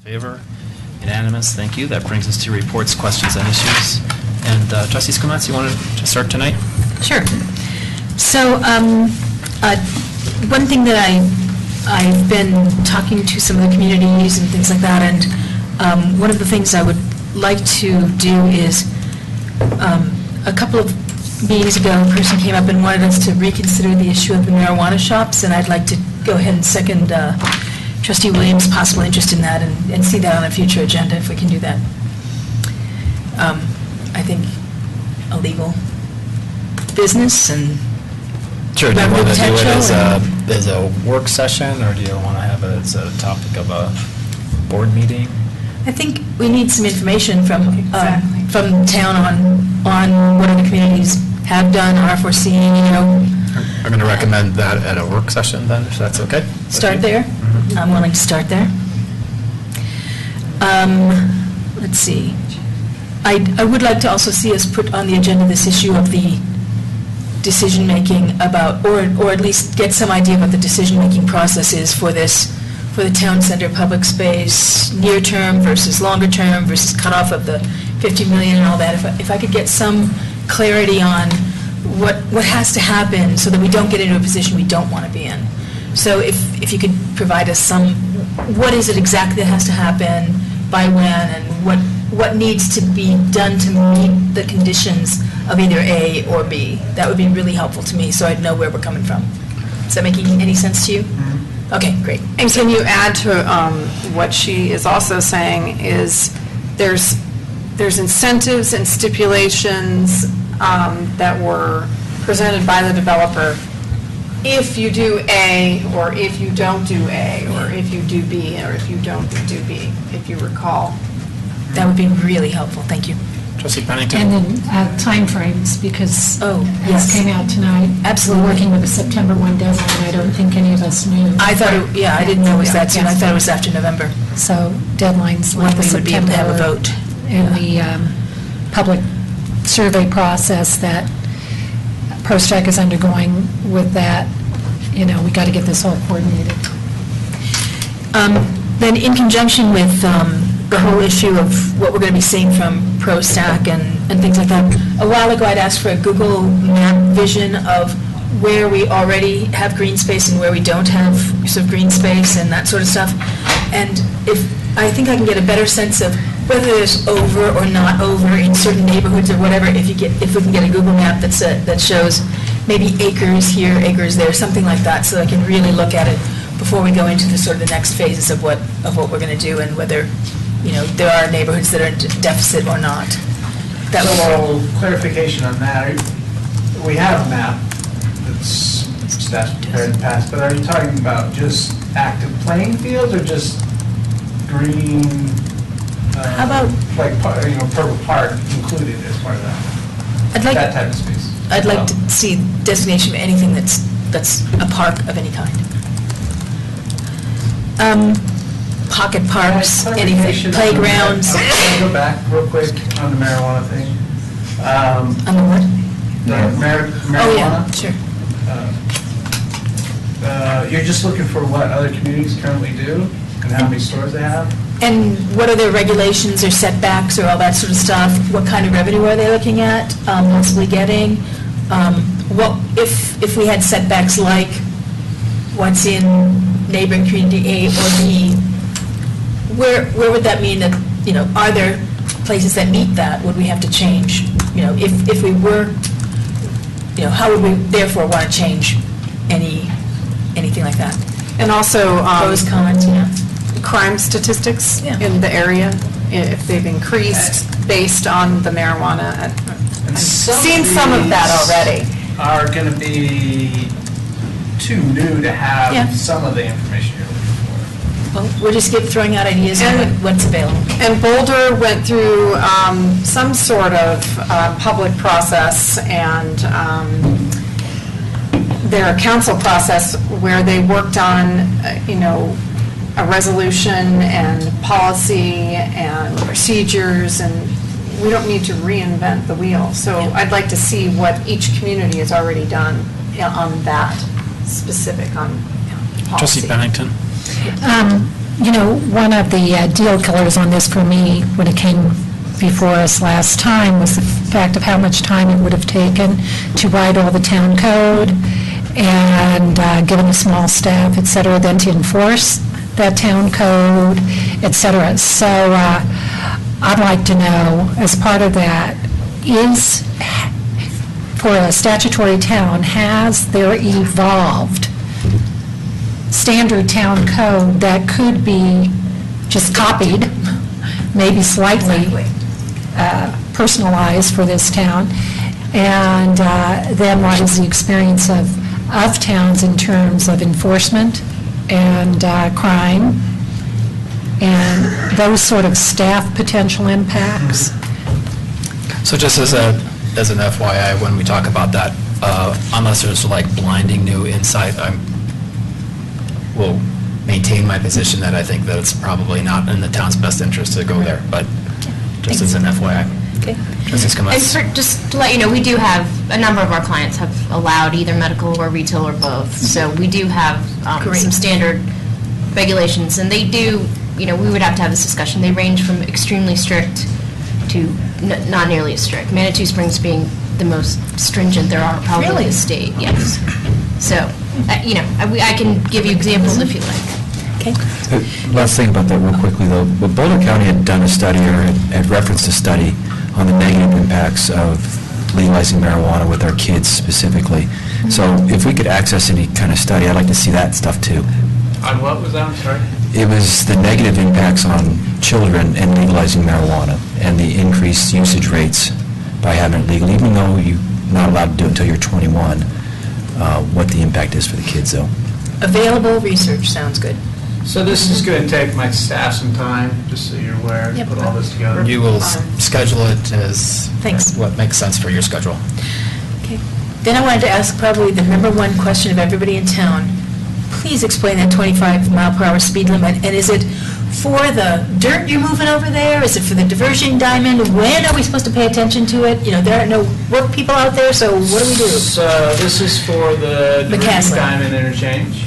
Favor? Unanimous. Thank you. That brings us to reports, questions, and issues. And Trustee Skumatz, you wanted to start tonight? Sure. So one thing that I've been talking to some of the communities and things like that, and one of the things I would like to do is a couple of meetings ago, a person came up and wanted us to reconsider the issue of the marijuana shops, and I'd like to go ahead and second Trustee Williams' possible interest in that and see that on a future agenda if we can do that. I think a legal business and sure. Do you want to do it potential as a work session, or do you want to have it as a topic of a board meeting? I think we need some information from town on what other communities have done, are foreseeing, I'm going to recommend that at a work session then, if that's okay. Start there? Mm-hmm. I'm willing to start there. Let's see. I would like to also see us put on the agenda this issue of the decision-making about, or at least get some idea of what the decision-making process is for this, for the town center public space, near-term versus longer-term versus cutoff of the 50 million and all that. If I could get some clarity on what has to happen so that we don't get into a position we don't want to be in. So if you could provide us some, what is it exactly that has to happen, by when, and what needs to be done to meet the conditions of either A or B. That would be really helpful to me, so I'd know where we're coming from. Is that making any sense to you? Mm-hmm. Okay, great. And can you add to what she is also saying is there's incentives and stipulations that were presented by the developer. If you do A, or if you don't do A, or if you do B, or if you don't do B, if you recall. That would be really helpful. Thank you. Trustee Pennington? And then timeframes, because yes. this came out tonight. Absolutely. We're working with a September 1 deadline. I don't think any of us knew. I thought, I didn't know it was that soon. I thought it was after November. So deadlines like when we would be able to have a vote. And the public survey process that ProStrike is undergoing with that, we got to get this all coordinated. Then in conjunction with the whole issue of what we're going to be seeing from ProStack and things like that, a while ago I'd asked for a Google map vision of where we already have green space and where we don't have sort of green space and that sort of stuff. And I think I can get a better sense of whether there's over or not over in certain neighborhoods or whatever, if we can get a Google map that shows maybe acres here, acres there, something like that, so I can really look at it before we go into the sort of the next phases of what we're going to do and whether there are neighborhoods that are in deficit or not. So clarification on that. We have a map that's prepared and passed, but are you talking about just active playing fields or just green? How about like Purple Park included as part of that? That type of space. I'd like to see designation of anything that's a park of any kind. Pocket parks, anything, playgrounds. Can I go back real quick on the marijuana thing? On the what? The marijuana? Oh, yeah, sure. You're just looking for what other communities currently do and how many stores they have? And what are their regulations or setbacks or all that sort of stuff? What kind of revenue are they looking at, possibly getting? What if we had setbacks like what's in neighboring community A or B? Where would that mean that, are there places that meet that? Would we have to change? If we were, how would we therefore want to change anything like that? And also Pros, cons, crime statistics in the area, if they've increased based on the marijuana. I've seen some of that already. Are going to be too new to have some of the information you're looking for. Well, we're just throwing out ideas on what's available. And Boulder went through some sort of public process and their council process where they worked on, a resolution and policy and procedures, and we don't need to reinvent the wheel. So I'd like to see what each community has already done on that specific on policy. Trustee Pennington. You know, one of the deal killers on this for me, when it came before us last time, was the fact of how much time it would have taken to write all the town code, and given a small staff, et cetera, then to enforce that town code, et cetera. So I'd like to know, as part of that, is, for a statutory town, has there evolved standard town code that could be just copied, maybe slightly personalized for this town? And then what is the experience of towns in terms of enforcement and crime and those sort of staff potential impacts? So just as an FYI, when we talk about that, unless there's like blinding new insight, will maintain my position that I think that it's probably not in the town's best interest to go there, but just as an FYI. Okay. Trustee And Skumatz. just to let you know, we do have, a number of our clients have allowed either medical or retail or both. So we do have Great. some standard regulations, and they do, we would have to have this discussion. They range from extremely strict to not nearly as strict. Manitou Springs being the most stringent there are probably Really? in the state, yes. So, I can give you examples if you like. Okay. Last thing about that real quickly, though. But Boulder County had done a study, or had referenced a study on the negative impacts of legalizing marijuana with our kids specifically. So if we could access any kind of study, I'd like to see that stuff too. On what was that, I'm sorry? It was the negative impacts on children and legalizing marijuana and the increased usage rates by having it legal, even though you're not allowed to do it until you're 21, what the impact is for the kids, though. Available research, sounds good. So this is going to take my staff some time, just so you're aware, to Yep. put all this together. You will schedule it as Thanks. what makes sense for your schedule. Okay. Then I wanted to ask probably the number one question of everybody in town. Please explain that 25-mile-per-hour speed limit, and is it for the dirt you're moving over there? Is it for the diversion diamond? When are we supposed to pay attention to it? There are no work people out there, so what do we do? So this is for the McCaslin. Diamond interchange.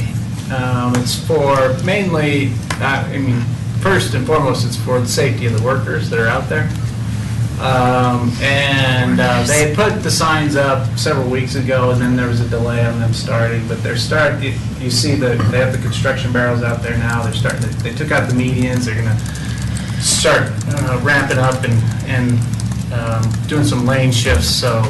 It's for mainly, first and foremost, it's for the safety of the workers that are out there. They had put the signs up several weeks ago, and then there was a delay on them starting. But you see they have the construction barrels out there now. They're starting. They took out the medians. They're going to start ramping up and doing some lane shifts. So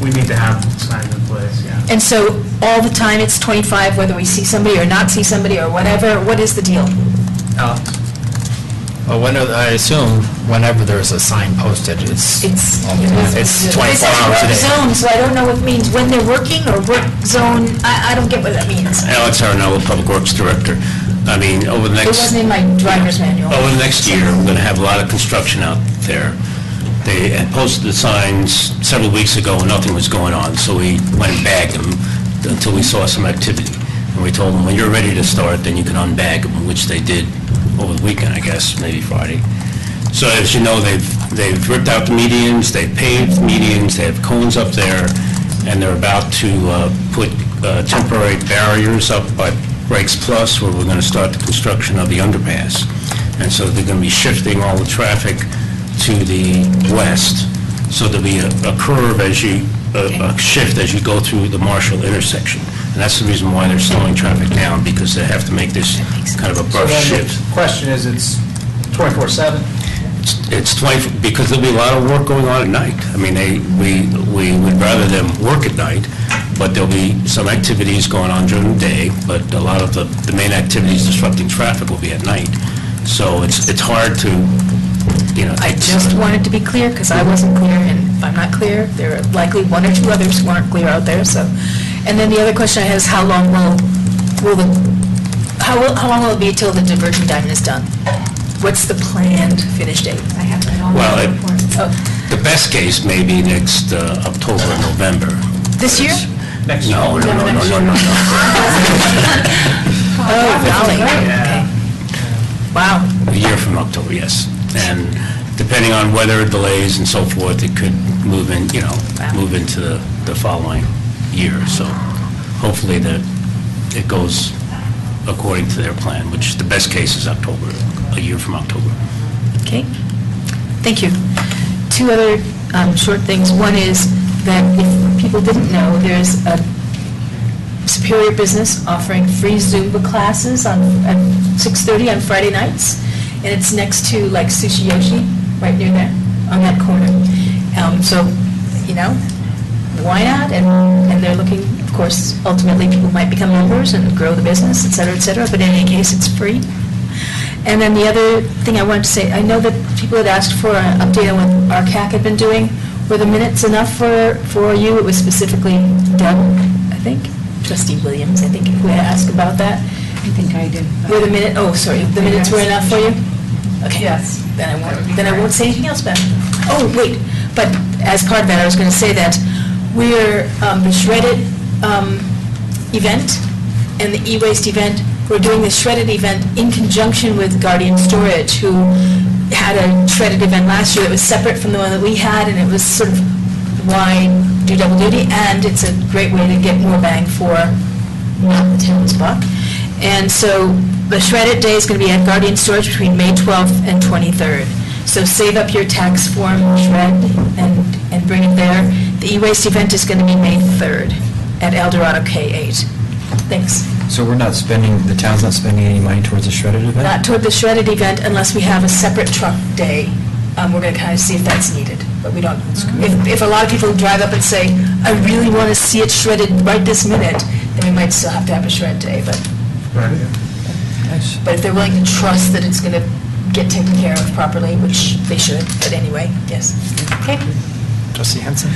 we need to have signs in place. Yeah. And so all the time it's 25, whether we see somebody or not see somebody or whatever? What is the deal? Alex? Well, I assume whenever there's a sign posted, it's all the time. It's 24 It says hours a work day. zone, so I don't know what it means, when they're working or work zone. I don't get what that means. Alex Arenello, Public Works Director. Over the It next... wasn't in my driver's manual. Over the next year, we're going to have a lot of construction out there. They had posted the signs several weeks ago and nothing was going on, so we went and bagged them until we saw some activity. And we told them, when you're ready to start, then you can unbag them, which they did over the weekend, I guess, maybe Friday. So as you know, they've ripped out the medians, they've paved the medians, they have cones up there, and they're about to put temporary barriers up by Brakes Plus, where we're going to start the construction of the underpass. And so they're going to be shifting all the traffic to the west, so there'll be a curve as you, a shift as you go through the Marshall intersection. And that's the reason why they're slowing traffic down, because they have to make this kind of a So brush then shift. the question is, it's 24/7? It's 20, because there'll be a lot of work going on at night. We would rather them work at night, but there'll be some activities going on during the day, but a lot of the main activities disrupting traffic will be at night. So it's hard to, I just wanted to be clear, because I wasn't clear, and if I'm not clear, there are likely one or two others who aren't clear out there, so. And then the other question I have is, how long will it be till the diversion diamond is done? What's the planned finish date? I have that on Well, my report. the best case may be next October, November. This year? Next No. Oh, golly, Yeah. okay. Wow. A year from October, yes. And depending on weather delays and so forth, it could move into the following year. So hopefully that it goes according to their plan, which the best case is October, a year from October. Okay, thank you. Two other short things. One is that if people didn't know, there's a Superior Business offering free Zumba classes at 6:30 on Friday nights, and it's next to like Sushi Yoshi, right near there, on that corner. So, why not? And they're looking, of course, ultimately people might become members and grow the business, et cetera, but in any case, it's free. And then the other thing I wanted to say, I know that people had asked for an update on what our CAC had been doing. Were the minutes enough for you? It was specifically Deb, I think, Trustee Williams, I think, who had asked about that. I think I did. The minutes were enough for you? Okay. Yes. Then I won't say anything else, Ben. Oh, wait, but as part of that, I was going to say that we're, the shredded event and the e-waste event, we're doing the shredded event in conjunction with Guardian Storage, who had a shredded event last year that was separate from the one that we had, and it was sort of why do double duty, and it's a great way to get more bang for not the town's buck. And so the shredded day is going to be at Guardian Storage between May 12th and 23rd. So save up your tax form, shred, and bring it there. The e-waste event is going to be May 3rd at El Dorado K8. Thanks. So the town's not spending any money towards the shredded event? Not toward the shredded event unless we have a separate truck day. We're going to kind of see if that's needed, but we don't. If a lot of people drive up and say, I really want to see it shredded right this minute, then we might still have to have a shred day, but Nice. if they're willing to trust that it's going to get taken care of properly, which they should, but anyway, yes. Okay. Trustee Henson?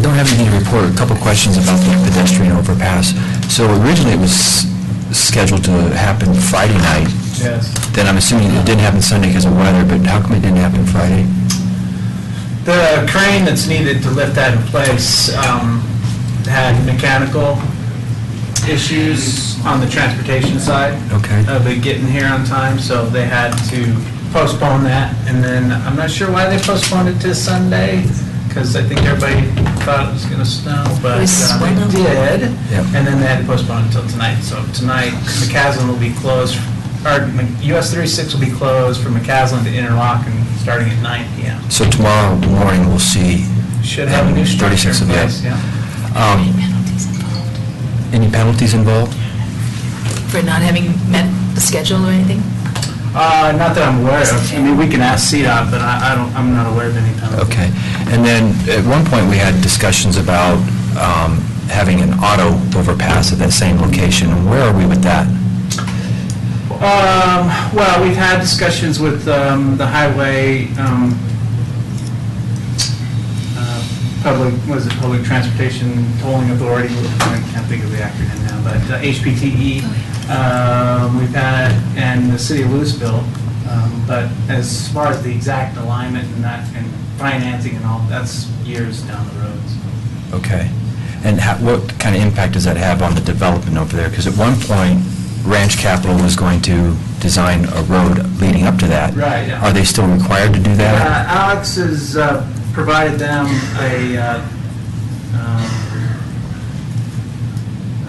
Don't have anything to report. A couple questions about the pedestrian overpass. So originally it was scheduled to happen Friday night. Yes. Then I'm assuming it didn't happen Sunday because of weather, but how come it didn't happen Friday? The crane that's needed to lift that in place had mechanical issues on the transportation side. Okay. Of it getting here on time, so they had to postpone that. And then, I'm not sure why they postponed it to Sunday, because I think everybody thought it was going to snow, but it did. Yep. And then they had to postpone it until tonight. So tonight, McCaslin will be closed, or US 36 will be closed from McCaslin to Interlochen, starting at 9 p.m. So tomorrow morning we'll see. Should have a new structure 36 in of that. place, yeah. Any penalties involved? For not having met the schedule or anything? Not that I'm aware of. I mean, we can ask CDOT, but I'm not aware of any penalties. Okay. And then at one point we had discussions about having an auto overpass at that same location. And where are we with that? Well, we've had discussions with the highway, Public Transportation Tolling Authority, I can't think of the acronym now, but HPTE, we've had, and the city of Louisville, but as far as the exact alignment and that, and financing and all, that's years down the road. So. Okay. And what kind of impact does that have on the development over there? Because at one point, Ranch Capital was going to design a road leading up to that. Right, yeah. Are they still required to do that? Alex has provided them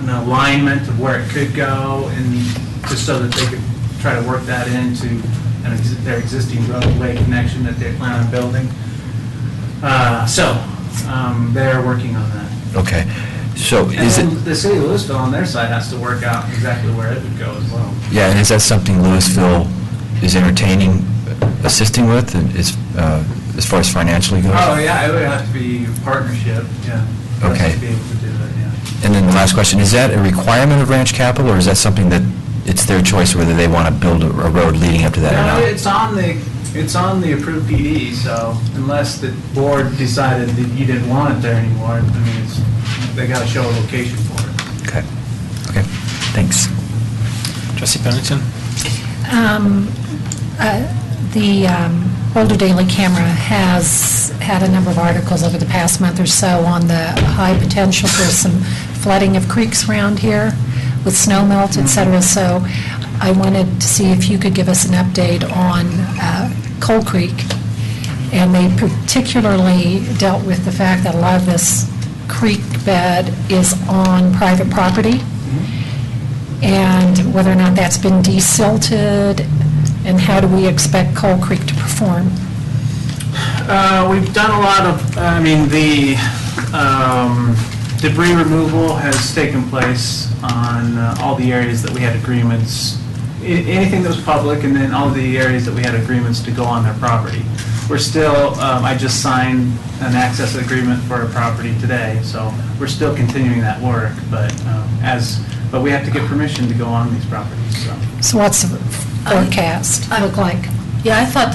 an alignment of where it could go, and just so that they could try to work that into their existing roadway connection that they plan on building. So they're working on that. Okay. So is it... And the city of Louisville on their side has to work out exactly where it would go as well. Yeah, and is that something Louisville is entertaining, assisting with, as far as financially goes? Oh, yeah, it would have to be a partnership, yeah. for us Okay. to be able to do that, yeah. And then the last question, is that a requirement of Ranch Capital, or is that something that it's their choice whether they want to build a road leading up to that or No, not? it's on the approved PD, so unless the board decided that you didn't want it there anymore, I mean, they got to show a location for it. Okay. Okay. Thanks. Trustee Pennington? The Boulder Daily Camera has had a number of articles over the past month or so on the high potential for some flooding of creeks around here with snow melt, et cetera. So I wanted to see if you could give us an update on Coal Creek. And they particularly dealt with the fact that a lot of this creek bed is on private property. and whether or not that's been desilted, and how do we expect Coal Creek to perform? We've done a lot of, the debris removal has taken place on all the areas that we had agreements, anything that was public, and then all the areas that we had agreements to go on their property. We're still, I just signed an access agreement for a property today, so we're still continuing that work, but but we have to get permission to go on these properties, so. So what's the forecast look like? Yeah, I thought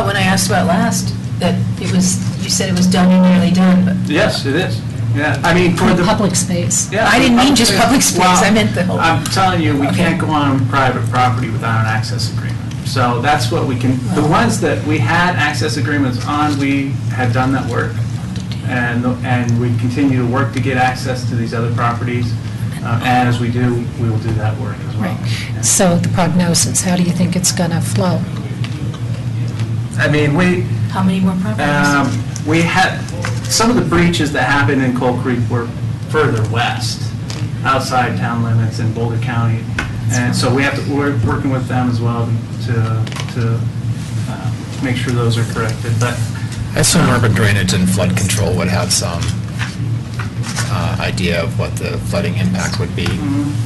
when I asked about last, that it was, you said it was done or nearly done, but. Yes, it is, yeah, for the. Public space. Yeah, I didn't mean just public space, Well, I meant the whole. I'm telling you, we Okay. can't go on private property without an access agreement. So that's what we can, the ones that we had access agreements on, we had done that work. And we continue to work to get access to these other properties. And as we do, we will do that work as well. Right. So the prognosis, how do you think it's going to flow? How many more properties? We had, some of the breaches that happened in Coal Creek were further west, outside town limits in Boulder County. And so we're working with them as well to make sure those are corrected. But I assume urban drainage and flood control would have some idea of what the flooding impact would be.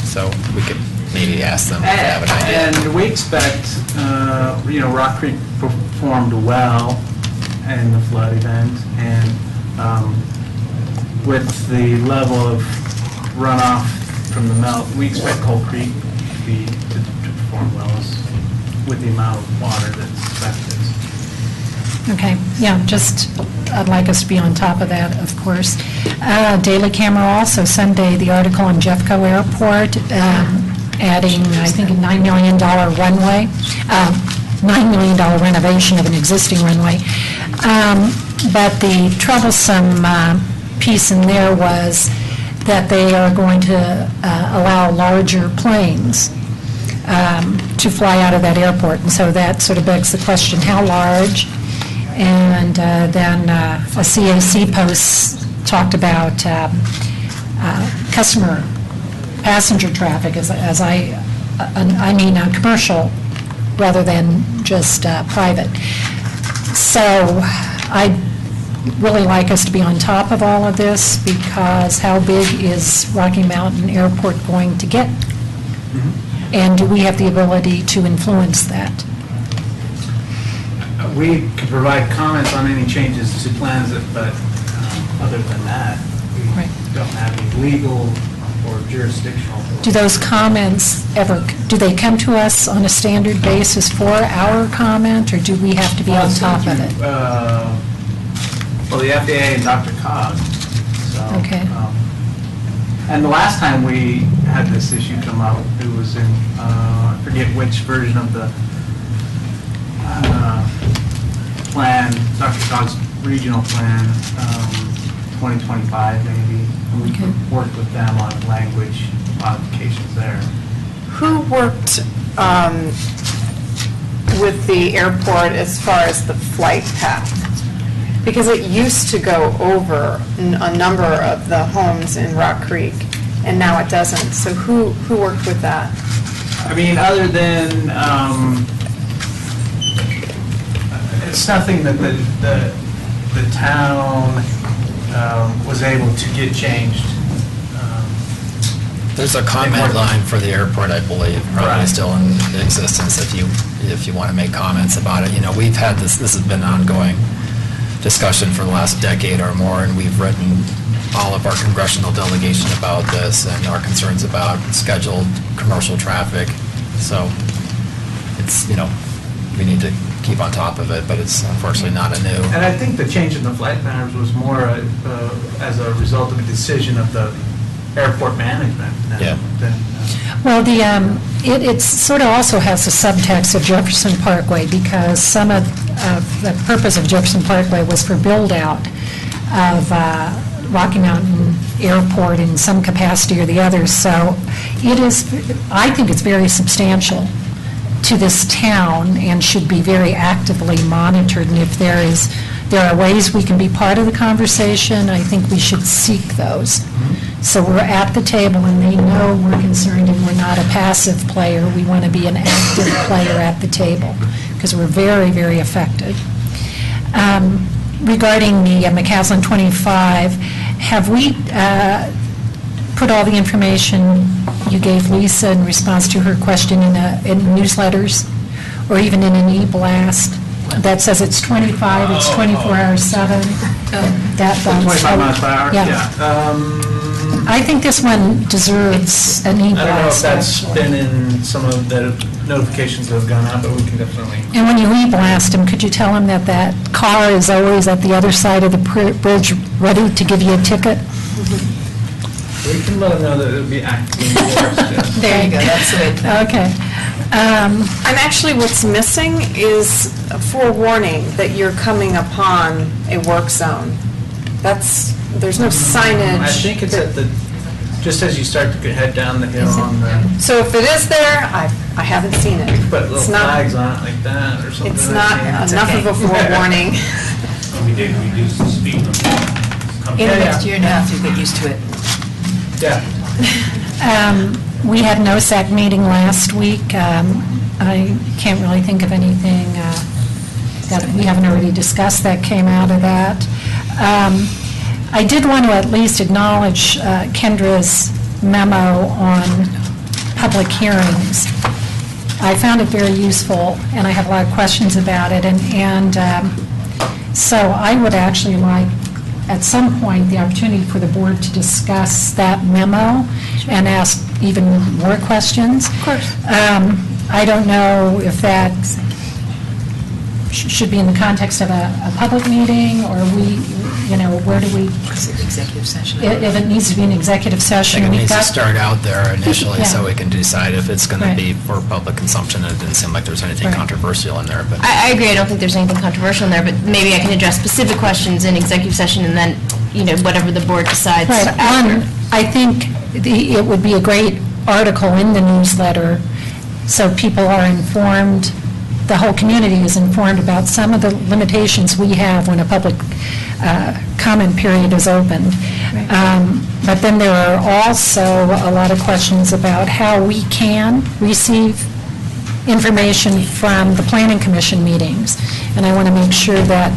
So we could maybe ask them if they have an idea. And we expect, Rock Creek performed well in the flood event, and with the level of runoff from the melt, we expect Coal Creek to perform well with the amount of water that's expected. Okay, yeah, I'd like us to be on top of that, of course. Daily Camera also, Sunday, the article on Jeffco Airport, adding, I think, a $9 million runway, $9 million renovation of an existing runway. But the troublesome piece in there was that they are going to allow larger planes to fly out of that airport. And so that sort of begs the question, how large? And then a CAC post talked about passenger traffic, I mean commercial rather than just private. So I'd really like us to be on top of all of this, because how big is Rocky Mountain Airport going to get? And do we have the ability to influence that? We could provide comments on any changes to plans, but other than that, we don't have any legal or jurisdictional. Do those comments do they come to us on a standard basis for our comment, or do we have to be on top of it? Well, the FAA and Dr. Cog. So, Okay. And the last time we had this issue come up, it was in, I forget which version of the plan, Dr. Cog's regional plan, 2025 maybe, and we Okay. worked with them on language modifications there. Who worked with the airport as far as the flight path? Because it used to go over a number of the homes in Rock Creek, and now it doesn't. So who worked with that? Other than, it's nothing that the town was able to get changed. There's a comment line for the airport, I believe, probably Right. still in existence if you want to make comments about it. We've had this has been ongoing discussion for the last decade or more, and we've written all of our congressional delegation about this and our concerns about scheduled commercial traffic. So it's, we need to keep on top of it, but it's unfortunately not a new. And I think the change in the flight patterns was more as a result of a decision of the airport management Yeah. than Well, it sort of also has the subtext of Jefferson Parkway, because some of the purpose of Jefferson Parkway was for build-out of Rocky Mountain Airport in some capacity or the other. So I think it's very substantial to this town and should be very actively monitored. And if there is there are ways we can be part of the conversation. I think we should seek those. So we're at the table and they know we're concerned and we're not a passive player. We want to be an active player at the table because we're very, very affected. Regarding the McCaslin 25, have we put all the information you gave Lisa in response to her question in newsletters or even in an e-blast that says it's 25, it's 24 hours 7? That 25 miles per hour? Yeah. I think this one deserves an e-blast. I don't know if that's actually. been in some of the notifications that have gone out, but we can definitely. And when you e-blast him, could you tell him that that car is always at the other side of the bridge ready to give you a ticket? We can let them know that it would be actively enforced. There you go, that's it. Okay. And actually, what's missing is a forewarning that you're coming upon a work zone. There's no signage. I think it's at the, just as you start to head down the hill on the, So if it is there, I haven't seen it. put little It's not- flags on it like that or something. It's I've not seen. enough of a forewarning. We did reduce the speed limit. In the Yeah, next year and a half, you get used to it. Yeah. We had no SAC meeting last week. I can't really think of anything that we haven't already discussed that came out of that. I did want to at least acknowledge Kendra's memo on public hearings. I found it very useful, and I have a lot of questions about it, and so I would actually like, at some point, the opportunity for the board to discuss that memo and ask even more questions. Of course. I don't know if that should be in the context of a public meeting, or where do we, Executive session. if it needs to be an executive I session. think it we've needs to got- start out there initially, so Yeah. we can decide if it's going to Right. be for public consumption. It didn't seem like there's anything Right. controversial in there, but. I agree, I don't think there's anything controversial in there, but maybe I can address specific questions in executive session and then, whatever the board decides Right. after. One, I think it would be a great article in the newsletter so people are informed, the whole community is informed about some of the limitations we have when a public comment period is opened. But then there are also a lot of questions about how we can receive information from the Planning Commission meetings. And I want to make sure that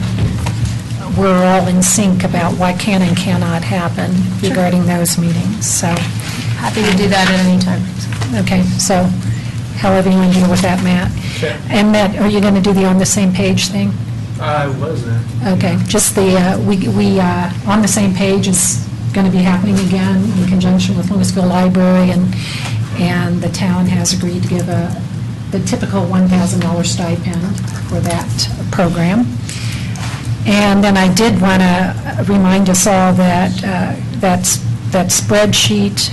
we're all in sync about what can and cannot happen regarding those meetings, so. Happy to do that at any time. Okay, so however you want to deal with that, Matt. Okay. And Matt, are you going to do the on the same page thing? I wasn't. Okay, just the, on the same page is going to be happening again in conjunction with Louisville Library, and the town has agreed to give the typical $1,000 stipend for that program. And then I did want to remind us all that that spreadsheet,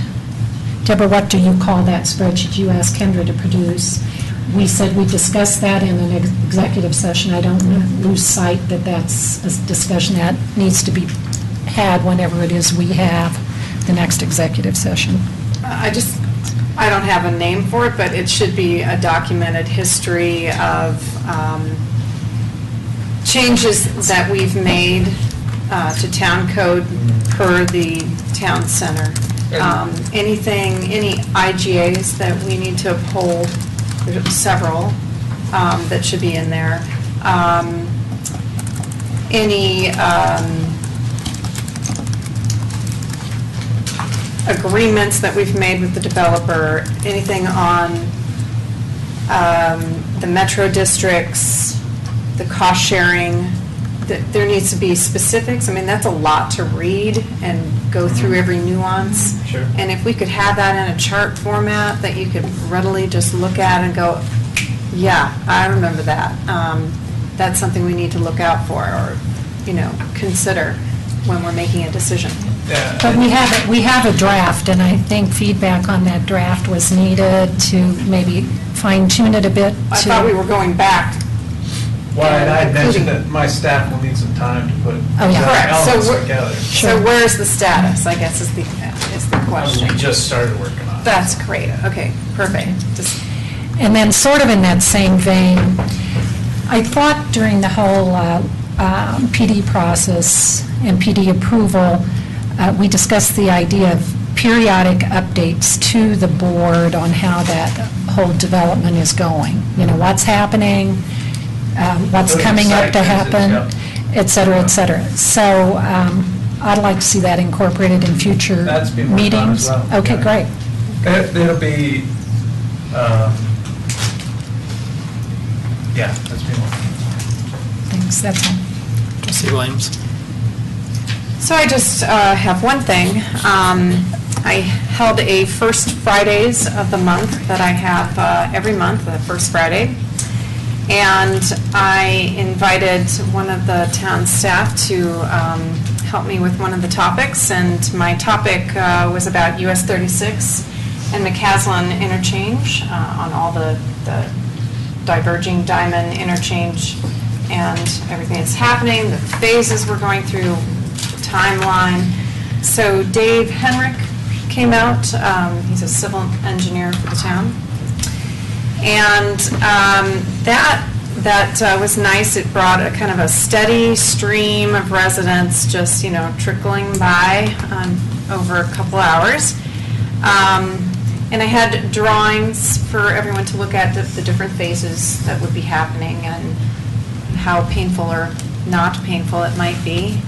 Deborah, what do you call that spreadsheet you asked Kendra to produce? We said we discussed that in an executive session. I don't lose sight that that's a discussion that needs to be had whenever it is we have the next executive session. I don't have a name for it, but it should be a documented history of changes that we've made to town code per the town center. Any IGAs that we need to uphold, there's several that should be in there. Any agreements that we've made with the developer, anything on the metro districts, the cost sharing, there needs to be specifics. I mean, that's a lot to read and go through every nuance. Sure. And if we could have that in a chart format that you could readily just look at and go, yeah, I remember that. That's something we need to look out for or, consider when we're making a decision. Yeah. But we have a draft, and I think feedback on that draft was needed to maybe fine tune it a bit. I thought we were going back. Well, and I had mentioned Including- that my staff will need some time to put Oh, yeah. Correct. So elements we're- together. So where's the status, I guess, is the question. We just started working on it. That's great, okay, perfect. Just And then sort of in that same vein, I thought during the whole PD process and PD approval, we discussed the idea of periodic updates to the board on how that whole development is going. You know, what's happening, what's coming up to happen, et cetera, et cetera. So I'd like to see that incorporated in future That's been worked on meetings. as well. Okay, Yeah. great. It'll be, yeah, that's been worked on. Thanks, that's all. Trustee Williams? So I just have one thing. I held a first Fridays of the month that I have every month, the first Friday. And I invited one of the town staff to help me with one of the topics. And my topic was about US 36 and McCaslin interchange on all the diverging diamond interchange and everything that's happening, the phases we're going through, timeline. So Dave Henrik came out. He's a civil engineer for the town. And that was nice. It brought a kind of a steady stream of residents just, you know, trickling by over a couple hours. And I had drawings for everyone to look at the different phases that would be happening and how painful or not painful it might be.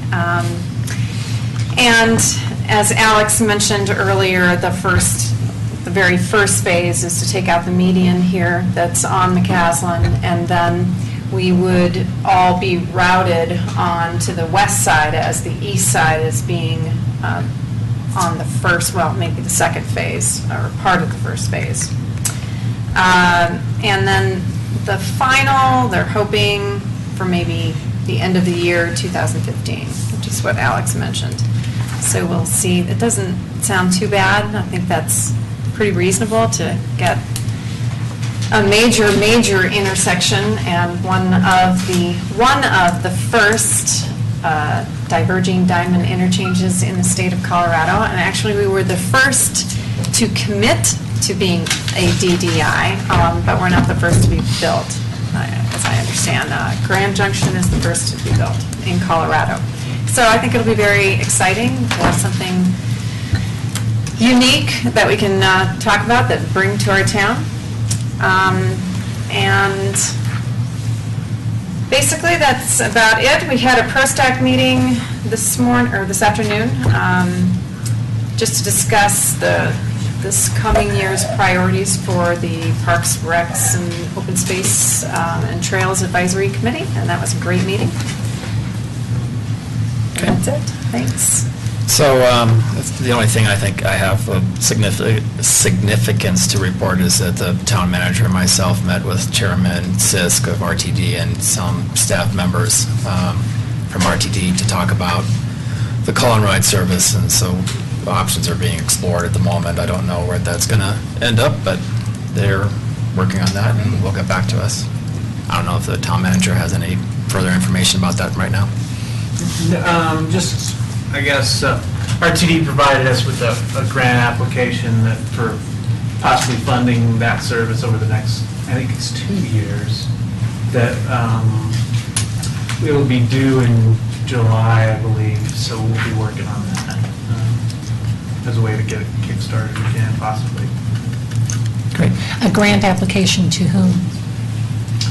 And as Alex mentioned earlier, the very first phase is to take out the median here that's on McCaslin, and then we would all be routed on to the west side as the east side is being on the first, well, maybe the second phase, or part of the first phase. And then the final, they're hoping for maybe the end of the year 2015, which is what Alex mentioned. So we'll see. It doesn't sound too bad. I think that's pretty reasonable to get a major intersection and one of the first diverging diamond interchanges in the state of Colorado. And actually, we were the first to commit to being a DDI, but we're not the first to be built, as I understand. Grand Junction is the first to be built in Colorado. So I think it'll be very exciting. We'll have something unique that we can talk about, that bring to our town. And basically, that's about it. We had a ProStack meeting this afternoon, just to discuss this coming year's priorities for the Parks, Recs, and Open Space and Trails Advisory Committee, and that was a great meeting. Okay. That's it. Thanks. So the only thing I think I have of significance to report is that the town manager and myself met with Chairman Sisk of RTD and some staff members from RTD to talk about the call and ride service, and so options are being explored at the moment. I don't know where that's going to end up, but they're working on that, and will get back to us. I don't know if the town manager has any further information about that right now. Just, I guess, RTD provided us with a grant application that for possibly funding that service over the next, I think it's 2 years, that it will be due in July, I believe, so we'll be working on that as a way to get it kick-started again, possibly. Great. A grant application to whom?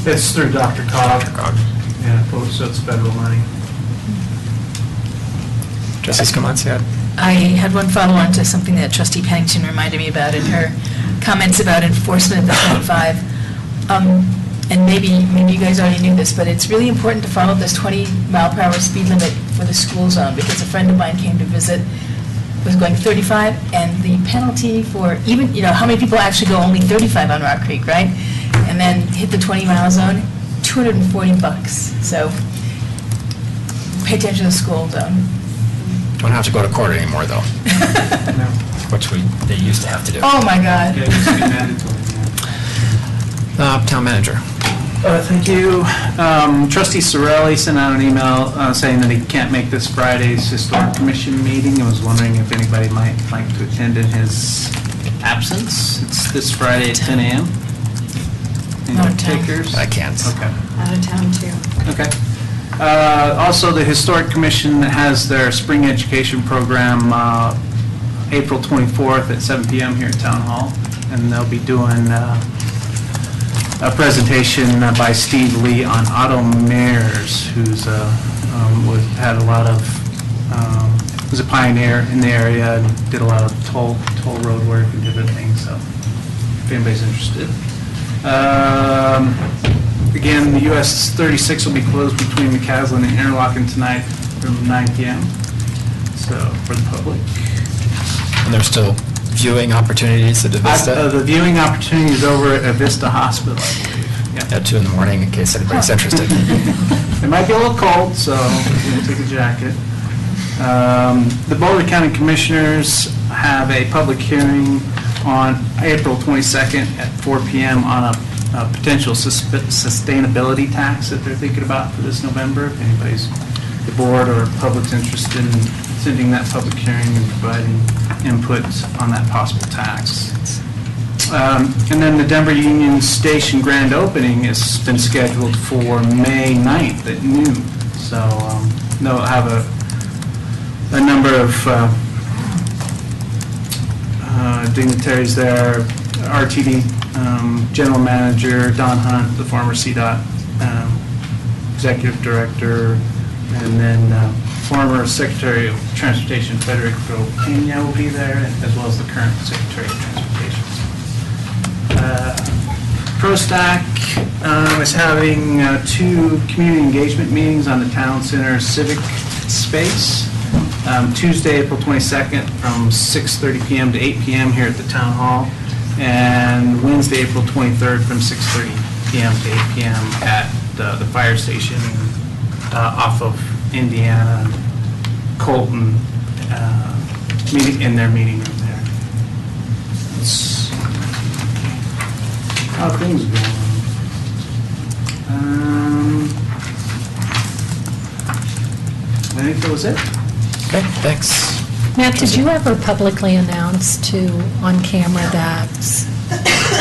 It's through Dr. Cog. Yeah, so it's federal money. Trustee Scamanzi? I had one follow-on to something that Trustee Pennington reminded me about in her comments about enforcement of the 25. And maybe you guys already knew this, but it's really important to follow this 20-mile-per-hour speed limit for the school zone, because a friend of mine came to visit, was going 35, and the penalty for even, how many people actually go only 35 on Rock Creek, right? And then hit the 20-mile zone, $240. So pay attention to the school zone. Don't have to go to court anymore, though, which they used to have to do. Oh, my God. Yeah, it used to be mandatory. Town manager. Thank you. Trustee Sorelli sent out an email saying that he can't make this Friday's Historic Commission meeting. I was wondering if anybody might like to attend in his absence. It's this Friday at 10 a.m. Any Out of town. takers? I can't. Okay. Out of town, too. Okay. Also, the Historic Commission has their spring education program April 24th at 7 p.m. here at Town Hall, and they'll be doing a presentation by Steve Lee on Otto Mears, who's had a lot of, was a pioneer in the area and did a lot of toll road work and different things, so if anybody's interested. Again, the US 36 will be closed between McCaslin and Interlochen tonight from 9 p.m. So, for the public. And there's still viewing opportunities at Avista? The viewing opportunity is over at Avista Hospital, I believe. Yeah. At 2 in the morning, in case anybody's interested. It might be a little cold, so we'll take a jacket. The Boulder County Commissioners have a public hearing on April 22nd at 4 p.m. on a potential sustainability tax that they're thinking about for this November. If anybody's, the board or public's interested in attending that public hearing and providing input on that possible tax. And then the Denver Union Station grand opening has been scheduled for May 9th at noon. So they'll have a number of dignitaries there, RTD General Manager Don Hunt, the former CDOT Executive Director, and then former Secretary of Transportation Federico Peña will be there, as well as the current Secretary of Transportation. ProStack is having 2 community engagement meetings on the Town Center Civic Space. Tuesday, April 22nd from 6:30 p.m. to 8 p.m. here at the Town Hall, and Wednesday, April 23rd from 6:30 p.m. to 8 p.m. at the fire station off of Indiana, Colton, meeting in their meeting room there. How are things going? I think that was it. Okay, thanks. Matt, did you ever publicly announce on camera that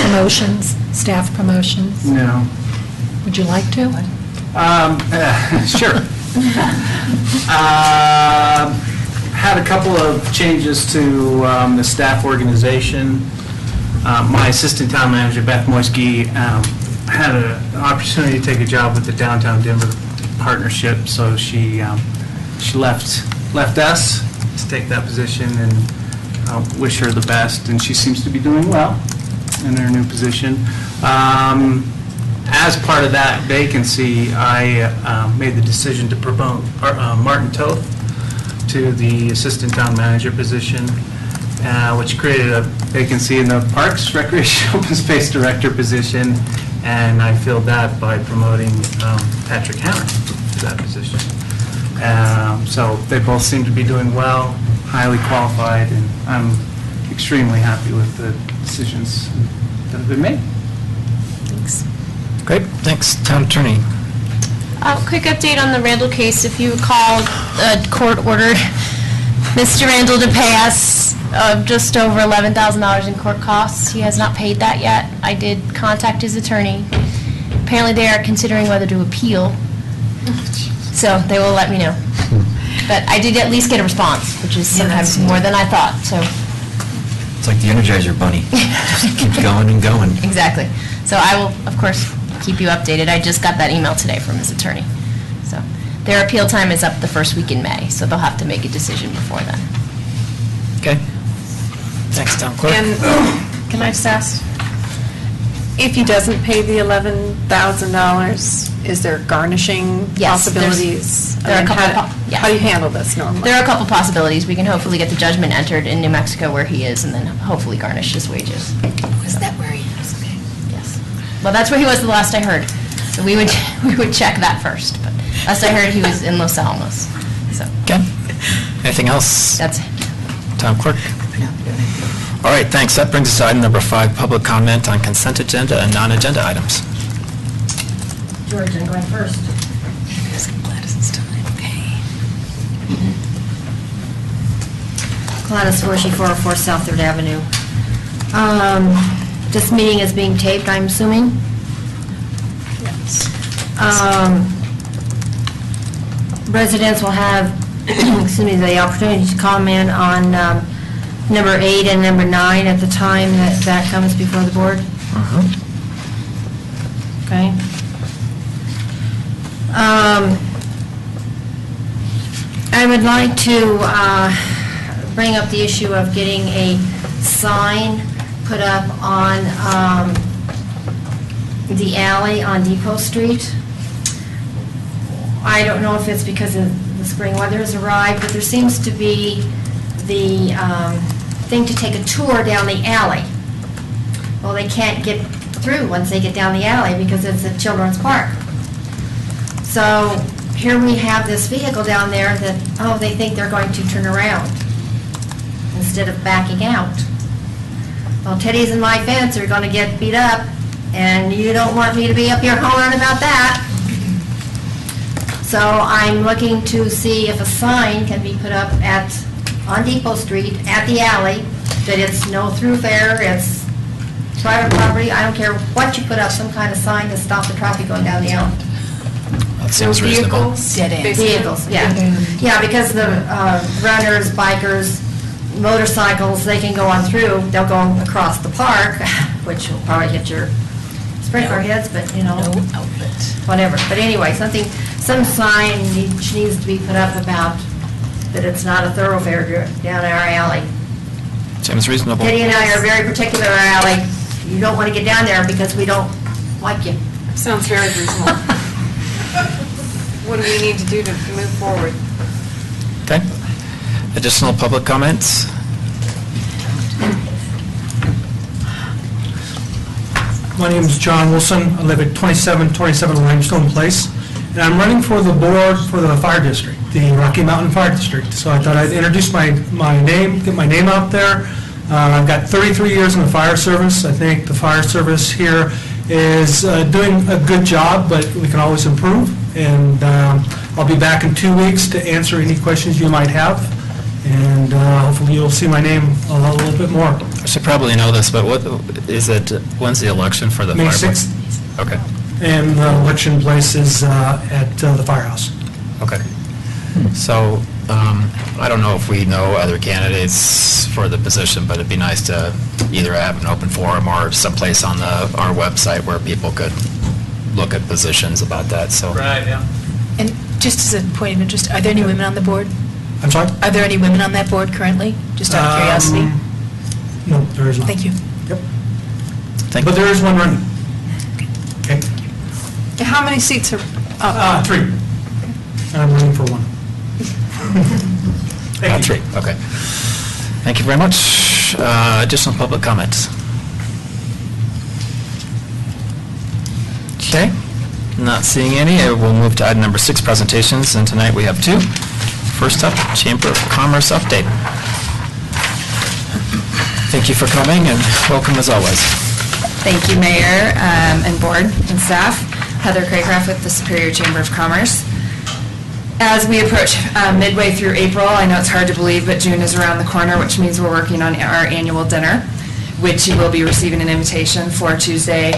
promotions, staff promotions? No. Would you like to? Sure. Had a couple of changes to the staff organization. My assistant town manager, Beth Moisky, had an opportunity to take a job with the Downtown Denver Partnership, so she left us to take that position, and wish her the best, and she seems to be doing well in her new position. As part of that vacancy, I made the decision to promote Martin Toth to the assistant town manager position, which created a vacancy in the Parks, Recreation, Open Space Director position, and I filled that by promoting Patrick Hammer to that position. So they both seem to be doing well, highly qualified, and I'm extremely happy with the decisions that have been made. Thanks. Great, thanks. Town Attorney. Quick update on the Randall case. If you recall, the court ordered Mr. Randall to pay us just over $11,000 in court costs. He has not paid that yet. I did contact his attorney. Apparently they are considering whether to appeal, so they will let me know. But I did at least get a response, which is sometimes more than I thought, so. It's like the Energizer Bunny. Just keeps going and going. Exactly. So I will, of course, keep you updated. I just got that email today from his attorney. So their appeal time is up the first week in May, so they'll have to make a decision before then. Okay. Thanks, Town Clerk. And can I just ask, if he doesn't pay the $11,000, is there garnishing Yes, possibilities? there are a couple yeah. How do you handle this normally? There are a couple possibilities. We can hopefully get the judgment entered in New Mexico where he is, and then hopefully garnish his wages. Is that where he is? Okay. Yes. Well, that's where he was the last I heard. So we would check that first. But last I heard, he was in Los Alamos. So Okay. Anything else? that's it. Town Clerk? All right, thanks. That brings us to item number 5, public comment on consent agenda and non-agenda items. George, I'm going first. Gladys's time, okay. Gladys Horshey, 404 South 3rd Avenue. This meeting is being taped, I'm assuming? Yes. residents will have, excuse me, the opportunity to comment on number 8 and number 9 at the time that comes before the board. Okay. I would like to bring up the issue of getting a sign put up on the alley on Depot Street. I don't know if it's because of the spring weather has arrived, but there seems to be the thing to take a tour down the alley. Well, they can't get through once they get down the alley because it's a children's park. So here we have this vehicle down there that, oh, they think they're going to turn around instead of backing out. Well, Teddy's and my fence are going to get beat up, and you don't want me to be up here hollering about that. So I'm looking to see if a sign can be put up on Depot Street at the alley, that it's no thoroughfare, it's private property. I don't care what you put up, some kind of sign to stop the traffic going down the alley. That seems reasonable. Vehicles, yeah. Yeah, because the runners, bikers, motorcycles, they can go on through, they'll go across the park, which will probably hit your sprinkler heads, but, you know, whatever. But anyway, some sign needs to be put up about that it's not a thoroughfare down our alley. Seems reasonable. Teddy and I are very particular in our alley. You don't want to get down there because we don't like you. Sounds very reasonable. What do we need to do to move forward? Okay. Additional public comments? My name is John Wilson. I live at 2727 Limestone Place, and I'm running for the board for the fire district, the Rocky Mountain Fire District. So I thought I'd introduce my name, get my name out there. I've got 33 years in the fire service. I think the fire service here is doing a good job, but we can always improve. And I'll be back in 2 weeks to answer any questions you might have. And hopefully you'll see my name a little bit more. I should probably know this, but when's the election for the fire? May board? 6th. Okay. And the election place is at the firehouse. Okay. So, I don't know if we know other candidates for the position, but it'd be nice to either have an open forum or someplace on our website where people could look at positions about that, so. Right, yeah. And just as a point of interest, are there any women on the board? I'm sorry? Are there any women on that board currently? Just out of curiosity? No, there is not. Thank you. Yep. Thank But you. there is one running. Okay? How many seats are up? 3. And I'm running for 1. Thank you. 3, okay. Thank you very much. Additional public comments? Okay, not seeing any. We'll move to item number 6, presentations, and tonight we have 2. First up, Chamber of Commerce update. Thank you for coming, and welcome as always. Thank you, Mayor and Board and staff. Heather Craycraft with the Superior Chamber of Commerce. As we approach midway through April, I know it's hard to believe, but June is around the corner, which means we're working on our annual dinner, which you will be receiving an invitation for Tuesday,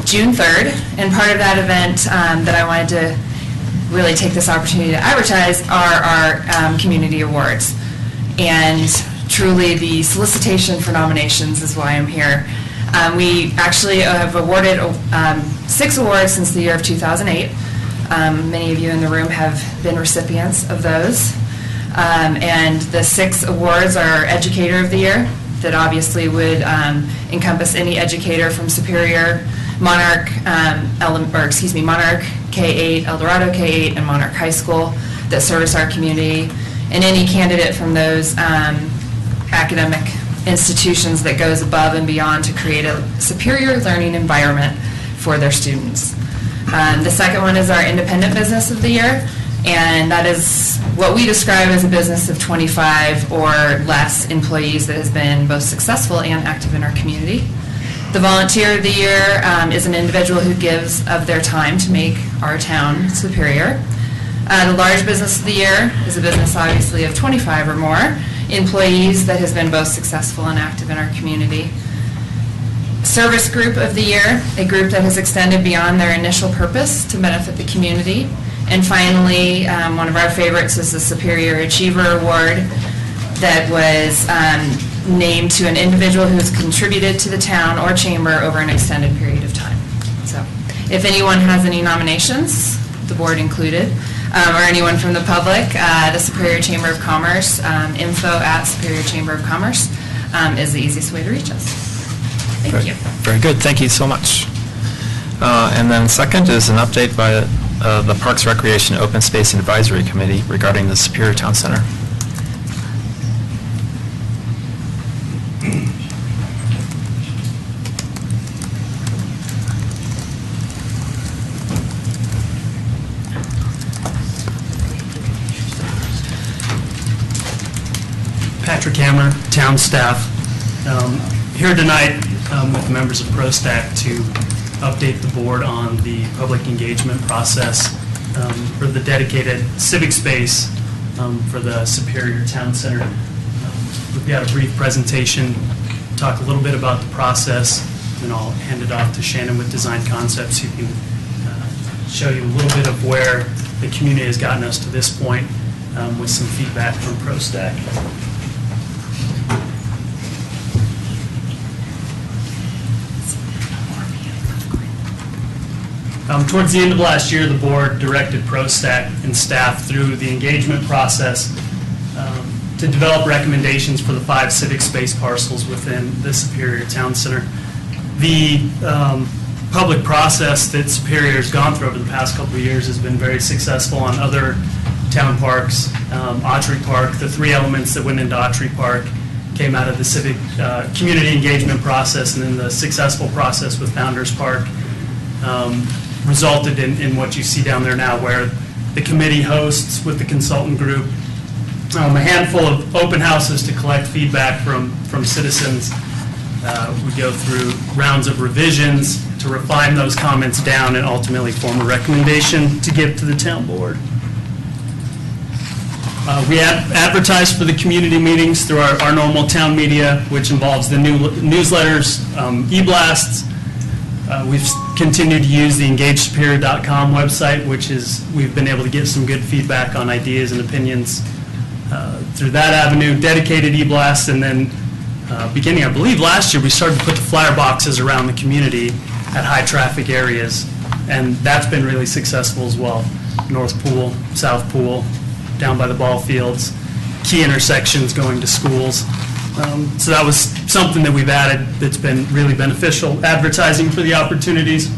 June 3rd. And part of that event that I wanted to really take this opportunity to advertise are our community awards. And truly, the solicitation for nominations is why I'm here. We actually have awarded 6 awards since the year of 2008. Many of you in the room have been recipients of those. And the 6 awards are Educator of the Year, that obviously would encompass any educator from Superior, Monarch, Monarch K-8, El Dorado K-8, and Monarch High School that service our community, and any candidate from those academic institutions that goes above and beyond to create a superior learning environment for their students. The second one is our Independent Business of the Year, and that is what we describe as a business of 25 or less employees that has been both successful and active in our community. The Volunteer of the Year is an individual who gives of their time to make our town superior. The Large Business of the Year is a business obviously of 25 or more employees that has been both successful and active in our community. Service Group of the Year, a group that has extended beyond their initial purpose to benefit the community And finally, one of our favorites is the Superior Achiever Award that was named to an individual who has contributed to the town or chamber over an extended period of time. So if anyone has any nominations, the board included, or anyone from the public, the Superior Chamber of Commerce, info@Superior Chamber of Commerce is the easiest way to reach us. Thank you. Very good, thank you so much. And then second is an update by the Parks, Recreation, Open Space and Advisory Committee regarding the Superior Town Center. Patrick Hammer, town staff, here tonight with members of ProStack to update the board on the public engagement process for the dedicated civic space for the Superior Town Center. We've got a brief presentation, talk a little bit about the process, and I'll hand it off to Shannon with Design Concepts, who can show you a little bit of where the community has gotten us to this point with some feedback from ProStack. Towards the end of last year, the board directed ProStack and staff through the engagement process to develop recommendations for the 5 civic space parcels within the Superior Town Center. The public process that Superior has gone through over the past couple of years has been very successful on other town parks. Autry Park, the 3 elements that went into Autry Park came out of the civic community engagement process, and then the successful process with Founders Park resulted in what you see down there now, where the committee hosts with the consultant group a handful of open houses to collect feedback from citizens. We go through rounds of revisions to refine those comments down and ultimately form a recommendation to give to the town board. We advertise for the community meetings through our normal town media, which involves the new newsletters, e-blasts. We've continued to use the EngageSuperior.com website, which is, we've been able to get some good feedback on ideas and opinions through that avenue, dedicated e-blasts, and then beginning, I believe, last year, we started to put the flyer boxes around the community at high traffic areas, and that's been really successful as well. North Pool, South Pool, down by the ball fields, key intersections going to schools. So that was something that we've added that's been really beneficial, advertising for the opportunities.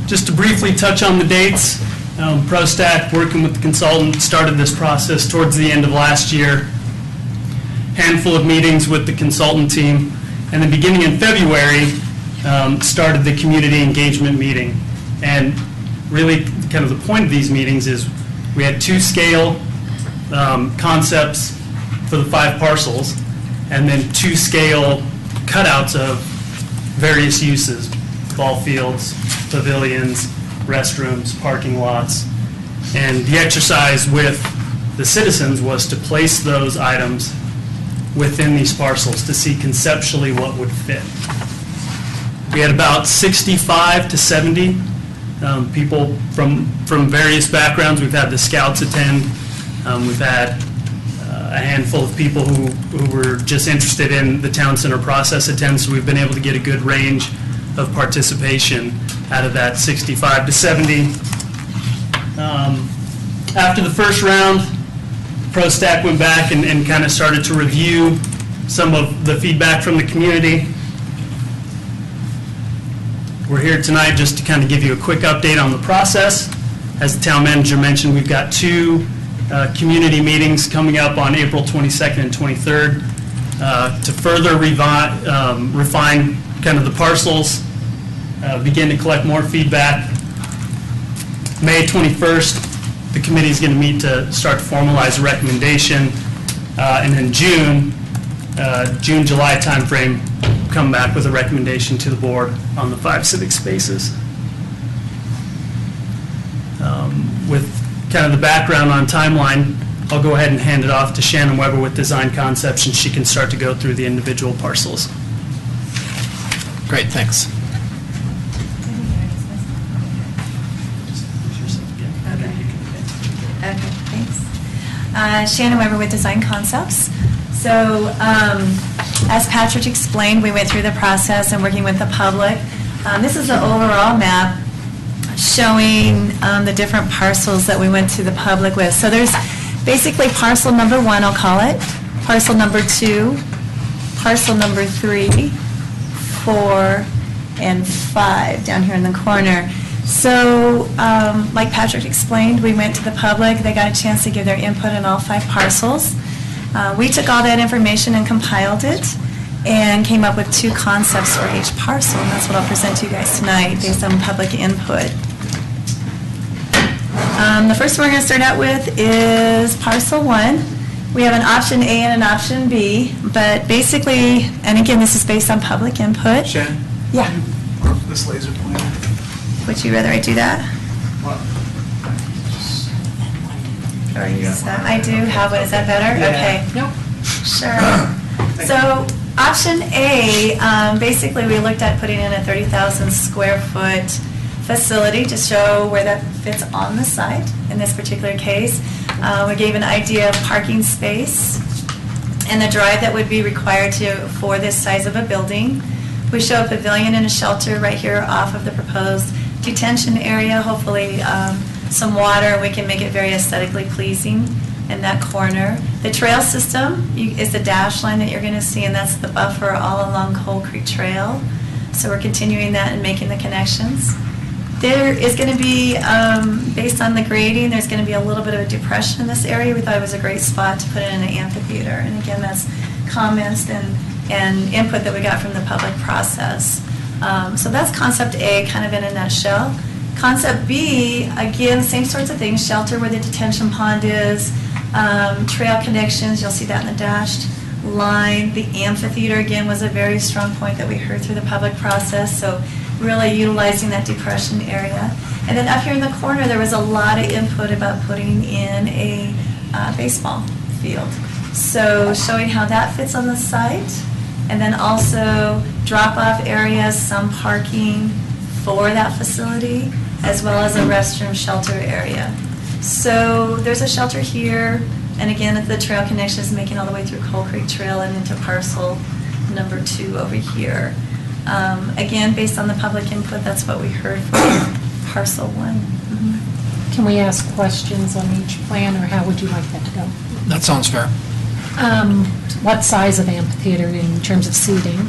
Just to briefly touch on the dates, ProStack, working with the consultant, started this process towards the end of last year. Handful of meetings with the consultant team, and then beginning in February, started the community engagement meeting. And really, kind of the point of these meetings is we had 2 scale concepts for the 5 parcels, and then 2 scale cutouts of various uses, ball fields, pavilions, restrooms, parking lots. And the exercise with the citizens was to place those items within these parcels to see conceptually what would fit. We had about 65 to 70 people from various backgrounds. We've had the scouts attend. We've had a handful of people who were just interested in the town center process attend, so we've been able to get a good range of participation out of that 65 to 70. After the first round, ProStack went back and kind of started to review some of the feedback from the community. We're here tonight just to kind of give you a quick update on the process. As the town manager mentioned, we've got 2 community meetings coming up on April 22nd and 23rd to further refine kind of the parcels, begin to collect more feedback. May 21st, the committee is going to meet to start to formalize a recommendation, and then June-July timeframe, come back with a recommendation to the board on the 5 civic spaces. With kind of the background on timeline, I'll go ahead and hand it off to Shannon Weber with Design Concepts, and she can start to go through the individual parcels. Great, thanks. Shannon Weber with Design Concepts. So, as Patrick explained, we went through the process and working with the public. This is the overall map showing the different parcels that we went to the public with. So there's basically parcel number 1, I'll call it, parcel number 2, parcel number 3, 4, and 5 down here in the corner. So, like Patrick explained, we went to the public. They got a chance to give their input on all 5 parcels. We took all that information and compiled it and came up with 2 concepts for each parcel, and that's what I'll present to you guys tonight based on public input. The first one we're going to start out with is parcel 1. We have an option A and an option B, but basically, and again, this is based on public input. Shannon? Yeah. Work with this laser pointer. Would you rather I do that? What? Or use that? I do have one. Is that better? Yeah. Okay. Nope. Sure. So option A, basically we looked at putting in a 30,000 square foot facility to show where that fits on the site in this particular case. We gave an idea of parking space and the drive that would be required for this size of a building. We show a pavilion and a shelter right here off of the proposed detention area, hopefully some water, we can make it very aesthetically pleasing in that corner. The trail system is the dash line that you're going to see, and that's the buffer all along Coal Creek Trail. So we're continuing that and making the connections. There is going to be, based on the grading, there's going to be a little bit of a depression in this area. We thought it was a great spot to put in an amphitheater. And again, that's comments and input that we got from the public process. So that's concept A, kind of in a nutshell. Concept B, again, same sorts of things, shelter where the detention pond is, trail connections, you'll see that in the dashed line. The amphitheater, again, was a very strong point that we heard through the public process, so really utilizing that depression area. And then up here in the corner, there was a lot of input about putting in a baseball field. So showing how that fits on the site, and then also drop-off areas, some parking for that facility, as well as a restroom shelter area. So there's a shelter here, and again, the trail connection is making all the way through Coal Creek Trail and into parcel number 2 over here. Again, based on the public input, that's what we heard for parcel 1. Mm-hmm. Can we ask questions on each plan, or how would you like that to go? That sounds fair. What size of amphitheater in terms of seating?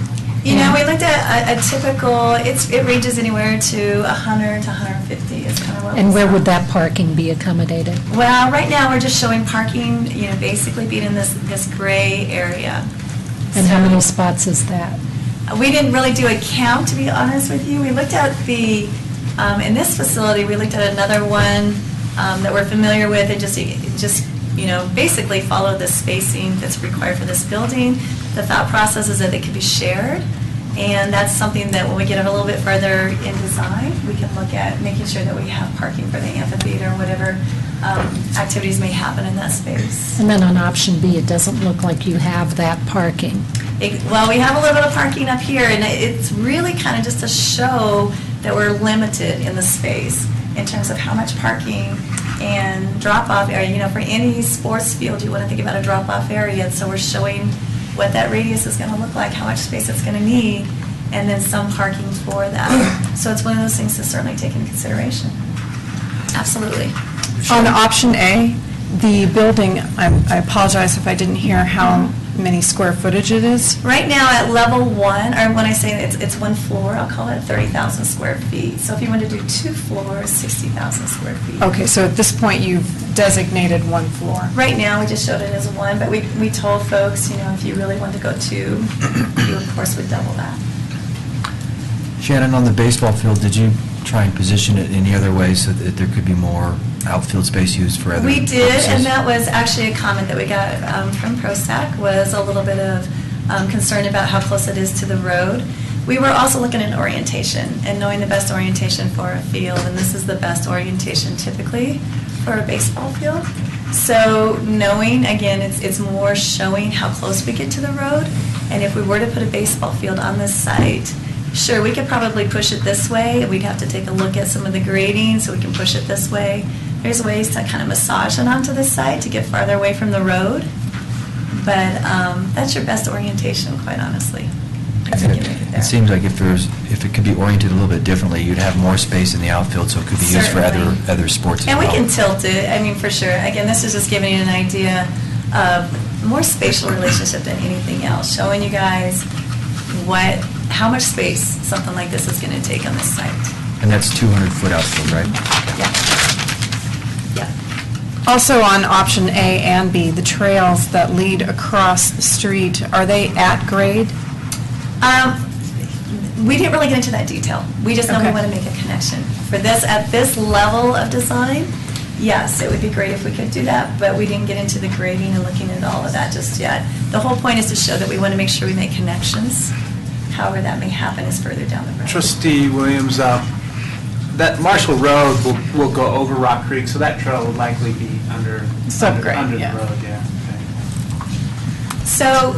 You know, we looked at a typical, it ranges anywhere to 100 to 150 is kind of what And we where saw. would that parking be accommodated? Well, right now, we're just showing parking, you know, basically being in this gray area. And how many spots is that? We didn't really do a count, to be honest with you. We looked at the, in this facility, we looked at another one that we're familiar with and just, you know, basically follow the spacing that's required for this building. The thought process is that they could be shared, and that's something that when we get a little bit further in design, we can look at making sure that we have parking for the amphitheater and whatever activities may happen in that space. And then on option B, it doesn't look like you have that parking. Well, we have a little bit of parking up here, and it's really kind of just to show that we're limited in the space in terms of how much parking and drop-off area. You know, for any sports field, you want to think about a drop-off area, and so we're showing what that radius is going to look like, how much space it's going to need, and then some parking for that. So it's one of those things to certainly take into consideration. Absolutely. On option A, the building, I apologize if I didn't hear how many square footage it is. Right now at level 1, or when I say it's 1 floor, I'll call it 30,000 square feet. So if you want to do 2 floors, 60,000 square feet. Okay, so at this point, you've designated 1 floor. Right now, we just showed it as 1, but we told folks, you know, if you really wanted to go 2, you of course would double that. Shannon, on the baseball field, did you try and position it any other way so that there could be more outfield space used for other We did, purposes? and that was actually a comment that we got from ProStack, was a little bit of concern about how close it is to the road. We were also looking at orientation and knowing the best orientation for a field, and this is the best orientation typically for a baseball field. So knowing, again, it's more showing how close we get to the road, and if we were to put a baseball field on this site, sure, we could probably push it this way. We'd have to take a look at some of the grading so we can push it this way. There's ways to kind of massage it onto the site to get farther away from the road, but that's your best orientation, quite honestly. If you can make it there. It seems like if it could be oriented a little bit differently, you'd have more space in the outfield, so it could be used for Certainly. other sports as And well. we can tilt it, I mean, for sure. Again, this is just giving you an idea of more spatial relationship than anything else, showing you guys how much space something like this is going to take on this site. And that's 200-foot outfield, right? Yeah. Yeah. Also on option A and B, the trails that lead across the street, are they at grade? We didn't really get into that detail. We just know we Okay. want to make a connection. For this, at this level of design, yes, it would be great if we could do that, but we didn't get into the grading and looking at all of that just yet. The whole point is to show that we want to make sure we make connections. However that may happen is further down the road. Trustee Williams, that Marshall Road will go over Rock Creek, so that trail will likely be under Subgrade, the yeah. road, yeah. So,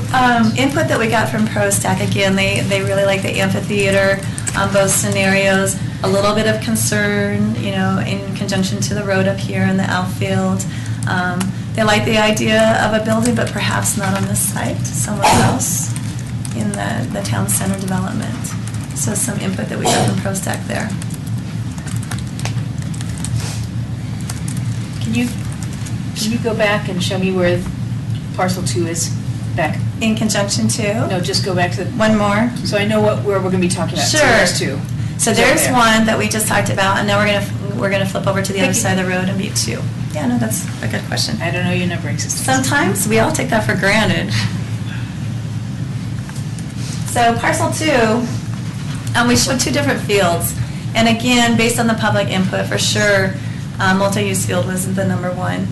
input that we got from ProStack, again, they really like the amphitheater on both scenarios. A little bit of concern, in conjunction to the road up here in the outfield. They like the idea of a building, but perhaps not on this site, somewhere else in the town center development. So some input that we got from ProStack there. Can you go back and show me where parcel 2 is back? In conjunction to? No, just go back to the, One more. so I know where we're going to be talking about. So Sure. there's 2. So Is there's that there? one that we just talked about, and now we're gonna flip over to the other Thank you. side of the road and be 2. Yeah, no, that's a good question. I don't know your numbering system. Sometimes we all take that for granted. So parcel 2, we showed 2 different fields. And again, based on the public input, for sure, multi-use field was the number 1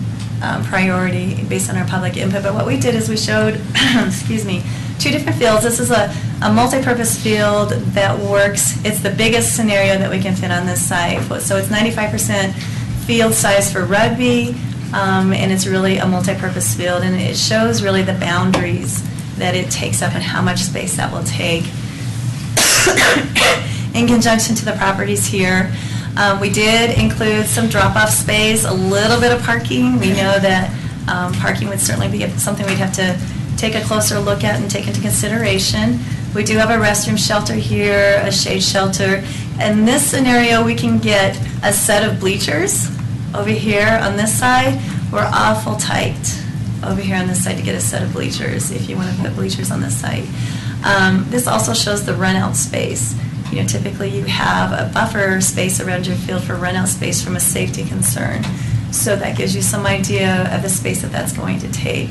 priority based on our public input. But what we did is we showed, 2 different fields. This is a multi-purpose field that works. It's the biggest scenario that we can fit on this site. So it's 95% field size for rugby, and it's really a multi-purpose field. And it shows really the boundaries that it takes up and how much space that will take. In conjunction to the properties here, we did include some drop-off space, a little bit of parking. We know that parking would certainly be something we'd have to take a closer look at and take into consideration. We do have a restroom shelter here, a shade shelter. In this scenario, we can get a set of bleachers over here on this side. We're awful tight over here on this side to get a set of bleachers if you want to put bleachers on this site. This also shows the run-out space. Typically you have a buffer space around your field for run-out space from a safety concern. So that gives you some idea of the space that that's going to take.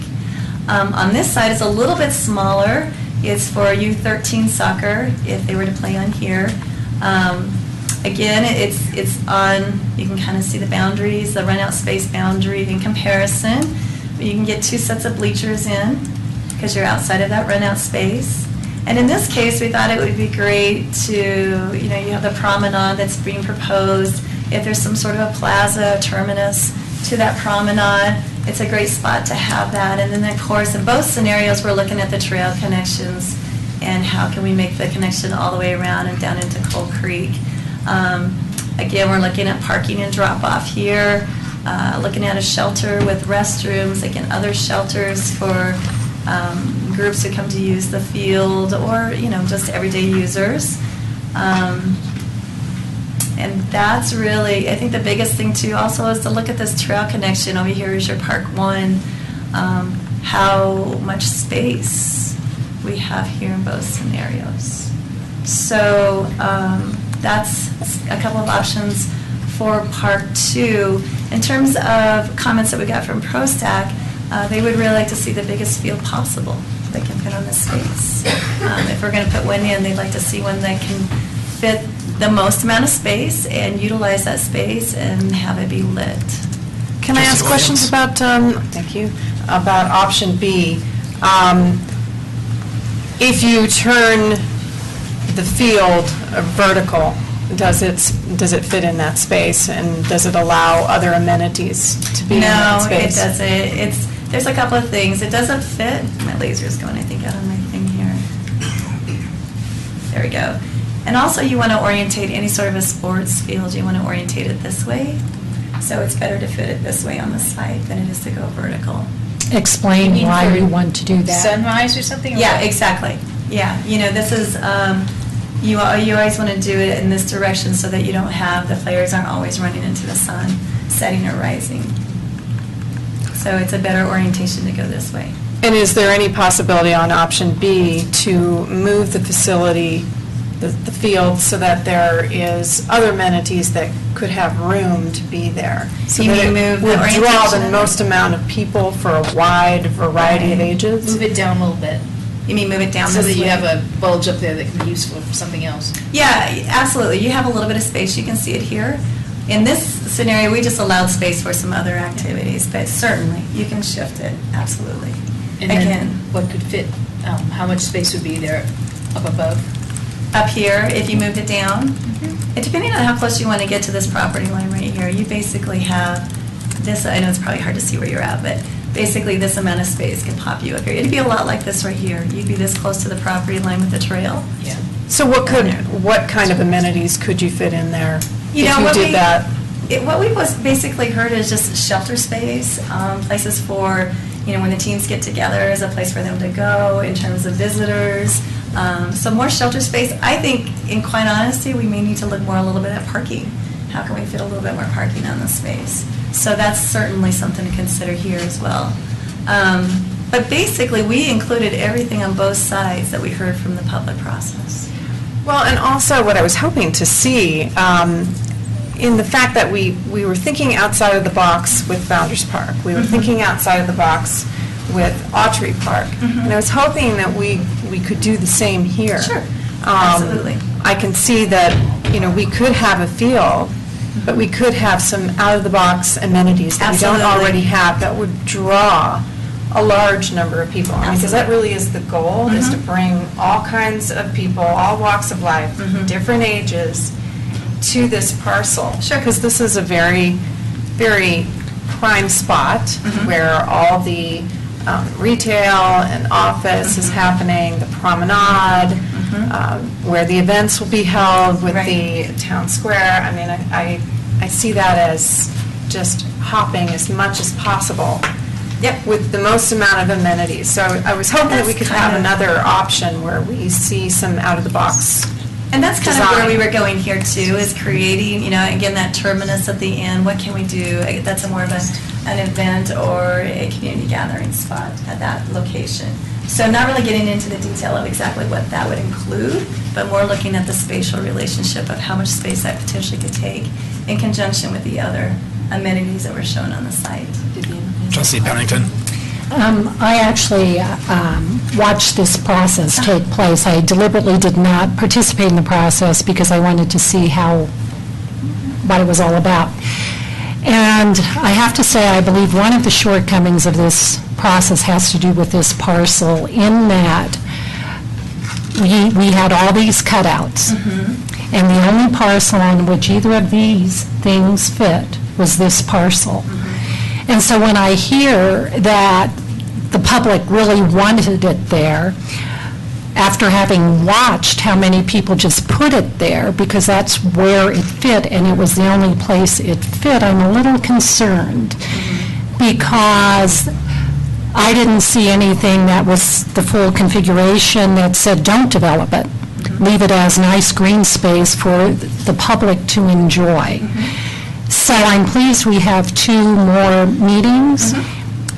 On this side, it's a little bit smaller. It's for U13 soccer, if they were to play on here. Again, it's on, you can kind of see the boundaries, the run-out space boundary in comparison. You can get 2 sets of bleachers in because you're outside of that run-out space. And in this case, we thought it would be great to, you have the promenade that's being proposed. If there's some sort of a plaza, terminus to that promenade, it's a great spot to have that. And then, of course, in both scenarios, we're looking at the trail connections and how can we make the connection all the way around and down into Coal Creek. Again, we're looking at parking and drop-off here, looking at a shelter with restrooms, again, other shelters for groups who come to use the field or, just everyday users. And that's really, I think the biggest thing too also is to look at this trail connection. Over here is your Park 1, how much space we have here in both scenarios. So that's a couple of options for Park 2. In terms of comments that we got from ProStack, they would really like to see the biggest field possible they can fit on this space. If we're going to put one in, they'd like to see one that can fit the most amount of space and utilize that space and have it be lit. Can I ask questions about, thank you, about option B? If you turn the field vertical, does it fit in that space, and does it allow other amenities to be in that space? No, it doesn't. There's a couple of things. It doesn't fit. My laser's going, I think, out on my thing here. There we go. And also, you want to orientate any sort of a sports field. You want to orientate it this way. So it's better to fit it this way on the site than it is to go vertical. Explain why you want to do that. Sunrise or something? Yeah, exactly. Yeah, this is, you always want to do it in this direction so that you don't have, the players aren't always running into the sun, setting or rising. So it's a better orientation to go this way. And is there any possibility on option B to move the facility, the field, so that there is other amenities that could have room to be there? So You that mean it move the would draw orientation the of it? most amount of people for a wide variety of ages? Move it down a little bit, You mean move it down so this that you way? have a bulge up there that can be useful for something else. Yeah, absolutely. You have a little bit of space. You can see it here. In this scenario, we just allowed space for some other activities, but certainly you can shift it, absolutely. And then Again, what could fit, how much space would be there up above? up here, if you moved it down, it depending on how close you want to get to this property line right here, you basically have this, I know it's probably hard to see where you're at, but basically this amount of space can pop you up here. It'd be a lot like this right here. You'd be this close to the property line with the trail. Yeah. So what kind of amenities could you fit in there if You know, you what did that? What we basically heard is just shelter space, places for, when the teams get together, is a place for them to go in terms of visitors. So more shelter space. I think, in quite honesty, we may need to look more a little bit at parking. How can we fit a little bit more parking on the space? So that's certainly something to consider here as well. But basically, we included everything on both sides that we heard from the public process. Well, and also what I was hoping to see, in the fact that we were thinking outside of the box with Founders Park, we were thinking outside of the box with Autry Park, and I was hoping that we could do the same here. Sure, absolutely. I can see that, we could have a field, but we could have some out-of-the-box amenities that we don't Absolutely. already have that would draw a large number of people. I mean, because that really is the goal, is to bring all kinds of people, all walks of life, different ages, to this parcel. Sure. Because this is a very, very prime spot where all the retail and office is happening, the promenade, where the events will be held with the town square. I mean, I see that as just hopping as much as possible. Yep. With the most amount of amenities. So I was hoping that we That's could have kind of- another option where we see some out-of-the-box. And that's kind of where we design. were going here too, is creating, again, that terminus at the end. What can we do? That's more of an event or a community gathering spot at that location. So not really getting into the detail of exactly what that would include, but more looking at the spatial relationship of how much space that potentially could take in conjunction with the other amenities that were shown on the site. Trustee Pennington? I actually watched this process take place. I deliberately did not participate in the process because I wanted to see what it was all about. And I have to say, I believe one of the shortcomings of this process has to do with this parcel in that we had all these cutouts. And the only parcel on which either of these things fit was this parcel. And so when I hear that the public really wanted it there, after having watched how many people just put it there because that's where it fit and it was the only place it fit, I'm a little concerned because I didn't see anything that was the full configuration that said don't develop it. Leave it as nice green space for the public to enjoy. So I'm pleased we have 2 more meetings,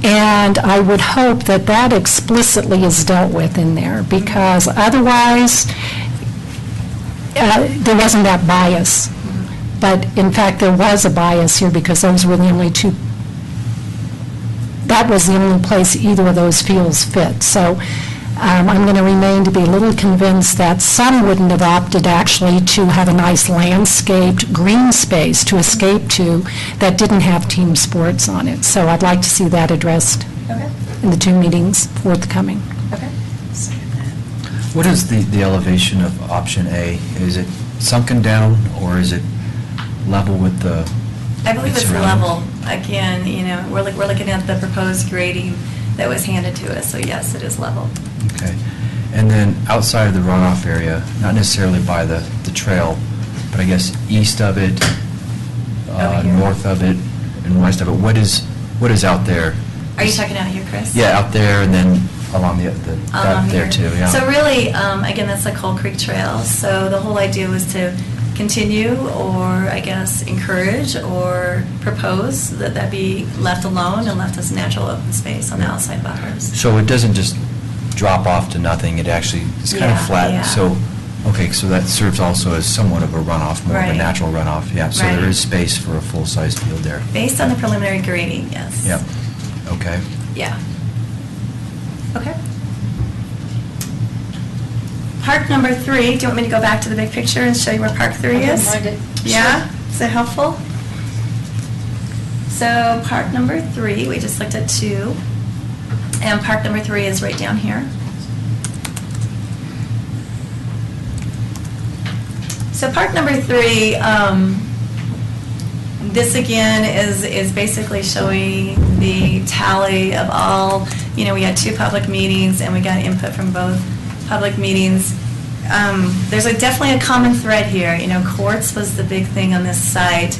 and I would hope that that explicitly is dealt with in there, because otherwise, there wasn't that bias. But in fact, there was a bias here, because those were the only 2, that was the only place either of those fields fit. So I'm going to remain to be a little convinced that some wouldn't have opted actually to have a nice landscaped green space to escape to that didn't have team sports on it. So I'd like to see that addressed in the 2 meetings forthcoming. What is the elevation of option A? Is it sunken down, or is it level with the I believe it's surroundings? level. Again, we're looking at the proposed grading that was handed to us, so yes, it is level. Okay. And then outside of the runoff area, not necessarily by the trail, but I guess east of it, Over here. north of it, and why stuff, but what is out there? Are you checking out here, Chris? Yeah, out there and then along that there Here. too, yeah. So really, again, that's the Coal Creek Trail. So the whole idea was to continue, or I guess encourage or propose that that be left alone and left as natural open space on the outside buffers. So it doesn't just drop off to nothing, it actually is kind of Yeah, flat. yeah. So, okay, so that serves also as somewhat of a runoff, more of a Right. natural runoff, yeah. So there Right. is space for a full-size field there. Based on the preliminary grading, yes. Yep, okay. Yeah. Okay. Park number 3, do you want me to go back to the big picture and show you where Park 3 is? Yeah? Is that helpful? So park number 3, we just looked at 2, and park number 3 is right down here. So park number 3, this again is basically showing the tally of all, we had 2 public meetings and we got input from both public meetings. There's definitely a common thread here. Courts was the big thing on this site.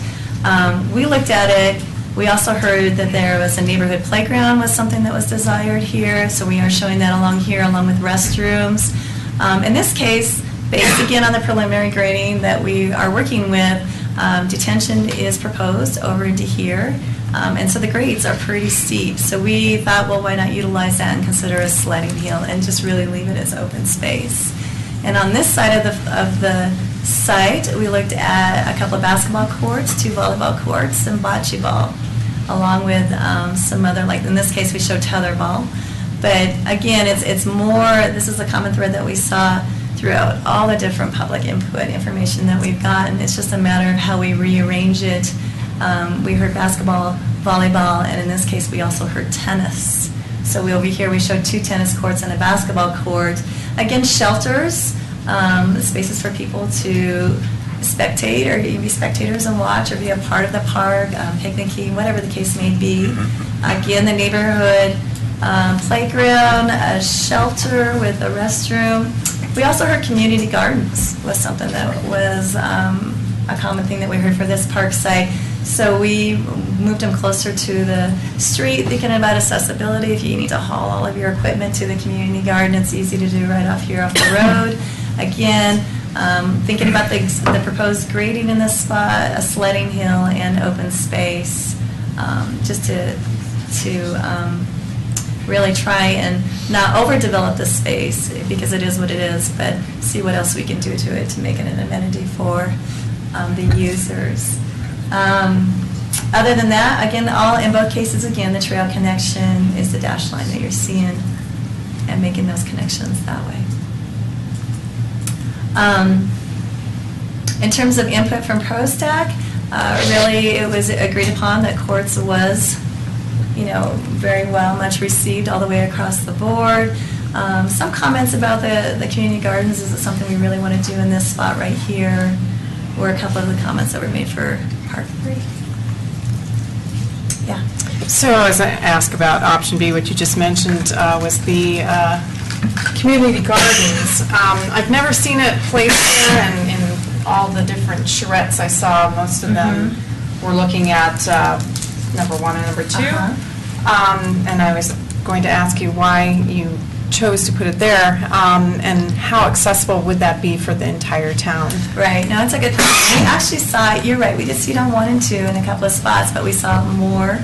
We looked at it. We also heard that there was a neighborhood playground was something that was desired here, so we are showing that along here along with restrooms. In this case, based again on the preliminary grading that we are working with, detention is proposed over into here. And so the grades are pretty steep. So we thought, well, why not utilize that and consider a sledding hill and just really leave it as open space. And on this side of the site, we looked at a couple of basketball courts, 2 volleyball courts, and bocce ball, along with some other, like in this case, we showed tetherball. But again, it's more, this is a common thread that we saw throughout all the different public input information that we've gotten. It's just a matter of how we rearrange it. We heard basketball, volleyball, and in this case, we also heard tennis. So over here, we showed 2 tennis courts and a basketball court. Again, shelters, spaces for people to spectate, or be spectators and watch, or be a part of the park, picnicking, whatever the case may be. Again, the neighborhood playground, a shelter with a restroom. We also heard community gardens was something that was a common thing that we heard for this park site. So we moved them closer to the street, thinking about accessibility. If you need to haul all of your equipment to the community garden, it's easy to do right off here off the road. Again, thinking about the proposed grading in this spot, a sledding hill and open space, just to really try and not overdevelop the space, because it is what it is, but see what else we can do to it to make it an amenity for the users. Other than that, again, in both cases, again, the trail connection is the dash line that you're seeing, and making those connections that way. In terms of input from ProStack, really it was agreed upon that courts was, very well, much received all the way across the board. Some comments about the community gardens, is it something we really want to do in this spot right here, were a couple of the comments that were made for Park 3. Yeah. So I was going to ask about option B, what you just mentioned was the community gardens. I've never seen it placed there, and in all the different charrettes I saw, most of them were looking at number 1 and number 2. And I was going to ask you why you chose to put it there, and how accessible would that be for the entire town? Right. No, it's a good question. We actually saw it, you're right, we did see it on 1 and 2 in a couple of spots, but we saw more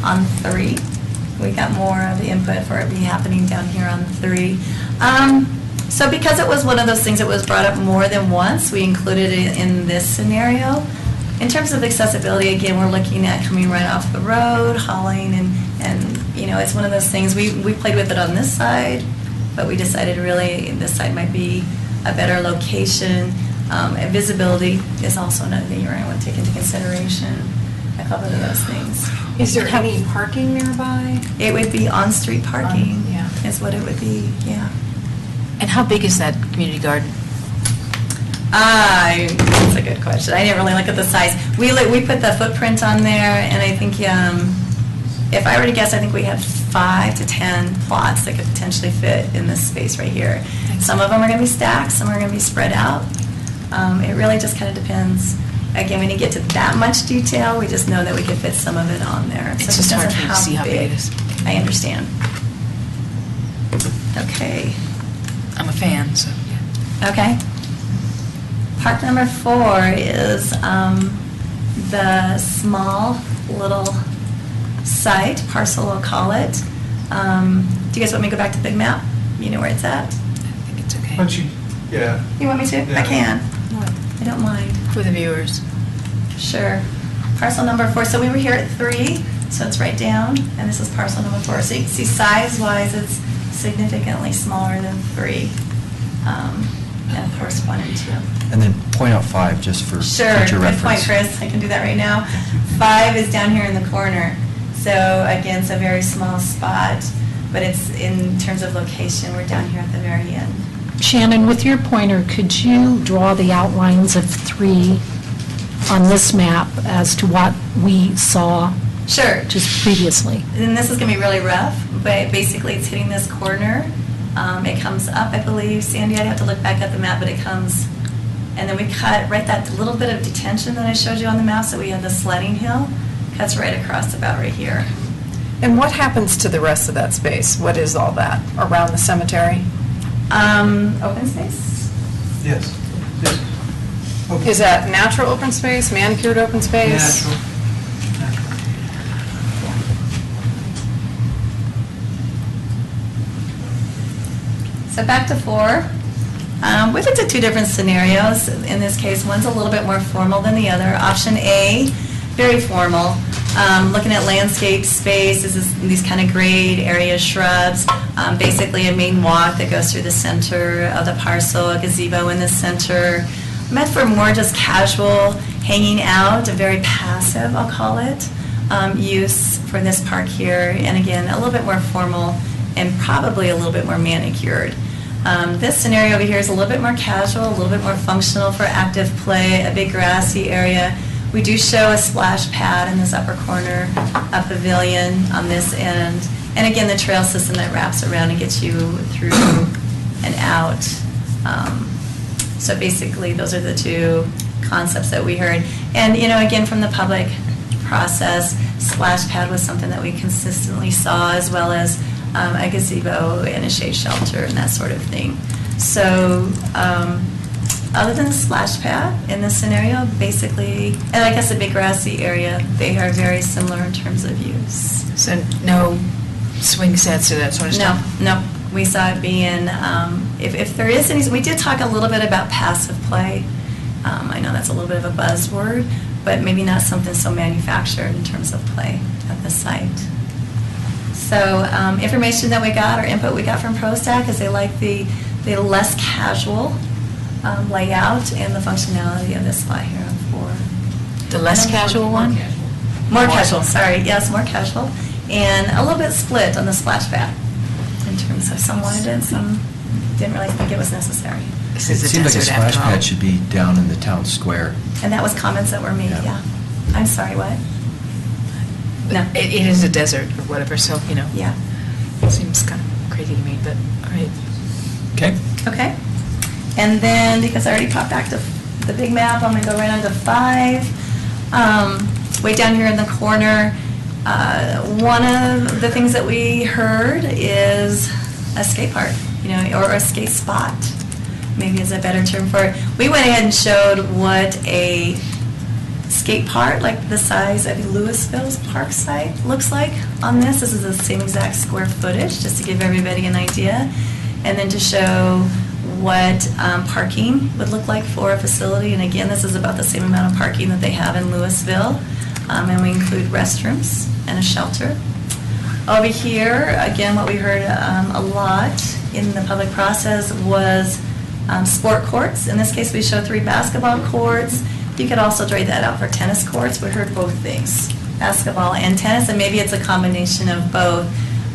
on 3. We got more of the input for it be happening down here on 3. So because it was one of those things that was brought up more than once, we included it in this scenario. In terms of accessibility, again, we're looking at coming right off the road, hauling, and it's one of those things, we played with it on this side, but we decided really this side might be a better location. And visibility is also another thing you're going to want to take into consideration, a couple of those things. Is there any parking nearby? It would be on-street parking, Yeah. is what it would be, yeah. And how big is that community garden? That's a good question. I didn't really look at the size. We put the footprint on there, and I think, if I were to guess, I think we have 5 to 10 plots that could potentially fit in this space right here. Some of them are going to be stacked, some are going to be spread out. It really just kind of depends again, we didn't get to that much detail, we just know that we could fit some of it on there. It's So it just hard doesn't for me to have see how big it big. is. I understand. Okay. I'm a fan, so. Okay. Park number 4 is the small little site, parcel we'll call it. Do you guys want me to go back to the big map? You know where it's at? I think it's okay. Once you, yeah. You want me to? I Yeah. can. I don't mind. For the viewers. Sure. Parcel number 4, so we were here at 3, so it's right down, and this is parcel number 4. So you can see size-wise, it's significantly smaller than 3. And of course, 1 and 2. And then point out 5, just for Sure, future good point, reference. Chris. I can do that right now. 5 is down here in the corner. So again, it's a very small spot, but it's in terms of location, we're down here at the very end. Shannon, with your pointer, could you draw the outlines of 3 on this map as to what we saw Sure. just previously? And this is going to be really rough, but basically it's hitting this corner. It comes up, I believe, Sandy, I'd have to look back at the map, but it comes, and then we cut right that little bit of detention that I showed you on the map, so we had the sledding hill, cuts right across about right here. And what happens to the rest of that space? What is all that around the cemetery? Open space? Yes. Yes. Okay. Is that natural open space, manicured open space? Natural. So back to 4. We looked at 2 different scenarios. In this case, one's a little bit more formal than the other. Option A, very formal. Looking at landscape space, this is these kind of grade area shrubs, basically a main walk that goes through the center of the parcel, a gazebo in the center, meant for more just casual hanging out, a very passive, I'll call it, use for this park here. And again, a little bit more formal and probably a little bit more manicured. This scenario over here is a little bit more casual, a little bit more functional for active play, a big grassy area. We do show a splash pad in this upper corner, a pavilion on this end, and again, the trail system that wraps around and gets you through and out. So basically, those are the 2 concepts that we heard. And, you know, again, from the public process, splash pad was something that we consistently saw, as well as a gazebo and a shade shelter and that sort of thing. So other than the splash pad in this scenario, basically, and I guess a big grassy area, they are very similar in terms of use. So no swing sets or that sort of stuff? No. We saw it being, if there is any, we did talk a little bit about passive play. I know that's a little bit of a buzzword, but maybe not something so manufactured in terms of play at the site. So information that we got, or input we got from ProStack, is they like the less casual layout and the functionality of this spot here on 4. The less casual one? More casual, sorry, yes, more casual. And a little bit split on the splash pad in terms of some wanted it, some didn't really think it was necessary. It seems like a splash pad should be down in the town square. And that was comments that were made, yeah. I'm sorry, what? No. It is a desert or whatever, so, you know. Yeah. Seems kind of crazy to me, but, all right. Okay. Okay. And then, because I already popped back to the big map, I'm going to go right on to 5. Way down here in the corner, one of the things that we heard is a skate park, you know, or a skate spot, maybe is a better term for it. We went ahead and showed what a skate park, like the size of Louisville's park site, looks like on this. This is the same exact square footage, just to give everybody an idea. And then to show what parking would look like for a facility. And again, this is about the same amount of parking that they have in Louisville. And we include restrooms and a shelter. Over here, again, what we heard a lot in the public process was sport courts. In this case, we showed 3 basketball courts. You could also trade that out for tennis courts. We heard both things, basketball and tennis, and maybe it's a combination of both.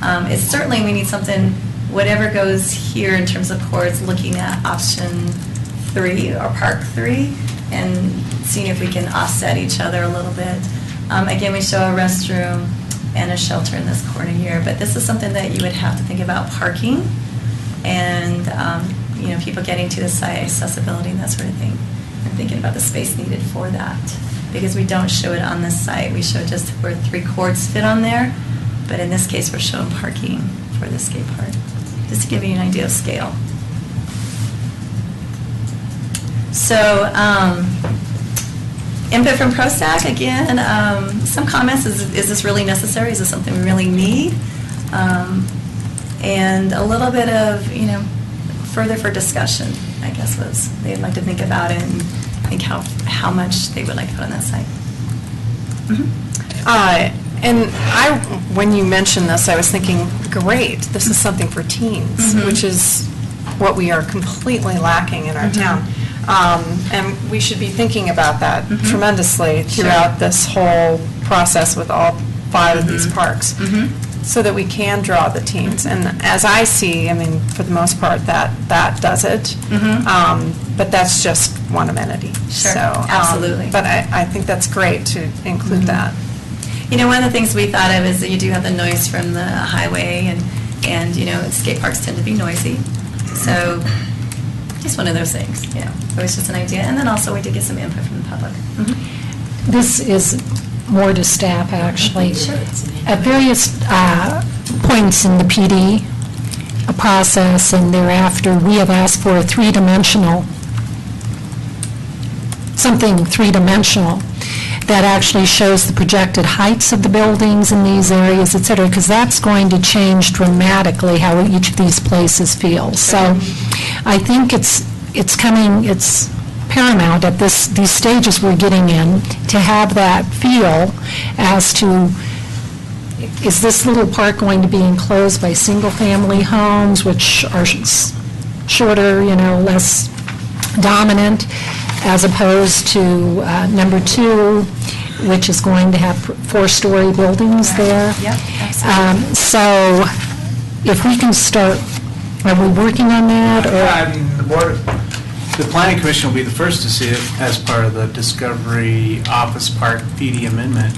It's certainly, we need something, whatever goes here in terms of courts, looking at option 3 or park 3 and seeing if we can offset each other a little bit. Again, we show a restroom and a shelter in this corner here, but this is something that you would have to think about parking and you know, people getting to the site, accessibility and that sort of thing. and thinking about the space needed for that. Because we don't show it on this site, we show just where 3 courts fit on there, but in this case, we're showing parking for the skate park, just to give you an idea of scale. So, input from ProStack, again, some comments, is this really necessary? Is this something we really need? And a little bit of, further for discussion, I guess, was they'd like to think about it and think how much they would like to put on that site. And when you mentioned this, I was thinking, great, this is something for teens, which is what we are completely lacking in our town. And we should be thinking about that tremendously throughout this whole process with all 5 of these parks, so that we can draw the teens. And as I see, I mean, for the most part, that does it. But that's just one amenity. Sure, So, absolutely. But I think that's great to include that. One of the things we thought of is that you do have the noise from the highway, and skate parks tend to be noisy. So, just one of those things, It was just an idea. And then also, we did get some input from the public. This is more to staff, actually. Sure. At various points in the PD process and thereafter, we have asked for a something three-dimensional that actually shows the projected heights of the buildings in these areas, et cetera, because that's going to change dramatically how each of these places feels. So I think it's paramount at these stages we're getting in to have that feel as to, is this little park going to be enclosed by single-family homes, which are shorter, less dominant, as opposed to number 2, which is going to have 4-story buildings there. Yep, absolutely. So if we can start, are we working on that? I mean, the planning commission will be the first to see it as part of the Discovery Office Park PD amendment,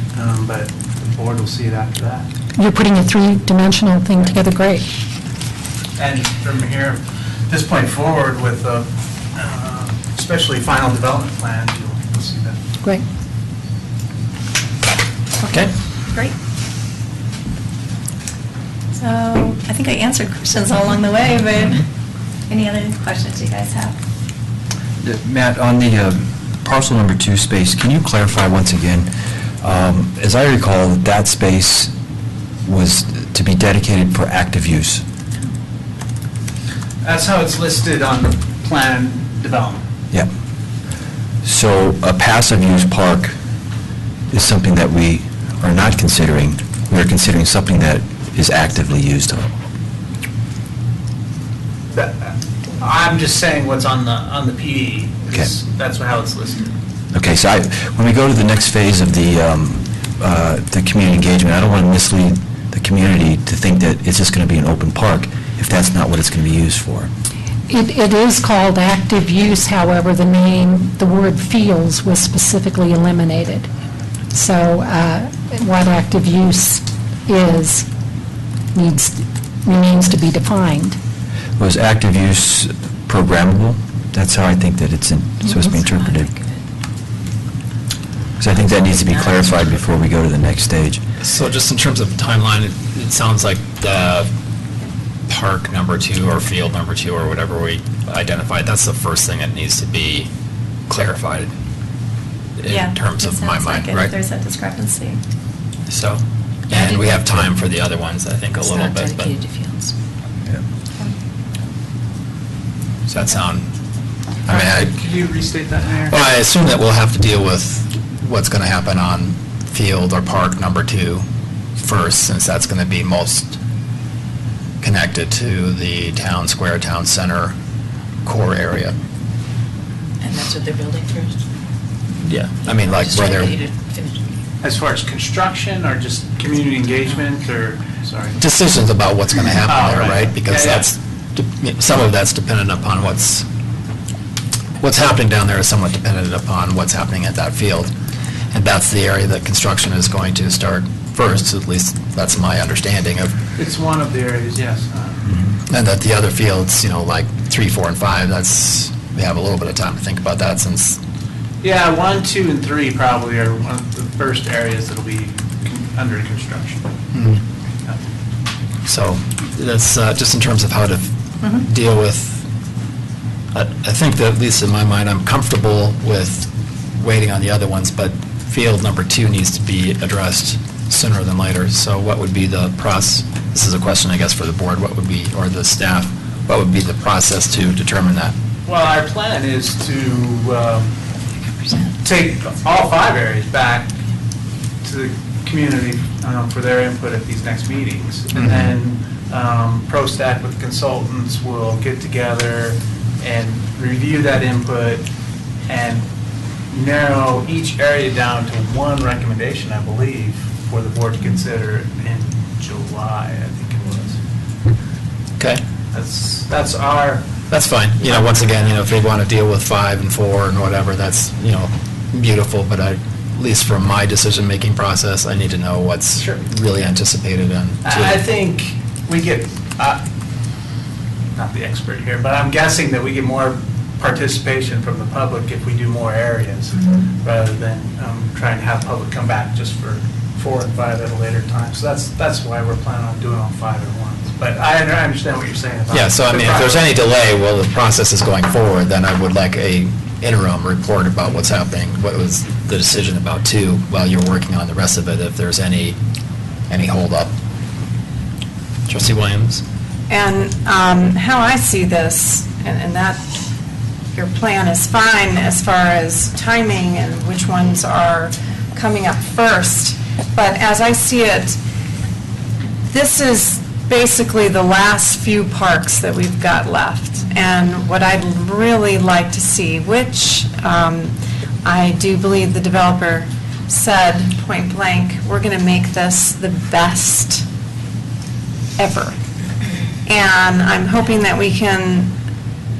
but the board will see it after that. You're putting a 3-dimensional thing together, great. And from here, this point forward with especially final development plans, you'll see that. Great. Okay. Great. So I think I answered questions all along the way, but any other questions you guys have? Matt, on the parcel number 2 space, can you clarify once again, as I recall, that space was to be dedicated for active use? That's how it's listed on the plan development. Yeah. So a passive use park is something that we are not considering. We're considering something that is actively used. I'm just saying what's on the PD. Okay. That's how it's listed. Okay, so when we go to the next phase of the community engagement, I don't want to mislead the community to think that it's just going to be an open park if that's not what it's going to be used for. It is called active use, however, the word fields was specifically eliminated. So what active use is remains to be defined. Was active use programmable? That's how I think that it's supposed to be interpreted. Because I think that needs to be clarified before we go to the next stage. So just in terms of timeline, it sounds like the park number 2 or field number 2 or whatever we identified, that's the first thing that needs to be clarified in terms of my mind, right? There's that discrepancy. So, and we have time for the other ones, I think, a little bit. It's not dedicated to fields. Does that sound, Could you restate that, Mayor? Well, I assume that we'll have to deal with what's going to happen on field or park number 2 first, since that's going to be most connected to the town square, town center core area. And that's what they're building first? Yeah, I mean, like where they're, As far as construction or just community engagement or, sorry? decisions about what's going to happen there, right. right? Because Yeah, yeah. some of that's dependent upon what's happening down there is somewhat dependent upon what's happening at that field. And that's the area that construction is going to start first, at least that's my understanding of. It's one of the areas, yes. And that the other fields, like 3, 4, and 5, we have a little bit of time to think about that, since Yeah, 1, 2, and 3 probably are one of the first areas that'll be under construction. So that's just in terms of how to deal with, I think that, at least in my mind, I'm comfortable with waiting on the other ones, but field number 2 needs to be addressed sooner than later. So what would be the process? This is a question, I guess, for the board. What would be, or the staff, what would be the process to determine that? Well, our plan is to take all 5 areas back to the community for their input at these next meetings. And then ProStack with consultants will get together and review that input and narrow each area down to one recommendation, I believe, for the board to consider in July, I think it was. Okay. That's our... That's fine. You know, once again, you know, if they want to deal with 5 and 4 and whatever, that's, you know, beautiful, but at least from my decision-making process, I need to know what's really anticipated. And I think we get, not the expert here, but I'm guessing that we get more participation from the public if we do more areas, rather than trying to have public come back just for 4 and 5 at a later time. So that's why we're planning on doing all 5 at once. But I understand what you're saying about... Yeah, so I mean, if there's any delay while the process is going forward, then I would like a interim report about what's happening, what was the decision about 2, while you're working on the rest of it, if there's any holdup. Trustee Williams? And how I see this, and that your plan is fine as far as timing and which ones are coming up first, but as I see it, this is basically the last few parks that we've got left. And what I'd really like to see, which I do believe the developer said point blank, we're going to make this the best ever. And I'm hoping that we can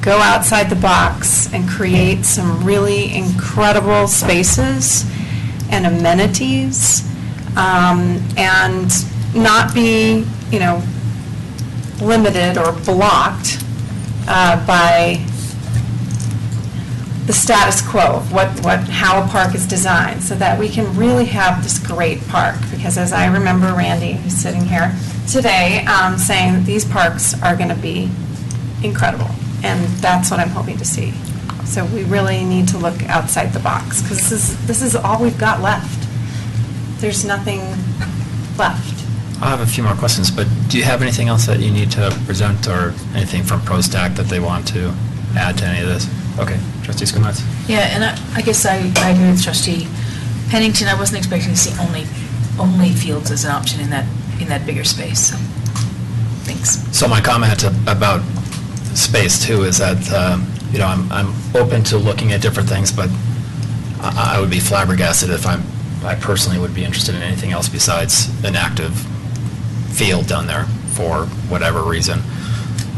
go outside the box and create some really incredible spaces and amenities, and not be, you know, limited or blocked by the status quo of how a park is designed, so that we can really have this great park. Because as I remember Randy, who's sitting here today, saying that these parks are going to be incredible, and that's what I'm hoping to see. So we really need to look outside the box, because this is all we've got left. There's nothing left. I have a few more questions, but do you have anything else that you need to present, or anything from ProStack that they want to add to any of this? Okay, Trustee Skumatz? Yeah, and I guess I agree with Trustee Pennington. I wasn't expecting to see only fields as an option in that bigger space, so, thanks. So my comment about space too is that, you know, I'm open to looking at different things, but I would be flabbergasted if I personally would be interested in anything else besides an active field down there for whatever reason.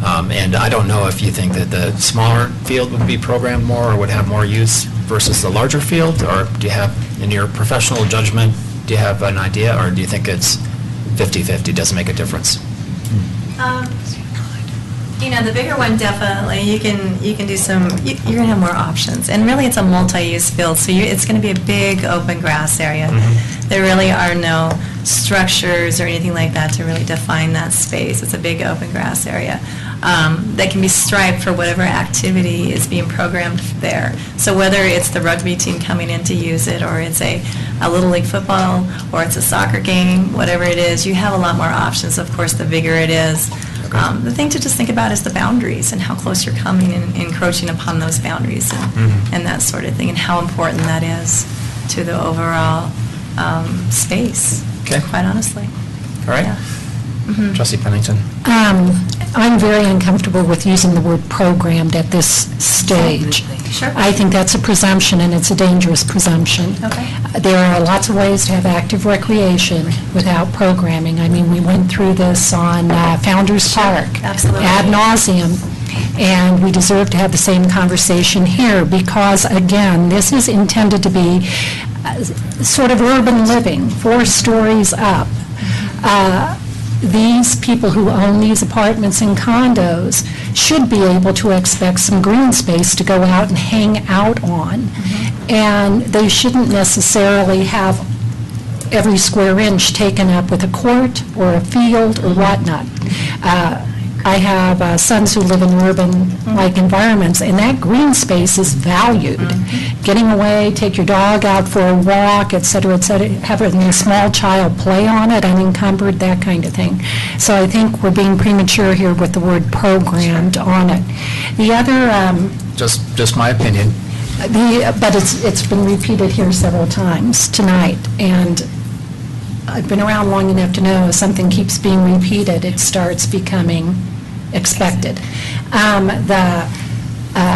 And I don't know if you think that the smaller field would be programmed more or would have more use versus the larger field, or do you have, in your professional judgment, do you have an idea, or do you think it's 50-50, doesn't make a difference? You know, the bigger one, definitely, you can do some, you're going to have more options. And really, it's a multi-use field, so it's going to be a big open grass area. There really are no structures or anything like that to really define that space. It's a big open grass area that can be striped for whatever activity is being programmed there. So whether it's the rugby team coming in to use it, or it's a Little League football, or it's a soccer game, whatever it is, you have a lot more options, of course, the bigger it is. The thing to just think about is the boundaries and how close you're coming and encroaching upon those boundaries and that sort of thing, and how important that is to the overall space, quite honestly. All right. Yeah. Trustee Pennington? I'm very uncomfortable with using the word programmed at this stage. Sure. I think that's a presumption, and it's a dangerous presumption. Okay. There are lots of ways to have active recreation without programming. I mean, we went through this on Founders Park. Absolutely. Ad nauseum, and we deserve to have the same conversation here, because, again, this is intended to be sort of urban living, 4 stories up. these people who own these apartments and condos should be able to expect some green space to go out and hang out on. And they shouldn't necessarily have every square inch taken up with a court or a field or whatnot. I have sons who live in urban-like environments, and that green space is valued. Getting away, take your dog out for a walk, et cetera, having a small child play on it, unencumbered, that kind of thing. So I think we're being premature here with the word programmed on it. The other... Just my opinion. But it's been repeated here several times tonight, and I've been around long enough to know if something keeps being repeated, it starts becoming expected. The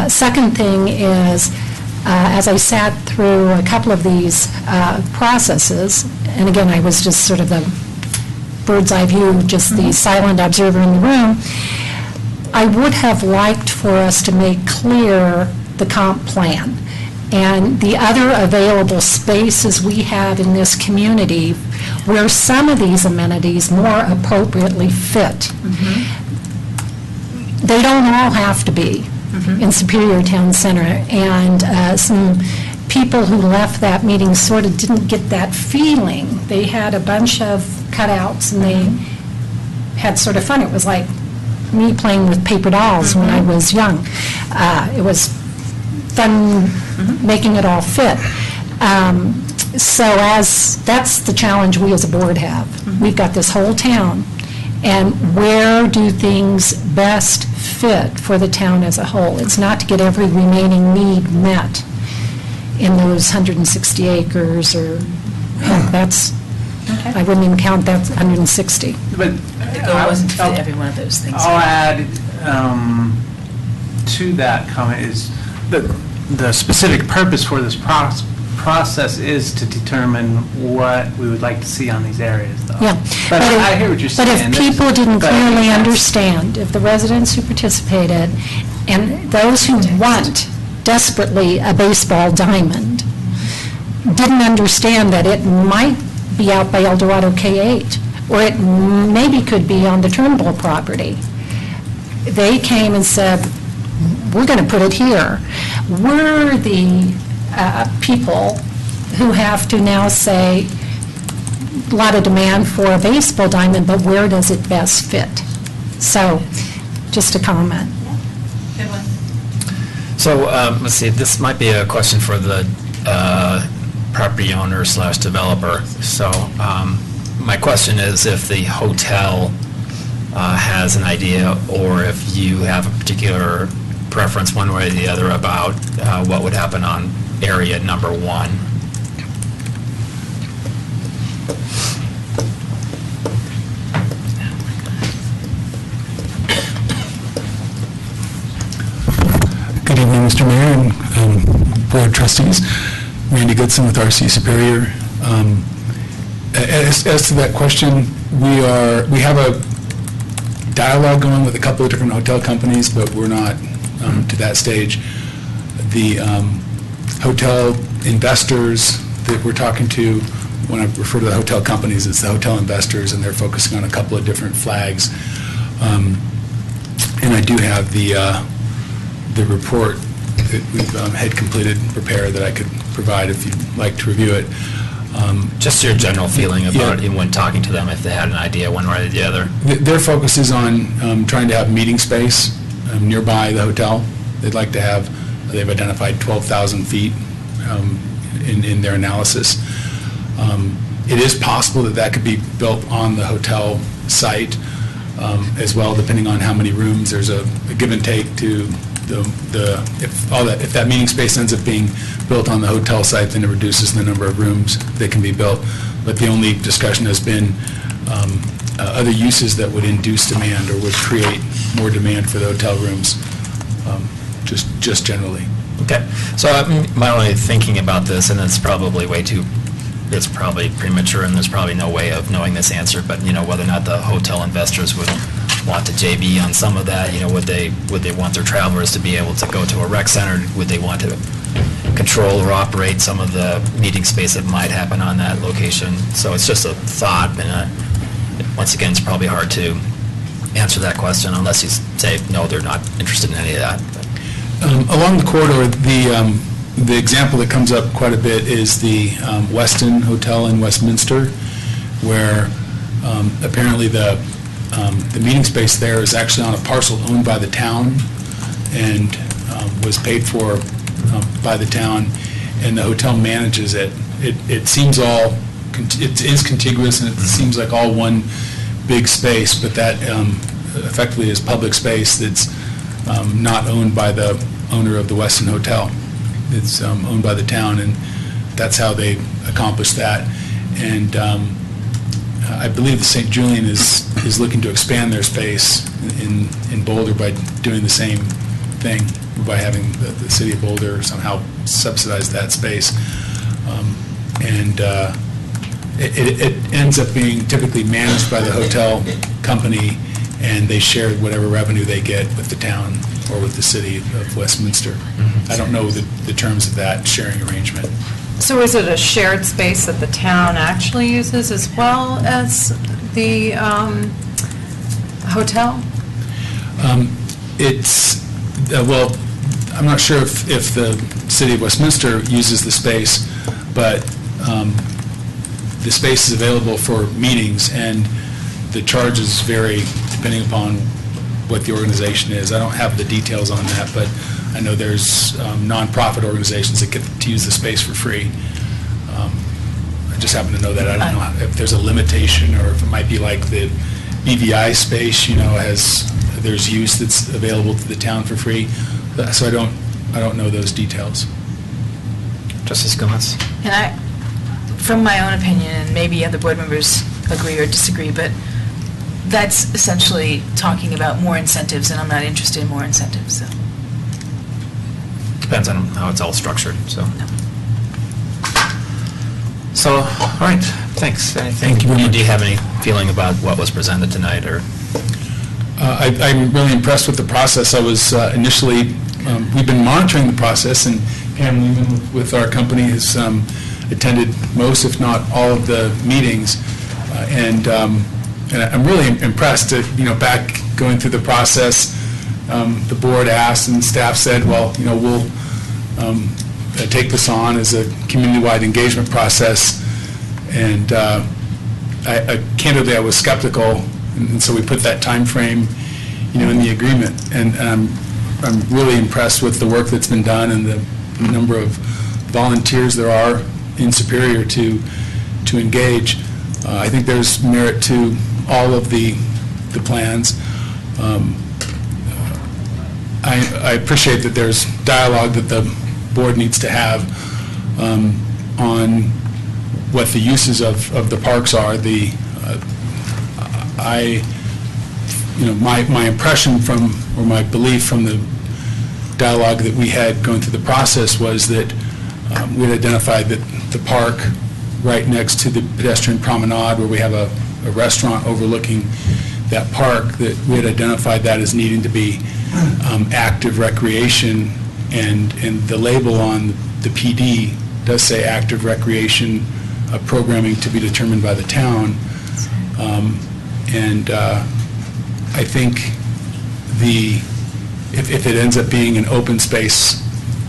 second thing is, as I sat through a couple of these processes, and again, I was just sort of the bird's eye view, just the silent observer in the room, I would have liked for us to make clear the comp plan and the other available spaces we have in this community where some of these amenities more appropriately fit. They don't all have to be in Superior Town Center, and some people who left that meeting sort of didn't get that feeling. They had a bunch of cutouts and they had sort of fun. It was like me playing with paper dolls when I was young. It was fun making it all fit. So that's the challenge we as a board have. We've got this whole town, and where do things best fit for the town as a whole? It's not to get every remaining need met in those 160 acres, or heck, that's, I wouldn't even count that 160. But The goal wasn't to fit every one of those things. I'll add to that comment is the specific purpose for this process is to determine what we would like to see on these areas, though. Yeah. But I hear what you're saying. But if people didn't but clearly that's- understand, if the residents who participated and those who want desperately a baseball diamond didn't understand that it might be out by El Dorado K8, or it maybe could be on the Turnbull property, they came and said, we're going to put it here. We're the people who have to now say, a lot of demand for a baseball diamond, but where does it best fit? So, just a comment. Good one. So, let's see, this might be a question for the property owner / developer. So, my question is if the hotel has an idea, or if you have a particular preference one way or the other about what would happen on area number 1. Good evening, Mr. Mayor and Board Trustees. Randy Goodson with RC Superior. As to that question, we have a dialogue going with a couple of different hotel companies, but we're not to that stage. The hotel investors that we're talking to, when I refer to the hotel companies, it's the hotel investors, and they're focusing on a couple of different flags. And I do have the report that we've had completed and prepared that I could provide if you'd like to review it. Just your general feeling about it when talking to them, if they had an idea one way or the other. Their focus is on trying to have meeting space nearby the hotel. They'd like to have, they've identified 12,000 feet in their analysis. It is possible that that could be built on the hotel site as well, depending on how many rooms. There's a give and take to if that meeting space ends up being built on the hotel site, then it reduces the number of rooms that can be built. But the only discussion has been other uses that would induce demand or would create more demand for the hotel rooms, just generally. Okay. So my only thinking about this, and it's probably it's probably premature, and there's probably no way of knowing this answer, but, whether or not the hotel investors would want to JV on some of that, would they want their travelers to be able to go to a rec center? Would they want to control or operate some of the meeting space that might happen on that location? So it's just a thought, and once again, it's probably hard to answer that question unless you say, no, they're not interested in any of that. Along the corridor, the example that comes up quite a bit is the Westin Hotel in Westminster, where apparently the meeting space there is actually on a parcel owned by the town and was paid for by the town, and the hotel manages it. It seems it is contiguous, and it seems like all one big space, but that effectively is public space that's not owned by the owner of the Westin Hotel. It's owned by the town, and that's how they accomplish that. And I believe the St. Julian is looking to expand their space in Boulder by doing the same thing, by having the city of Boulder somehow subsidize that space. It ends up being typically managed by the hotel company, and they share whatever revenue they get with the town or with the city of Westminster. I don't know the terms of that sharing arrangement. So is it a shared space that the town actually uses as well as the hotel? It's, well, I'm not sure if the city of Westminster uses the space, but the space is available for meetings, and the charges vary depending upon what the organization is. I don't have the details on that, but I know there's nonprofit organizations that get to use the space for free. I just happen to know that. I don't know if there's a limitation, or if it might be like the BVI space, there's use that's available to the town for free. So I don't know those details. Justice Gomez? And from my own opinion, and maybe other board members agree or disagree, but that's essentially talking about more incentives, and I'm not interested in more incentives, so. Depends on how it's all structured, so. So, all right, thanks. Thank you very much. Do you have any feeling about what was presented tonight, or? I'm really impressed with the process. I was initially, we've been monitoring the process, and Pam Lehman with our company has attended most, if not all, of the meetings, and I'm really impressed that, back going through the process, the board asked and staff said, well, we'll take this on as a community-wide engagement process, and candidly, I was skeptical, and so we put that time frame, in the agreement, and I'm really impressed with the work that's been done and the number of volunteers there are in Superior to engage. I think there's merit to all of the plans. I appreciate that there's dialogue that the board needs to have on what the uses of the parks are. My impression from, or my belief from the dialogue that we had going through the process was that we had identified that the park right next to the pedestrian promenade, where we have a restaurant overlooking that park, that we had identified that as needing to be active recreation, and the label on the PD does say active recreation programming to be determined by the town. I think if it ends up being an open space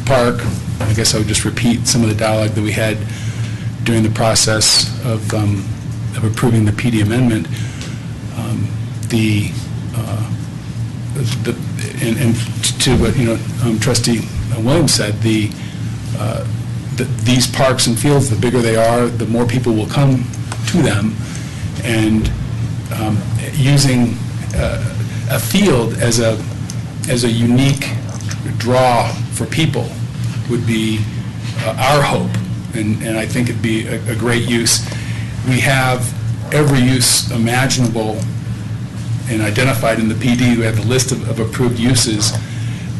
park, I guess I would just repeat some of the dialogue that we had during the process of approving the PD amendment. And to what Trustee Williams said, these parks and fields, the bigger they are, the more people will come to them, and using a field as a unique draw for people would be our hope, and I think it'd be a great use. We have every use imaginable and identified in the PD. We have the list of approved uses.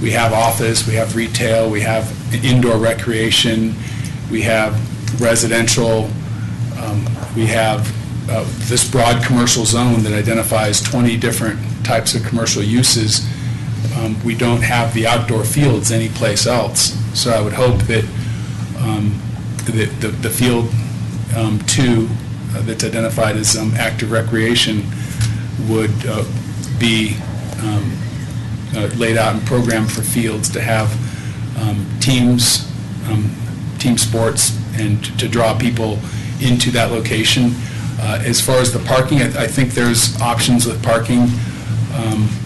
We have office, we have retail, we have indoor recreation, we have residential, we have this broad commercial zone that identifies 20 different types of commercial uses. We don't have the outdoor fields anyplace else. So I would hope that the field 2 that's identified as active recreation would be laid out and programmed for fields to have teams, team sports, and to draw people into that location. As far as the parking, I think there's options with parking.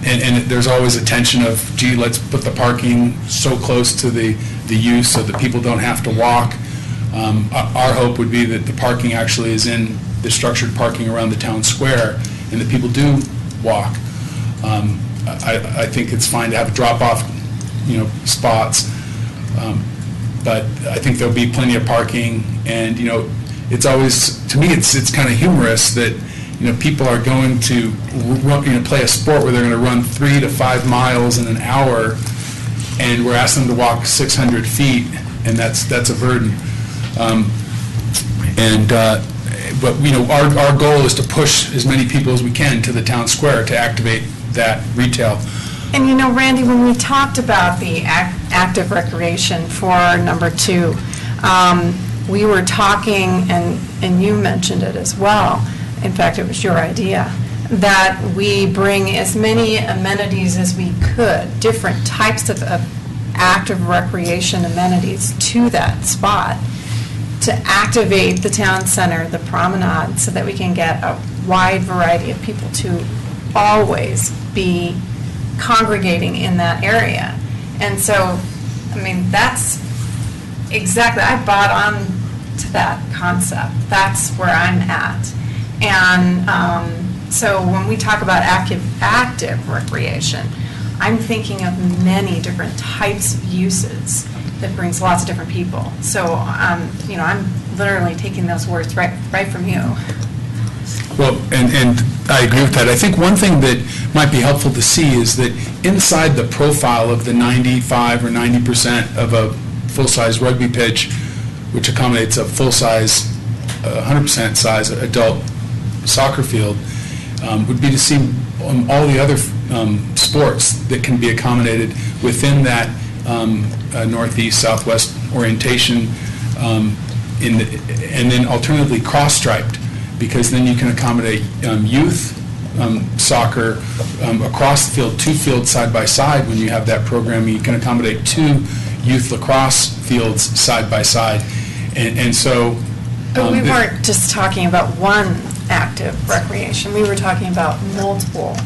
And there's always a tension of, gee, let's put the parking so close to the use so that people don't have to walk. Our hope would be that the parking actually is in the structured parking around the town square and that people do walk. I think it's fine to have drop-off, spots, but I think there'll be plenty of parking. And, it's always, to me, it's kind of humorous that people are going to play a sport where they're going to run 3 to 5 miles in an hour, and we're asking them to walk 600 feet, and that's a burden. But our goal is to push as many people as we can to the town square to activate that retail. And Randy, when we talked about the active recreation for number 2, we were talking, and you mentioned it as well, in fact, it was your idea, that we bring as many amenities as we could, different types of active recreation amenities to that spot to activate the town center, the promenade, so that we can get a wide variety of people to always be congregating in that area. And so, that's exactly, I bought on to that concept. That's where I'm at. And so when we talk about active recreation, I'm thinking of many different types of uses that brings lots of different people. So, I'm literally taking those words right from you. Well, and I agree with that. I think one thing that might be helpful to see is that inside the profile of the 95 or 90% of a full-size rugby pitch, which accommodates a full-size, 100% size adult soccer field, would be to see all the other sports that can be accommodated within that northeast, southwest orientation, and then alternatively cross-striped, because then you can accommodate youth soccer across the field, 2 fields side by side. When you have that programming, you can accommodate 2 youth lacrosse fields side by side. And so... But we weren't just talking about one active recreation. We were talking about multiple,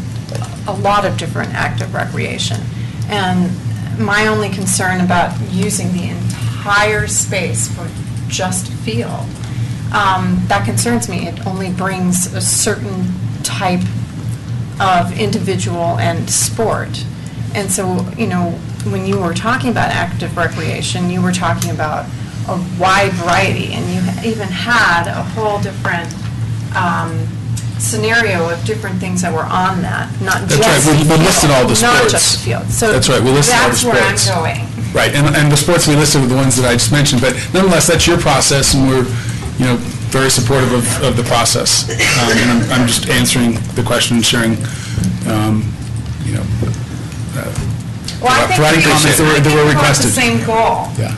a lot of different active recreation. And my only concern about using the entire space for just field, that concerns me. It only brings a certain type of individual and sport. And so, when you were talking about active recreation, you were talking about a wide variety, and you even had a whole different scenario of different things that were on that, not just That's right, we listed all the sports. Not just the field. So that's right, we listed all the sports. That's where I'm going. Right, and the sports we listed were the ones that I just mentioned, but nonetheless, that's your process, and we're, very supportive of the process. And I'm just answering the question and sharing, Well, I think providing comments that were requested. the same goal. Yeah,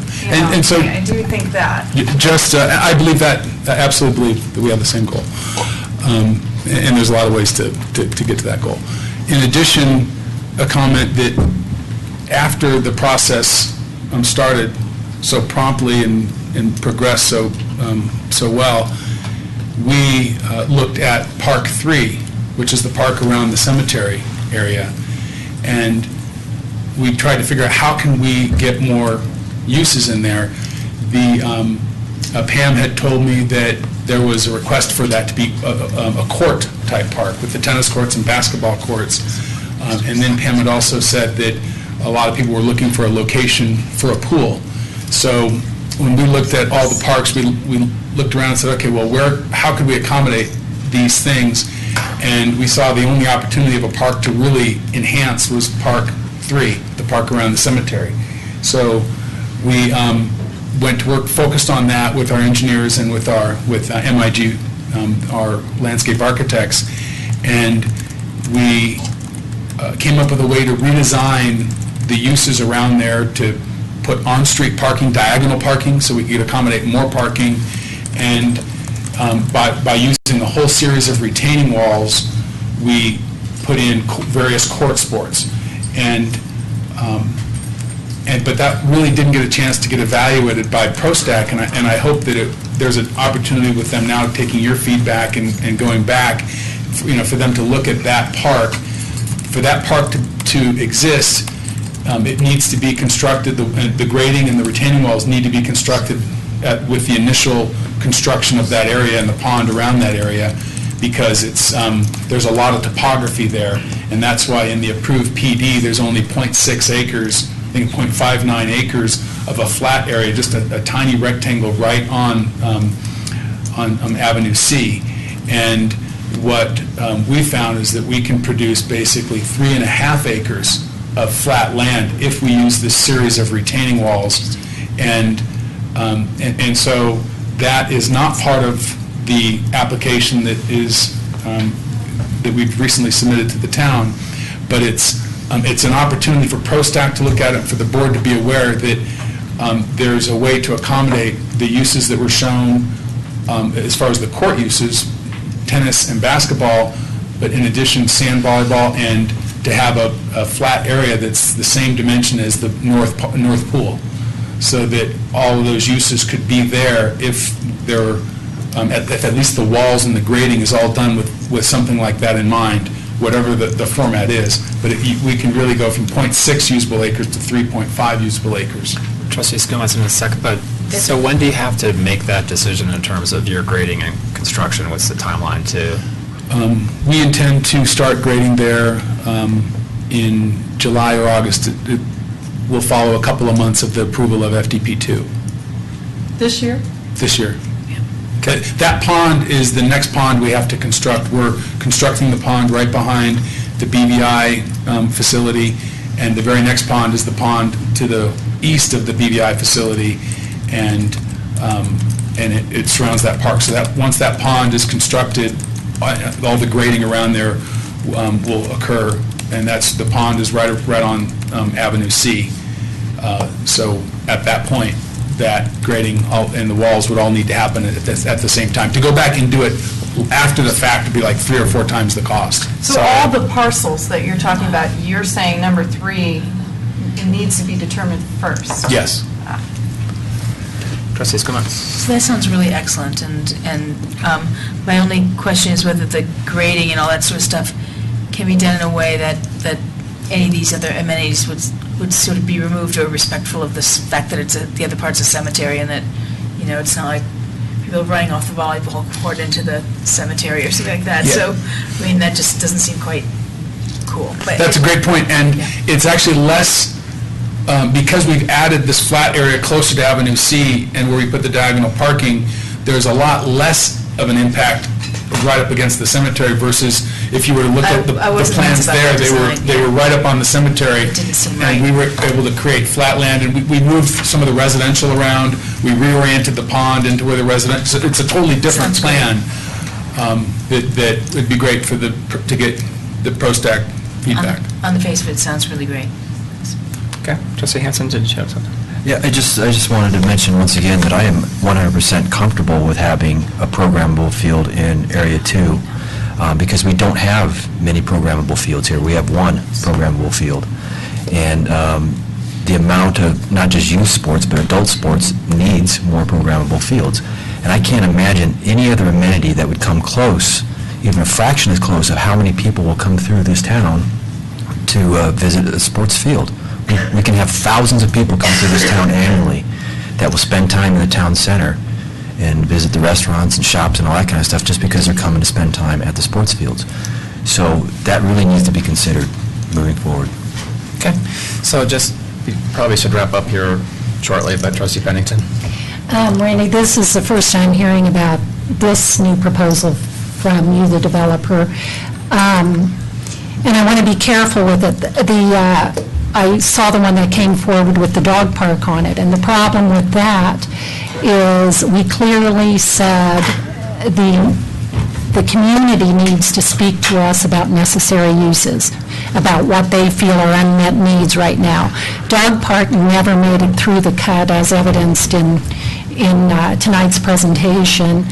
And so I do think that. just, I believe that, I absolutely believe that we have the same goal. And there's a lot of ways to get to that goal. In addition, a comment that after the process started so promptly and progressed so well, we looked at Park 3, which is the park around the cemetery area, and we tried to figure out how can we get more uses in there. Pam had told me that there was a request for that to be a court-type park with the tennis courts and basketball courts. And then Pam had also said that a lot of people were looking for a location for a pool. So when we looked at all the parks, we looked around and said, okay, well, how could we accommodate these things? And we saw the only opportunity of a park to really enhance was Park 3, the park around the cemetery. So we went to work, focused on that with our engineers and with MIG, our landscape architects, and we came up with a way to redesign the uses around there to put on-street parking, diagonal parking, so we could accommodate more parking, and by using a whole series of retaining walls, we put in various court sports. But that really didn't get a chance to get evaluated by ProStack, and I hope that there's an opportunity with them now taking your feedback and going back, for them to look at that park. For that park to exist, it needs to be constructed, the grading and the retaining walls need to be constructed with the initial construction of that area and the pond around that area, because there's a lot of topography there, and that's why in the approved PD, there's only 0.6 acres, I think 0.59 acres of a flat area, just a tiny rectangle right on Avenue C. And what we found is that we can produce basically 3.5 acres of flat land if we use this series of retaining walls. And so that is not part of the application that we've recently submitted to the town, but it's an opportunity for ProStack to look at it, for the board to be aware that there's a way to accommodate the uses that were shown as far as the court uses, tennis and basketball, but in addition, sand volleyball, and to have a flat area that's the same dimension as the north pool, so that all of those uses could be there if they're, if at least the walls and the grading is all done with something like that in mind, whatever the format is. But we can really go from 0.6 usable acres to 3.5 usable acres. Trustee Skilmans in a second, but so when do you have to make that decision in terms of your grading and construction? What's the timeline to? We intend to start grading there in July or August. It will follow a couple of months of the approval of FDP2. This year? This year. Okay. That pond is the next pond we have to construct. We're constructing the pond right behind the BVI facility, and the very next pond is the pond to the east of the BVI facility, and it surrounds that park. So that once that pond is constructed, all the grading around there will occur, and the pond is right on Avenue C. So at that point, that grading and the walls would all need to happen at the same time. To go back and do it after the fact would be like 3 or 4 times the cost. So all the parcels that you're talking about, you're saying number 3, it needs to be determined first? Yes. Trustees, come on. So that sounds really excellent, and my only question is whether the grading and all that sort of stuff can be done in a way that any of these other amenities would sort of be removed, or respectful of the fact that it's the other part's a cemetery, and that, it's not like people running off the volleyball court into the cemetery or something like that. Yeah. So, that just doesn't seem quite cool. But that's a great point, and it's actually less, because we've added this flat area closer to Avenue C and where we put the diagonal parking, there's a lot less of an impact right up against the cemetery versus if you were to look at the plans there, they were right up on the cemetery. It didn't seem right. And we were able to create flat land, and we moved some of the residential around. We reoriented the pond into where the residential, it's a totally different plan that would be great to get the ProStack feedback. On the face of it, it sounds really great. Okay. Trustee Hanson, did you have something? Yeah, I just wanted to mention once again that I am 100% comfortable with having a programmable field in Area 2, because we don't have many programmable fields here. We have one programmable field. And the amount of not just youth sports, but adult sports needs more programmable fields. And I can't imagine any other amenity that would come close, even a fraction as close, of how many people will come through this town to visit a sports field. We can have thousands of people come through this town annually that will spend time in the town center and visit the restaurants and shops and all that kind of stuff just because they're coming to spend time at the sports fields. So that really needs to be considered moving forward. Okay. So we probably should wrap up here shortly, but Trustee Pennington? Randy, this is the first time hearing about this new proposal from you, the developer. And I want to be careful with it. I saw the one that came forward with the dog park on it, and the problem with that is we clearly said the community needs to speak to us about necessary uses, about what they feel are unmet needs right now. Dog park never made it through the cut, as evidenced in tonight's presentation,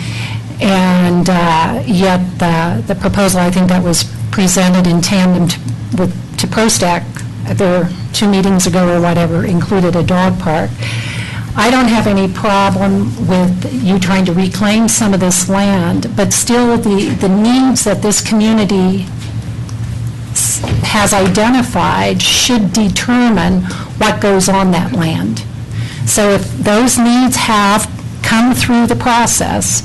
And yet, the proposal, I think that was presented in tandem to ProStack, there 2 meetings ago or whatever, included a dog park. I don't have any problem with you trying to reclaim some of this land, but still the needs that this community has identified should determine what goes on that land. So if those needs have come through the process,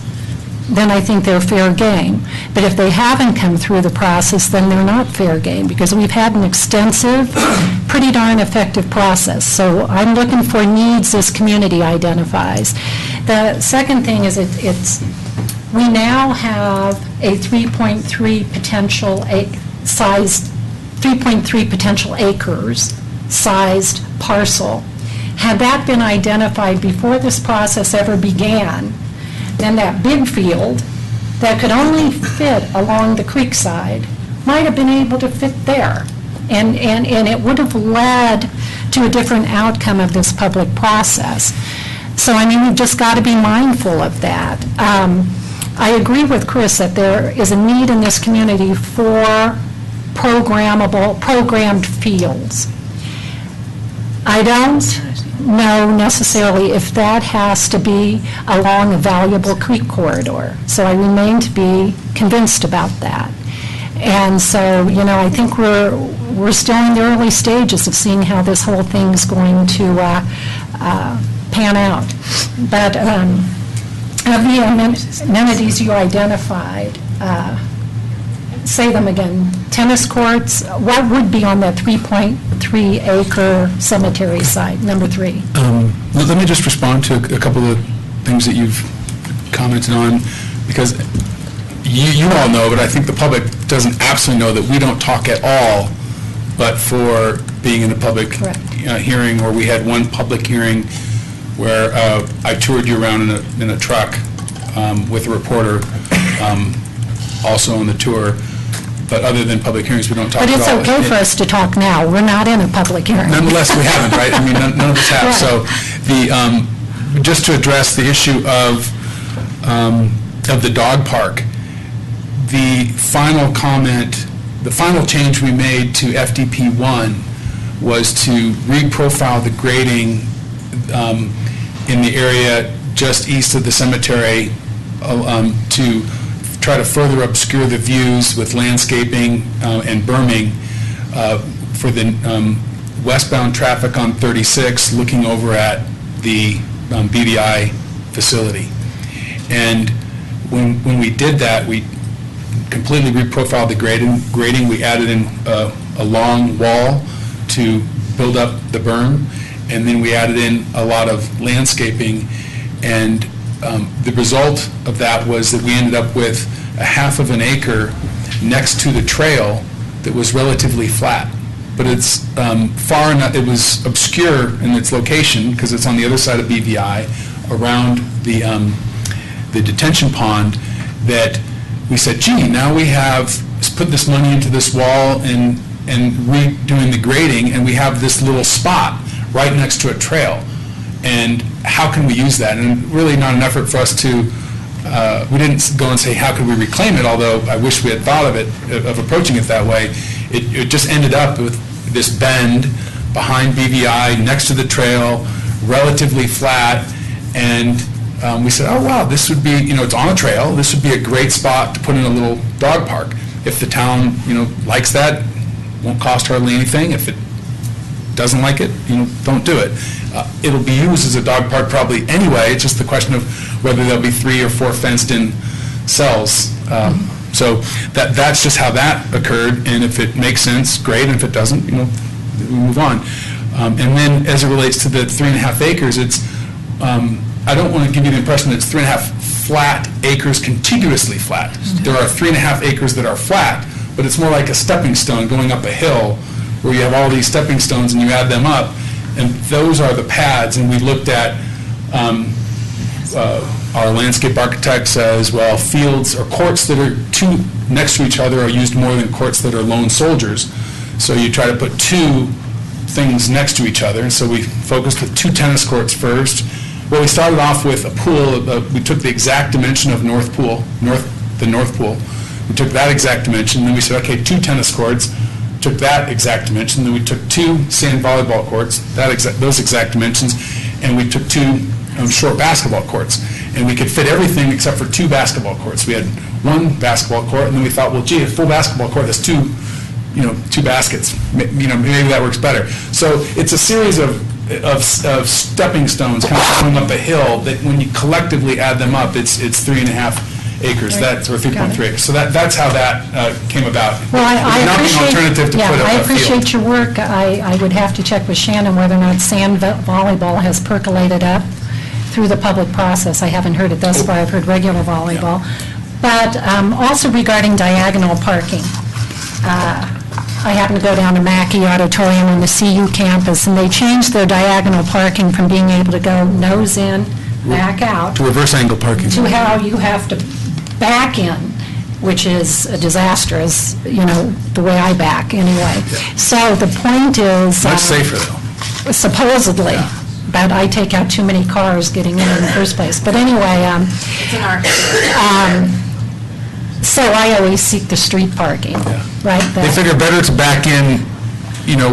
then I think they're fair game. But if they haven't come through the process, then they're not fair game, because we've had an extensive, pretty darn effective process. So I'm looking for needs this community identifies. The second thing is we now have a 3.3 potential acres sized parcel. Had that been identified before this process ever began, then that big field that could only fit along the creek side might have been able to fit there. And it would have led to a different outcome of this public process. So, I mean, we've just got to be mindful of that. I agree with Chris that there is a need in this community for programmed fields. I don't know necessarily if that has to be along a valuable creek corridor. So I remain to be convinced about that. And so, you know, I think we're still in the early stages of seeing how this whole thing's going to pan out. But of the amenities you identified, say them again. Tennis courts, what would be on that 3.3 acre cemetery site, number 3? Let me just respond to a couple of things that you've commented on, because you all know, but I think the public doesn't absolutely know that we don't talk at all, but for being in a public hearing, or we had one public hearing where I toured you around in a truck with a reporter also on the tour. But other than public hearings, we don't talk at all. But it's okay for us to talk now. We're not in a public hearing. Nonetheless, we haven't, right? I mean, none of us have. Right. So just to address the issue of the dog park, the final comment, the final change we made to FDP 1 was to re-profile the grading in the area just east of the cemetery to try to further obscure the views with landscaping and berming for the westbound traffic on 36 looking over at the BVI facility. And when we did that, we completely reprofiled the grading. We added in a long wall to build up the berm, and then we added in a lot of landscaping. And the result of that was that we ended up with a half of an acre next to the trail that was relatively flat. But it's far enough, it was obscure in its location because it's on the other side of BVI around the detention pond, that we said, gee, now we have put this money into this wall and redoing the grading, and we have this little spot right next to a trail. And how can we use that? And really not an effort for us to, we didn't go and say, how could we reclaim it, although I wish we had thought of it, of approaching it that way. It just ended up with this bend behind BVI, next to the trail, relatively flat, and we said, oh wow, this would be, it's on a trail, this would be a great spot to put in a little dog park. If the town, likes that, won't cost hardly anything. If it doesn't like it, don't do it. It'll be used as a dog park probably anyway. It's just the question of whether there'll be 3 or 4 fenced-in cells. So that's just how that occurred, and if it makes sense, great, and if it doesn't, we move on. And then as it relates to the 3.5 acres, it's, I don't want to give you the impression that it's 3.5 flat acres contiguously flat. There are 3.5 acres that are flat, but it's more like a stepping stone going up a hill where you have all these stepping stones and you add them up, and those are the pads. And we looked at our landscape architect says, well, fields or courts that are 2 next to each other are used more than courts that are lone soldiers. So you try to put 2 things next to each other. And so we focused with 2 tennis courts first, Well, we started off with a pool, we took the exact dimension of the North Pool. We took that exact dimension, then we said, okay, 2 tennis courts, took that exact dimension, then we took 2 sand volleyball courts, those exact dimensions, and we took 2 short basketball courts. And we could fit everything except for 2 basketball courts. We had 1 basketball court, and then we thought, well, gee, a full basketball court has 2 baskets. Maybe that works better. So it's a series of stepping stones kind of going up a hill that when you collectively add them up, it's 3.5 acres, or 3.3 acres. So that's how that came about. Well, I alternative to put I a field. appreciate your work. I would have to check with Shannon whether or not sand volleyball has percolated up through the public process. I haven't heard it thus far. I've heard regular volleyball. But also regarding diagonal parking, I happened to go down to Mackey Auditorium on the CU campus, and they changed their diagonal parking from being able to go nose in, back out, To reverse angle parking. to how you have to back in, which is a disaster, as, the way I back anyway. So the point is... Much safer, though. Supposedly. But I take out too many cars getting in the first place. But anyway, It's an art. so I always seek the street parking, right? They figure better to back in,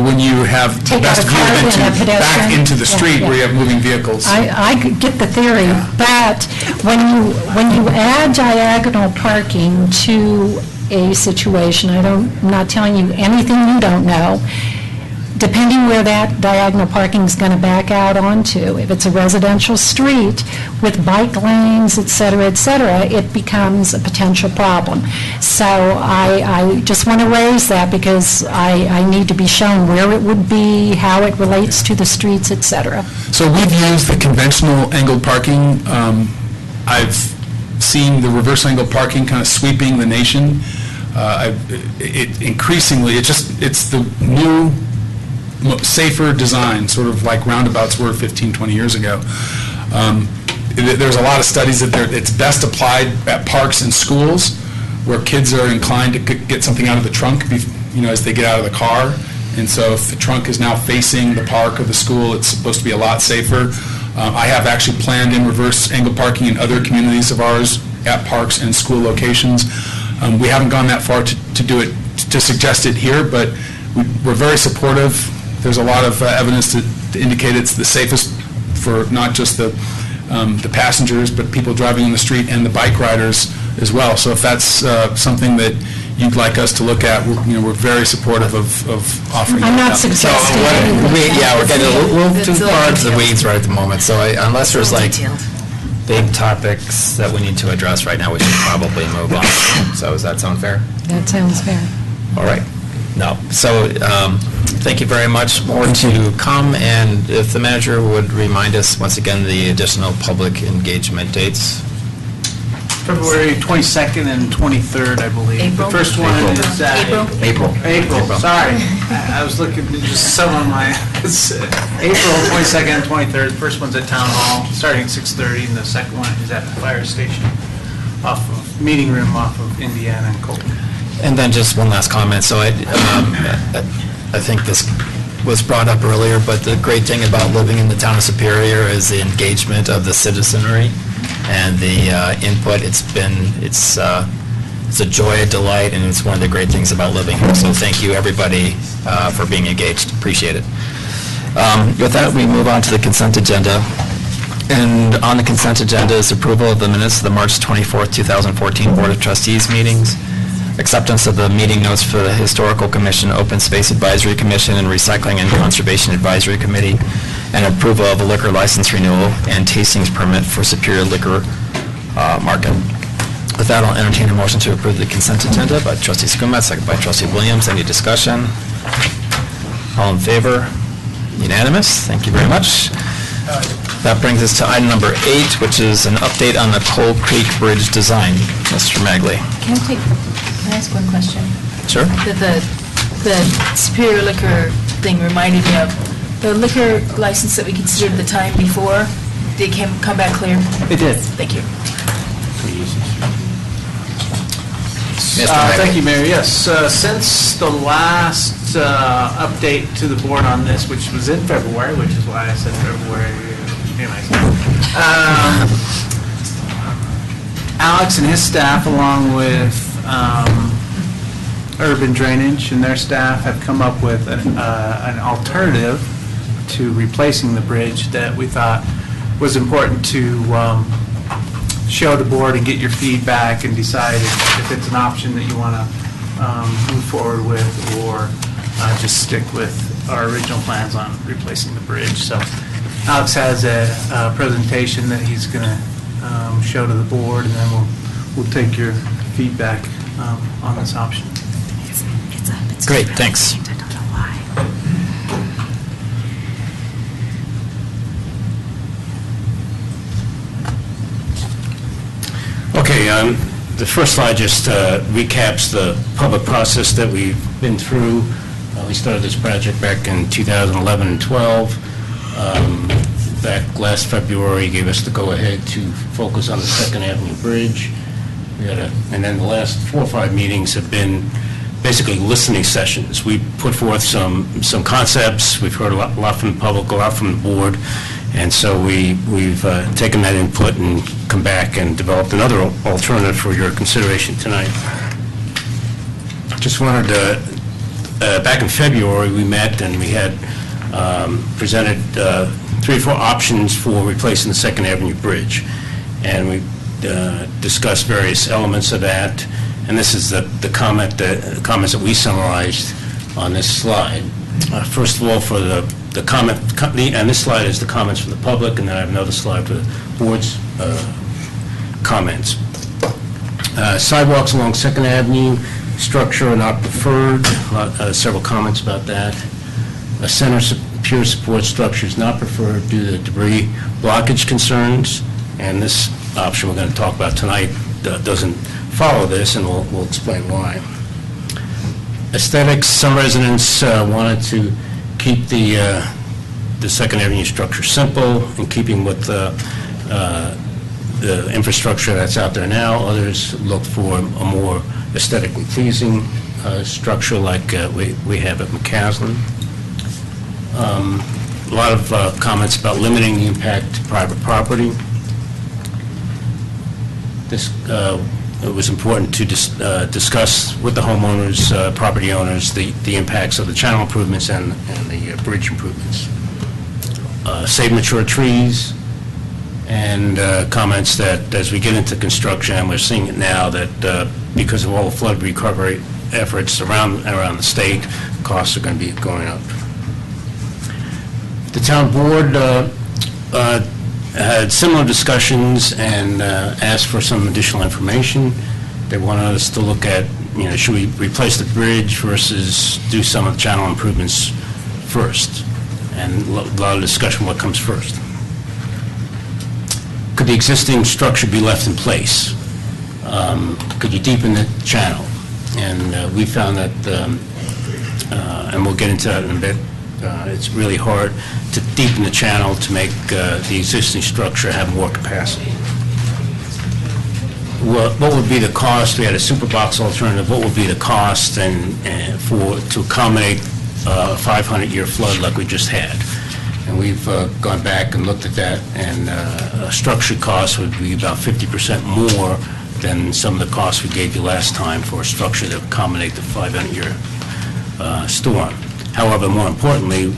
when you have the Take out best a view car than and a to back pedestrian. into the street Yeah. where you have moving vehicles. I could get the theory, but when you add diagonal parking to a situation, I'm not telling you anything you don't know, depending where that diagonal parking is going to back out onto. If it's a residential street with bike lanes, et cetera, it becomes a potential problem. So I just want to raise that because I need to be shown where it would be, how it relates to the streets, et cetera. So we've used the conventional angled parking. I've seen the reverse angle parking kind of sweeping the nation. It's the new, safer design, sort of like roundabouts were 15, 20 years ago. There's a lot of studies that it's best applied at parks and schools where kids are inclined to get something out of the trunk, as they get out of the car. And so if the trunk is now facing the park or the school, it's supposed to be a lot safer. I have actually planned in reverse angle parking in other communities of ours at parks and school locations. We haven't gone that far to do it, to suggest it here, but we're very supportive. There's a lot of evidence to indicate it's the safest for not just the passengers, but people driving in the street and the bike riders as well. So if that's something that you'd like us to look at, we're very supportive of offering that. I'm not suggesting we're too far into the weeds right at the moment, so unless there's big topics that we need to address right now, we should probably move on. So does that sound fair? That sounds fair. All right. No. So thank you very much. More to come, and if the manager would remind us once again the additional public engagement dates. February 22nd and 23rd, I believe. April? The first one is... April. April, sorry. I was looking, just some on my... It's April 22nd and 23rd. The first one's at Town Hall, starting at 6:30, and the second one is at the fire station, off of, meeting room off of Indiana and Colton. And then just one last comment. So I think this was brought up earlier, but the great thing about living in the town of Superior is the engagement of the citizenry and the input. It's a joy, a delight, and it's one of the great things about living here. So thank you, everybody, for being engaged. Appreciate it. With that, we move on to the consent agenda. And on the consent agenda is approval of the minutes of the March 24th, 2014 Board of Trustees meetings, acceptance of the meeting notes for the Historical Commission, Open Space Advisory Commission, and Recycling and Conservation Advisory Committee, and approval of a liquor license renewal and tastings permit for Superior Liquor Market. With that, I'll entertain a motion to approve the consent agenda by Trustee Skumat, second by Trustee Williams. Any discussion? All in favor? Unanimous. Thank you very much. That brings us to item number 8, which is an update on the Coal Creek Bridge design. Mr. Magley. Can I ask one question? Sure. The Superior Liquor thing reminded me of the liquor license that we considered the time before. Did it come back clear? It did. Thank you. Thank you, Mayor. Yes, since the last update to the board on this, which was in February, which is why I said February, anyways, Alex and his staff, along with Urban Drainage and their staff, have come up with an alternative to replacing the bridge that we thought was important to show the board and get your feedback and decide if it's an option that you want to move forward with, or just stick with our original plans on replacing the bridge. So Alex has a presentation that he's going to show to the board, and then we'll take your feedback on this option. Great, thanks. Okay, the first slide just recaps the public process that we've been through. We started this project back in 2011 and 12. Back last February, gave us the go-ahead to focus on the Second Avenue Bridge. And then the last 4 or 5 meetings have been basically listening sessions. We put forth some concepts. We've heard a lot from the public, a lot from the board. And so we've taken that input and come back and developed another alternative for your consideration tonight. Just wanted to, back in February, we met and we had presented 3 or 4 options for replacing the Second Avenue Bridge. And we discussed various elements of that. And this is the comments that we summarized on this slide. First of all, for the comment, and this slide is the comments from the public, and then I have another slide for the board's comments. Sidewalks along Second Avenue, structure are not preferred, several comments about that. A center pier support structure is not preferred due to debris blockage concerns, and this option we're going to talk about tonight doesn't follow this, and we'll explain why. Aesthetics, some residents wanted to keep the Second Avenue structure simple, in keeping with the infrastructure that's out there now. Others look for a more aesthetically pleasing structure like we have at McCaslin. A lot of comments about limiting the impact to private property. It was important to discuss with the homeowners, property owners, the impacts of the channel improvements and the bridge improvements. Save mature trees, and comments that as we get into construction, and we're seeing it now, that because of all the flood recovery efforts around the state, costs are going to be going up. The town board had similar discussions and asked for some additional information. They wanted us to look at, should we replace the bridge versus do some of the channel improvements first? And a lot of discussion what comes first. Could the existing structure be left in place? Could you deepen the channel? And we found that, and we'll get into that in a bit, it's really hard to deepen the channel to make the existing structure have more capacity. What would be the cost? We had a super box alternative. What would be the cost to accommodate a 500-year flood like we just had? And we've gone back and looked at that, and structure cost would be about 50% more than some of the costs we gave you last time for a structure to accommodate the 500-year storm. However, more importantly,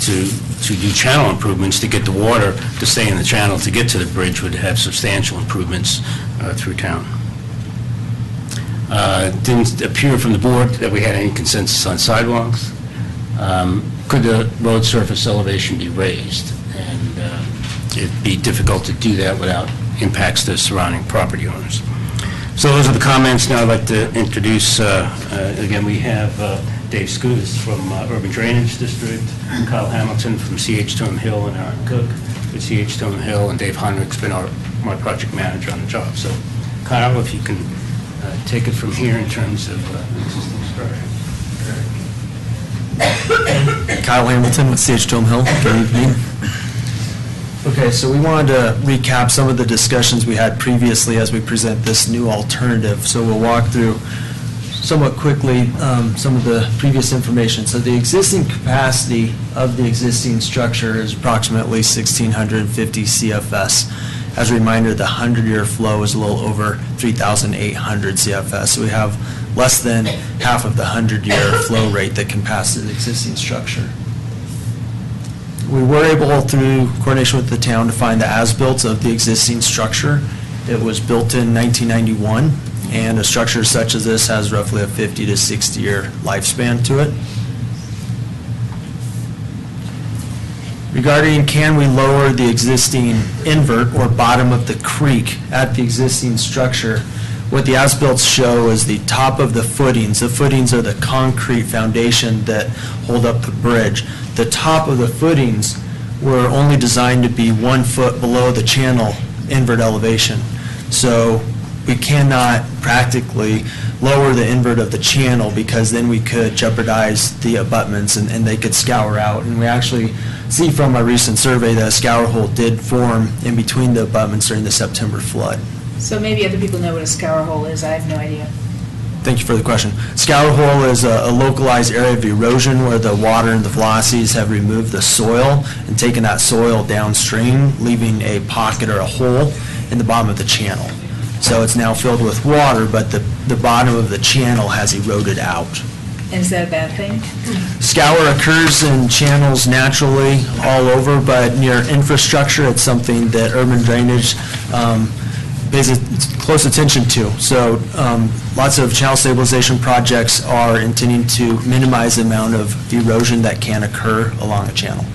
to do channel improvements to get the water to stay in the channel to get to the bridge would have substantial improvements through town. It didn't appear from the board that we had any consensus on sidewalks. Could the road surface elevation be raised? And it'd be difficult to do that without impacts to surrounding property owners. So those are the comments. Now I'd like to introduce, again, we have Dave Scutis from Urban Drainage District, Kyle Hamilton from C.H. Tom Hill, and Aaron Cook with C.H. Tom Hill, and Dave Heinrich's been my project manager on the job. So Kyle, if you can take it from here in terms of existing structure. Kyle Hamilton with C.H. Tom Hill. Good evening. Okay, so we wanted to recap some of the discussions we had previously as we present this new alternative. So we'll walk through somewhat quickly some of the previous information. So the existing capacity of the existing structure is approximately 1,650 CFS. As a reminder, the 100-year flow is a little over 3,800 CFS. So we have less than half of the 100-year flow rate that can pass the existing structure. We were able, through coordination with the town, to find the as-built of the existing structure. It was built in 1991, and a structure such as this has roughly a 50 to 60-year lifespan to it. Regarding can we lower the existing invert or bottom of the creek at the existing structure, what the as-builts show is the top of the footings. The footings are the concrete foundation that hold up the bridge. The top of the footings were only designed to be 1 foot below the channel invert elevation. So we cannot practically lower the invert of the channel, because then we could jeopardize the abutments and they could scour out. And we actually see from our recent survey that a scour hole did form in between the abutments during the September flood. So maybe other people know what a scour hole is. I have no idea. Thank you for the question. Scour hole is a localized area of erosion where the water and the velocities have removed the soil and taken that soil downstream, leaving a pocket or a hole in the bottom of the channel. So it's now filled with water, but the bottom of the channel has eroded out. And is that a bad thing? Scour occurs in channels naturally all over, but near infrastructure, it's something that urban drainage pays close attention to. So lots of channel stabilization projects are intending to minimize the amount of erosion that can occur along a channel.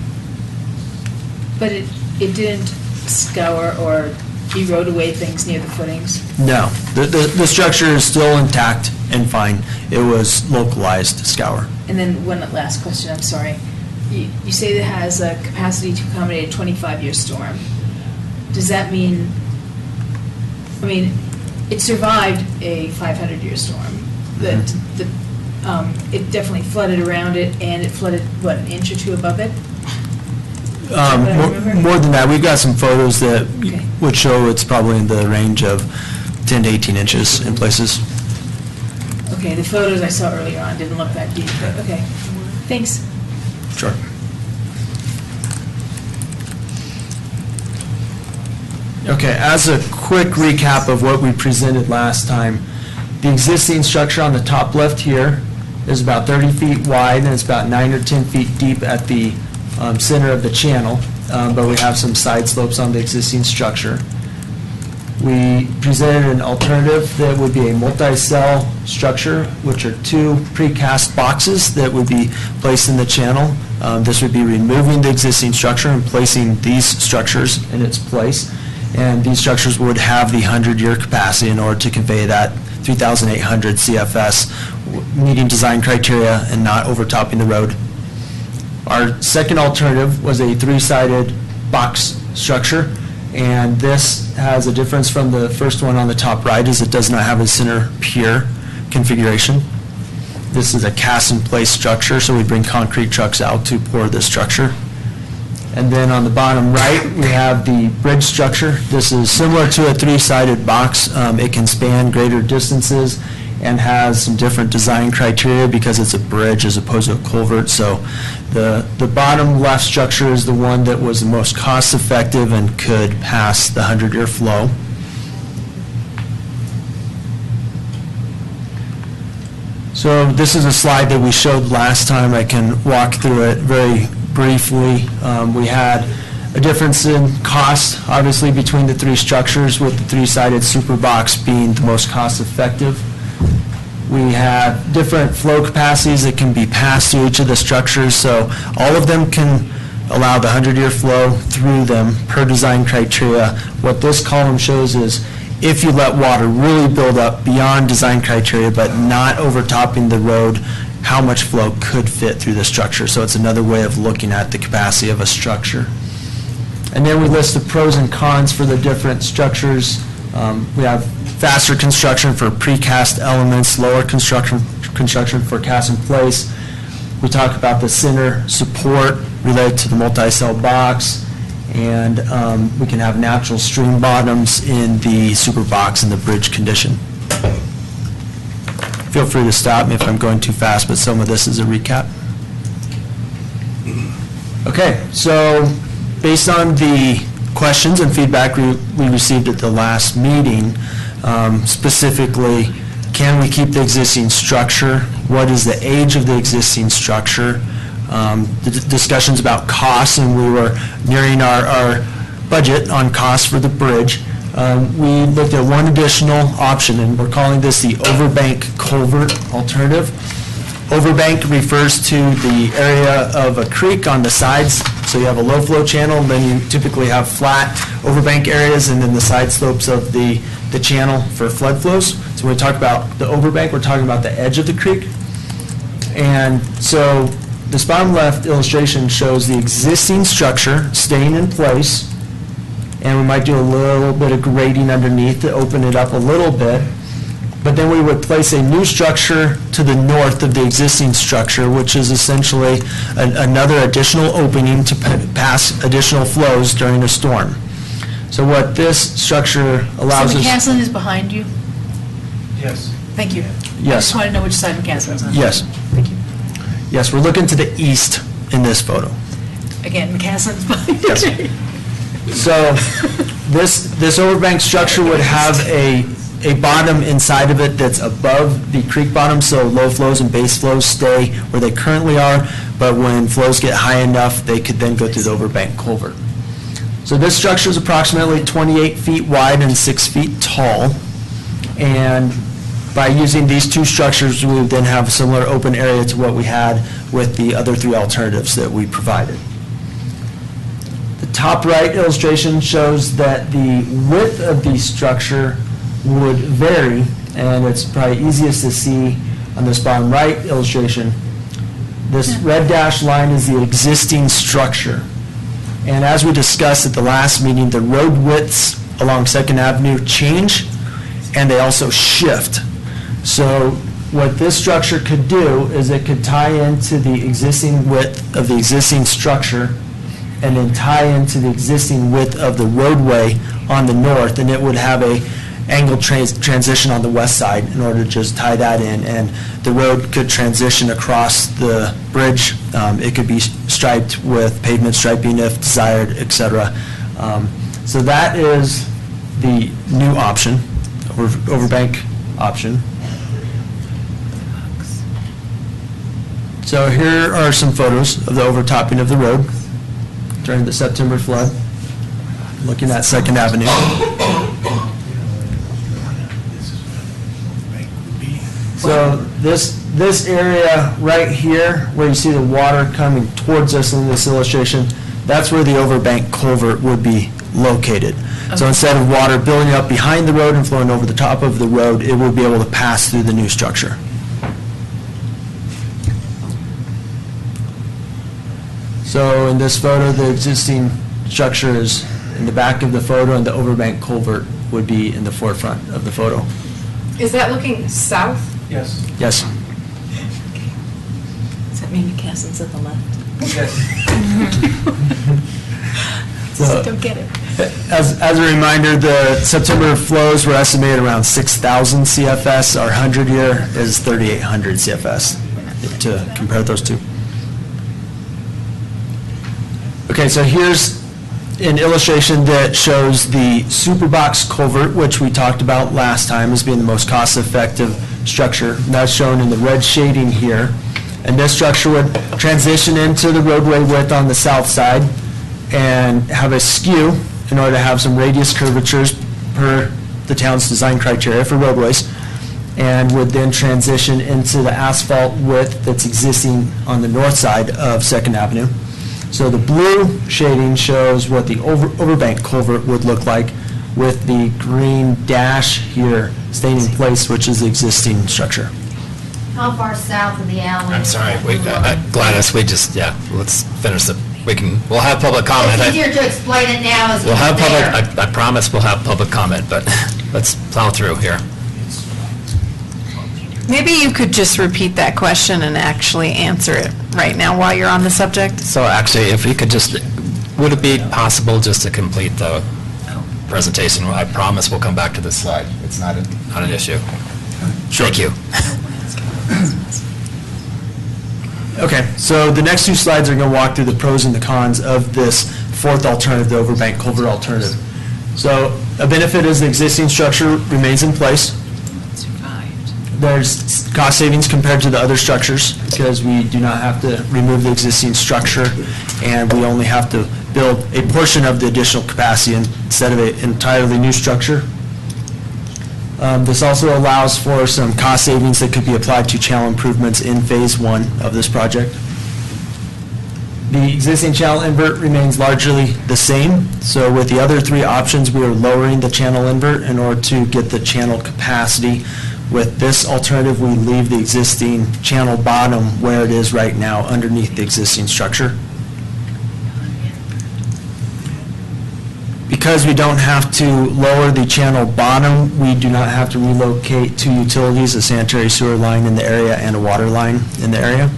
But it didn't scour or erode away things near the footings? No, the structure is still intact and fine. It was localized scour. And then one last question, I'm sorry. You say that it has a capacity to accommodate a 25-year storm. Does that mean, it survived a 500-year storm. It definitely flooded around it, and it flooded, what, an inch or two above it? More than that. We've got some photos that would show it's probably in the range of 10 to 18 inches in places. Okay, the photos I saw earlier on didn't look that deep, but okay. Thanks. Sure. Okay, as a quick recap of what we presented last time, the existing structure on the top left here is about 30 feet wide, and it's about 9 or 10 feet deep at the center of the channel, but we have some side slopes on the existing structure. We presented an alternative that would be a multi-cell structure, which are 2 precast boxes that would be placed in the channel. This would be removing the existing structure and placing these structures in its place. And these structures would have the 100-year capacity in order to convey that 3,800 CFS, meeting design criteria and not overtopping the road. Our second alternative was a 3-sided box structure, and this has a difference from the first one on the top right, is it does not have a center pier configuration. This is a cast-in-place structure, so we bring concrete trucks out to pour the structure. And then on the bottom right, we have the bridge structure. This is similar to a 3-sided box. It can span greater distances and has some different design criteria because it's a bridge as opposed to a culvert. So the bottom left structure is the one that was the most cost-effective and could pass the 100-year flow. So this is a slide that we showed last time. I can walk through it very briefly. We had a difference in cost, obviously, between the 3 structures, with the 3-sided super box being the most cost-effective. We have different flow capacities that can be passed through each of the structures, so all of them can allow the 100-year flow through them per design criteria. What this column shows is if you let water really build up beyond design criteria but not overtopping the road, how much flow could fit through the structure. So it's another way of looking at the capacity of a structure. And then we list the pros and cons for the different structures. We have faster construction for precast elements, lower construction for cast in place. We talk about the center support related to the multi-cell box, and we can have natural stream bottoms in the super box in the bridge condition. feel free to stop me if I'm going too fast, but some of this is a recap. Okay, so based on the questions and feedback we received at the last meeting, specifically, can we keep the existing structure? What is the age of the existing structure? The discussions about costs, and we were nearing our budget on costs for the bridge. We looked at one additional option, and we're calling this the overbank culvert alternative. Overbank refers to the area of a creek on the sides, so you have a low flow channel, and then you typically have flat overbank areas, and then the side slopes of the channel for flood flows. So when we talk about the overbank, we're talking about the edge of the creek. And so this bottom left illustration shows the existing structure staying in place, and we might do a little bit of grading underneath to open it up a little bit. But then we would place a new structure to the north of the existing structure, which is essentially another additional opening to pass additional flows during a storm. So what this structure allows So us... McCaslin is behind you? Yes. Thank you. I Yes. just want to know which side McCaslin is on. Yes. Thank you. Yes, we're looking to the east in this photo. Again, McCaslin's behind you. Yes. So this overbank structure would have a bottom inside of it that's above the creek bottom, so low flows and base flows stay where they currently are, but when flows get high enough, they could then go through the overbank culvert. So this structure is approximately 28 feet wide and 6 feet tall, and by using these two structures, we would then have a similar open area to what we had with the other three alternatives that we provided. The top right illustration shows that the width of the structure would vary, and it's probably easiest to see on this bottom right illustration. This red dashed line is the existing structure. And as we discussed at the last meeting, the road widths along 2nd Avenue change, and they also shift. So what this structure could do is it could tie into the existing width of the existing structure and then tie into the existing width of the roadway on the north, and it would have a angled transition on the west side in order to just tie that in, and the road could transition across the bridge. It could be striped with pavement striping if desired, etc. So that is the new option, overbank option. So here are some photos of the overtopping of the road during the September flood, looking at 2nd Avenue. So this area right here, where you see the water coming towards us in this illustration, that's where the overbank culvert would be located. So instead of water building up behind the road and flowing over the top of the road, it would be able to pass through the new structure. So in this photo, the existing structure is in the back of the photo, and the overbank culvert would be in the forefront of the photo. Is that looking south? Yes. Yes. Does that mean McCaslin's at the left? Yes. So, Don't get it. as a reminder, the September flows were estimated around 6,000 CFS. Our 100-year is 3,800 CFS, to compare those two. Okay, so here's an illustration that shows the superbox culvert, which we talked about last time as being the most cost-effective structure. And that's shown in the red shading here. And this structure would transition into the roadway width on the south side and have a skew in order to have some radius curvatures per the town's design criteria for roadways, and would then transition into the asphalt width that's existing on the north side of 2nd Avenue. So the blue shading shows what the overbank culvert would look like, with the green dash here staying in place, which is the existing structure. How far south of the alley? I'm sorry, Gladys, let's finish we'll have public comment. It's easier to explain it now as We'll have there. public, I promise we'll have public comment, but let's plow through here. Maybe you could just repeat that question and actually answer it right now while you're on the subject. So actually, if we could just, would it be possible just to complete the presentation? I promise we'll come back to this slide. It's not an issue. Thank you. Okay, so the next two slides are going to walk through the pros and the cons of this fourth alternative, the overbank culvert alternative. So a benefit is the existing structure remains in place. There's cost savings compared to the other structures because we do not have to remove the existing structure, and we only have to build a portion of the additional capacity instead of an entirely new structure. This also allows for some cost savings that could be applied to channel improvements in Phase 1 of this project. The existing channel invert remains largely the same, so with the other three options, we are lowering the channel invert in order to get the channel capacity. With this alternative, we leave the existing channel bottom where it is right now, underneath the existing structure. Because we don't have to lower the channel bottom, we do not have to relocate two utilities, a sanitary sewer line in the area and a water line in the area.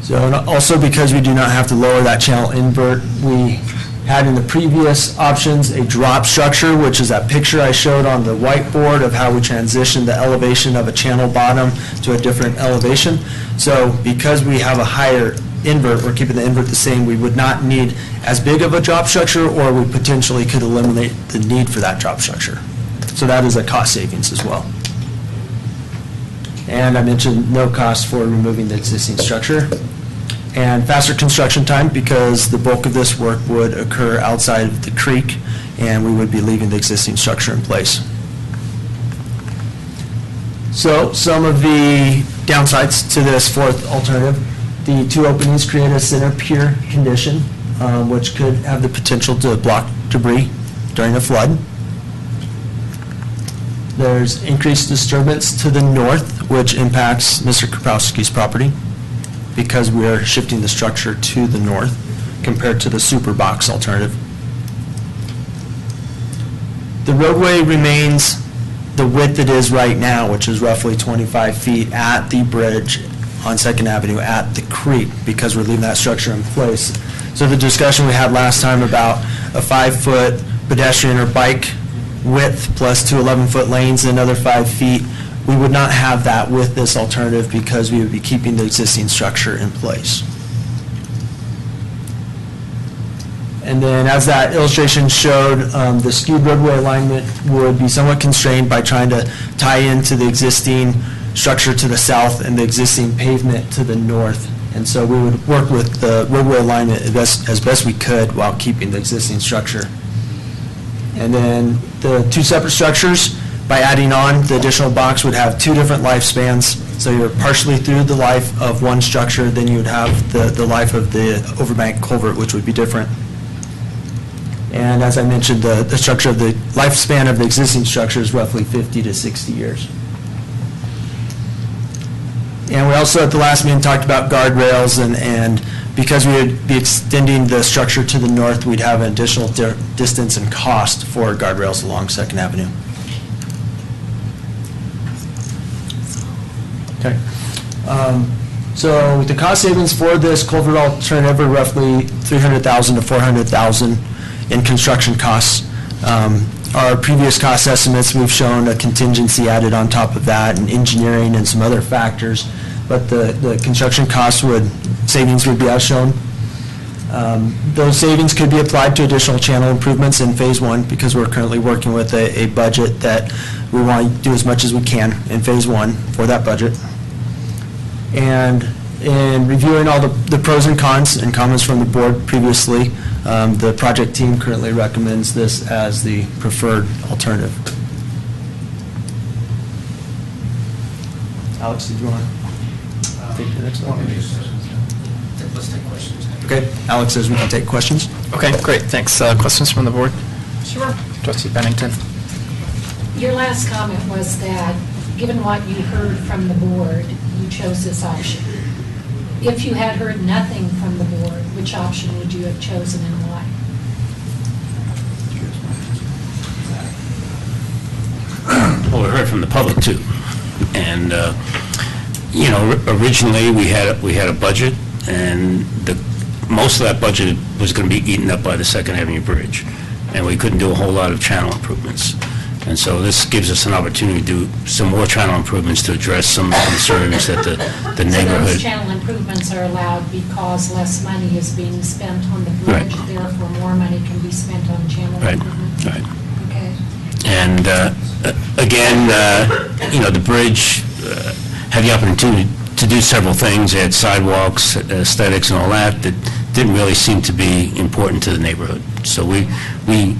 So, and also because we do not have to lower that channel invert, we had in the previous options a drop structure, which is that picture I showed on the whiteboard of how we transitioned the elevation of a channel bottom to a different elevation. So because we have a higher invert, we're keeping the invert the same, we would not need as big of a drop structure, or we potentially could eliminate the need for that drop structure. So that is a cost savings as well. And I mentioned no cost for removing the existing structure. And faster construction time because the bulk of this work would occur outside of the creek, and we would be leaving the existing structure in place. So some of the downsides to this fourth alternative: the two openings create a center pier condition, which could have the potential to block debris during a flood. There's increased disturbance to the north, which impacts Mr. Krapowski's property, because we are shifting the structure to the north compared to the super box alternative. The roadway remains the width it is right now, which is roughly 25 feet at the bridge on 2nd Avenue at the creek, because we're leaving that structure in place. So the discussion we had last time about a 5-foot pedestrian or bike width plus two 11-foot lanes and another 5 feet, we would not have that with this alternative because we would be keeping the existing structure in place. And then as that illustration showed, the skewed roadway alignment would be somewhat constrained by trying to tie into the existing structure to the south and the existing pavement to the north. And so we would work with the roadway alignment as best we could while keeping the existing structure. And then the two separate structures, by adding on the additional box, would have two different lifespans. So you're partially through the life of one structure, then you would have the life of the overbank culvert, which would be different. And as I mentioned, the structure of the lifespan of the existing structure is roughly 50 to 60 years. And we also at the last meeting talked about guardrails, and because we would be extending the structure to the north, we'd have an additional distance and cost for guardrails along 2nd Avenue. Okay. So the cost savings for this culvert alternative are roughly $300,000 to $400,000 in construction costs. Our previous cost estimates, we've shown a contingency added on top of that, and engineering and some other factors, but the construction costs savings would be as shown. Those savings could be applied to additional channel improvements in Phase 1 because we're currently working with a budget that we want to do as much as we can in Phase 1 for that budget. And in reviewing all the pros and cons and comments from the board previously, the project team currently recommends this as the preferred alternative. Alex, did you want to take the next one? Let's take questions. Okay, Alex says we can take questions. Okay, great, thanks. Questions from the board? Sure. Trustee Bennington? Your last comment was that, given what you heard from the board, you chose this option. If you had heard nothing from the board, which option would you have chosen and why? Well, we heard from the public too. And, you know, originally we had a budget, and most of that budget was going to be eaten up by the 2nd Avenue Bridge. And we couldn't do a whole lot of channel improvements. And so this gives us an opportunity to do some more channel improvements to address some of the concerns that the So neighborhood. those channel improvements are allowed because less money is being spent on the Right. bridge, therefore more money can be spent on channel Right, improvements? right. Okay. And again, the bridge had the opportunity to do several things, add sidewalks, aesthetics and all that, that didn't really seem to be important to the neighborhood. So we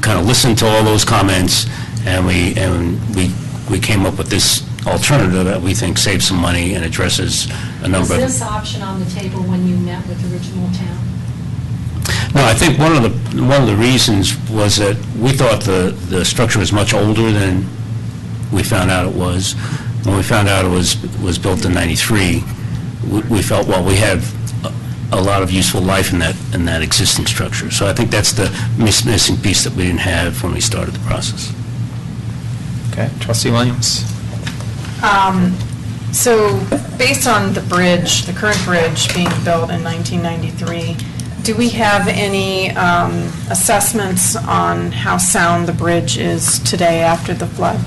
kind of listened to all those comments, and we came up with this alternative that we think saves some money and addresses a number of... Was this option on the table when you met with original town? No, I think one of the reasons was that we thought the structure was much older than we found out it was. When we found out it was built in '93, we felt, well, we have a lot of useful life in that existing structure. So I think that's the missing piece that we didn't have when we started the process. Okay, Trustee Williams? So based on the bridge, the current bridge being built in 1993, do we have any assessments on how sound the bridge is today after the flood?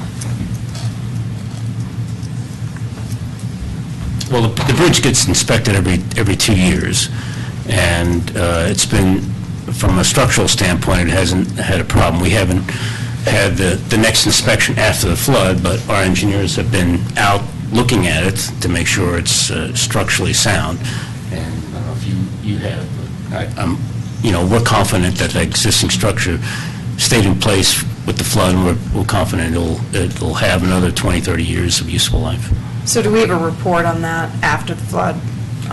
Well, the bridge gets inspected every 2 years, and it's been, from a structural standpoint, it hasn't had a problem. We haven't had the next inspection after the flood, but our engineers have been out looking at it to make sure it's structurally sound. And I don't know if you have, but we're confident that the existing structure stayed in place with the flood, and we're confident it'll have another 20, 30 years of useful life. So do we have a report on that after the flood,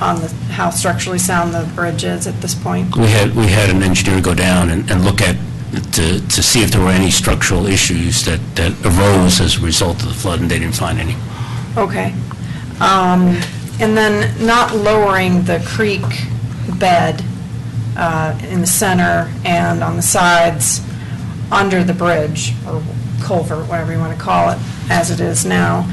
on how structurally sound the bridge is at this point? We had an engineer go down and look at, to see if there were any structural issues that arose as a result of the flood, and they didn't find any. Okay. And then not lowering the creek bed in the center and on the sides under the bridge, or culvert, whatever you want to call it, as it is now.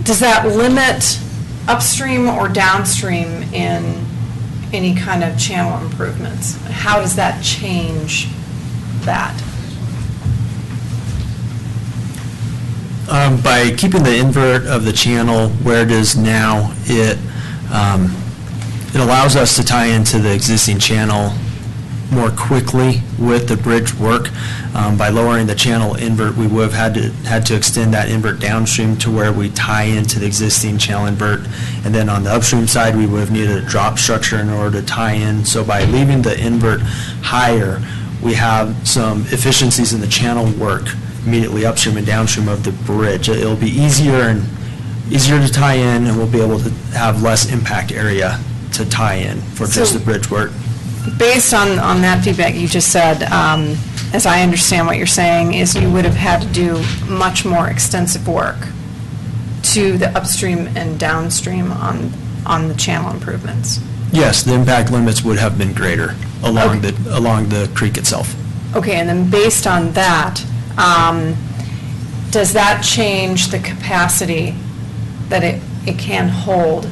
Does that limit upstream or downstream in any kind of channel improvements? How does that change that? By keeping the invert of the channel where it is now, it allows us to tie into the existing channel more quickly with the bridge work. By lowering the channel invert, we would have had to extend that invert downstream to where we tie into the existing channel invert. And then on the upstream side, we would have needed a drop structure in order to tie in. So by leaving the invert higher, we have some efficiencies in the channel work immediately upstream and downstream of the bridge. It'll be easier to tie in, and we'll be able to have less impact area to tie in for just the bridge work. Based on that feedback you just said, as I understand what you're saying, is you would have had to do much more extensive work to the upstream and downstream on the channel improvements. Yes, the impact limits would have been greater along the creek itself. Okay, and then based on that, does that change the capacity that it can hold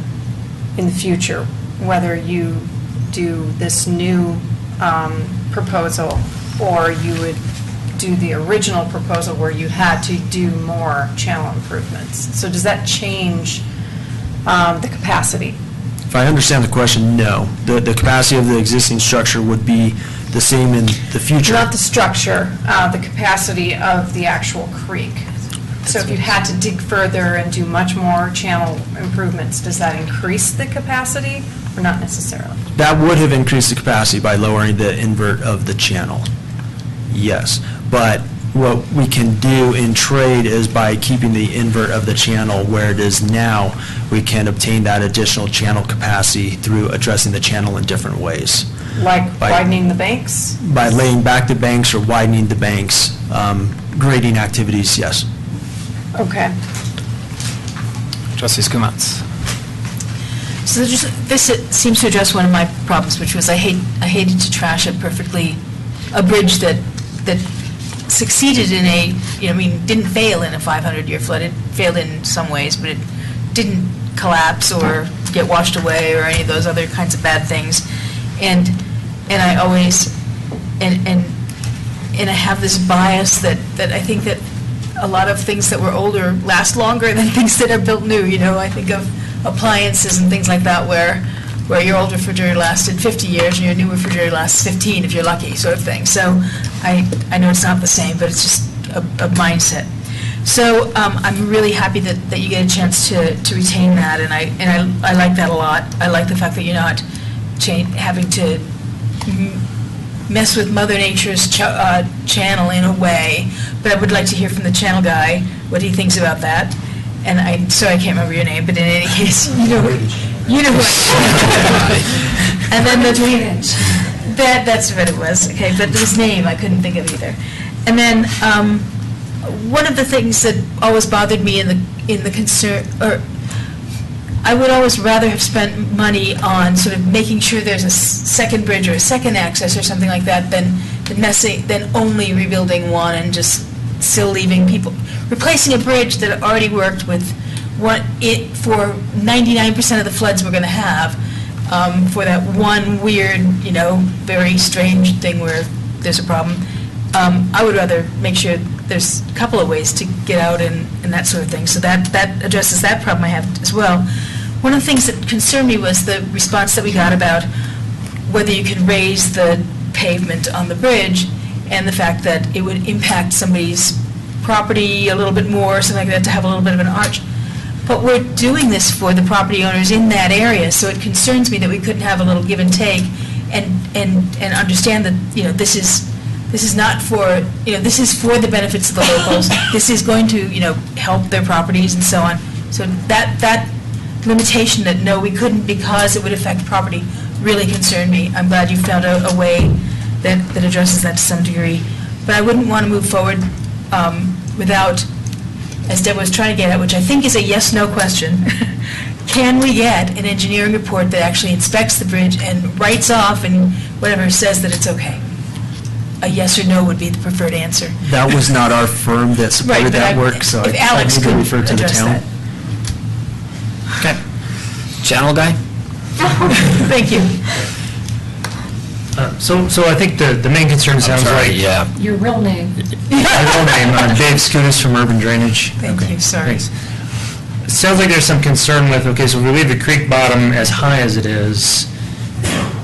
in the future, whether you do this new proposal or you would do the original proposal where you had to do more channel improvements? So does that change the capacity? If I understand the question, no. The capacity of the existing structure would be the same in the future. Not the structure, the capacity of the actual creek. So if you had to dig further and do much more channel improvements, does that increase the capacity or not necessarily? That would have increased the capacity by lowering the invert of the channel. Yes, but what we can do in trade is by keeping the invert of the channel where it is now, we can obtain that additional channel capacity through addressing the channel in different ways. Like widening the banks? By laying back the banks or widening the banks, grading activities, yes. Okay. Trustee Skumats? So this seems to address one of my problems, which was I hated to trash a bridge that succeeded in didn't fail in a 500-year flood. It failed in some ways, but it didn't collapse or get washed away or any of those other kinds of bad things. And I always, and and I have this bias that I think that a lot of things that were older last longer than things that are built new, you know? I think of appliances and things like that where your old refrigerator lasted 50 years and your new refrigerator lasts 15 if you're lucky, sort of thing. So I know it's not the same, but it's just a mindset. So I'm really happy that you get a chance to retain that, and I like that a lot. I like the fact that you're not having to mess with Mother Nature's channel in a way, but I would like to hear from the channel guy what he thinks about that. And I'm sorry I can't remember your name, but in any case, you know who I am. And then that's what it was. Okay, but his name I couldn't think of either. And then one of the things that always bothered me in the concern, or I would always rather have spent money on sort of making sure there's a second bridge or a second access or something like that than only rebuilding one and just still leaving people, replacing a bridge that already worked with what it, for 99% of the floods we're going to have, for that one weird, very strange thing where there's a problem. I would rather make sure there's a couple of ways to get out and that sort of thing. So that addresses that problem I have as well. One of the things that concerned me was the response that we got about whether you can raise the pavement on the bridge and the fact that it would impact somebody's property a little bit more, something like that, to have a little bit of an arch. But we're doing this for the property owners in that area, so it concerns me that we couldn't have a little give and take and understand that, this is not for, this is for the benefits of the locals. This is going to, help their properties and so on. So that limitation that, no, we couldn't because it would affect property really concerned me. I'm glad you found a way that addresses that to some degree. But I wouldn't want to move forward without, as Deb was trying to get at, which I think is a yes-no question, can we get an engineering report that actually inspects the bridge and writes off and whatever says that it's okay? A yes or no would be the preferred answer. That was not our firm that supported that work, so if I Alex need to could refer to the address town. that. Okay. Channel guy? Thank you. So I think the main concern sounds like... Yeah. Your real name. My real name, Dave Skutis from Urban Drainage. Thank you, sorry. Thanks. It sounds like there's some concern with, okay, so if we leave the creek bottom as high as it is,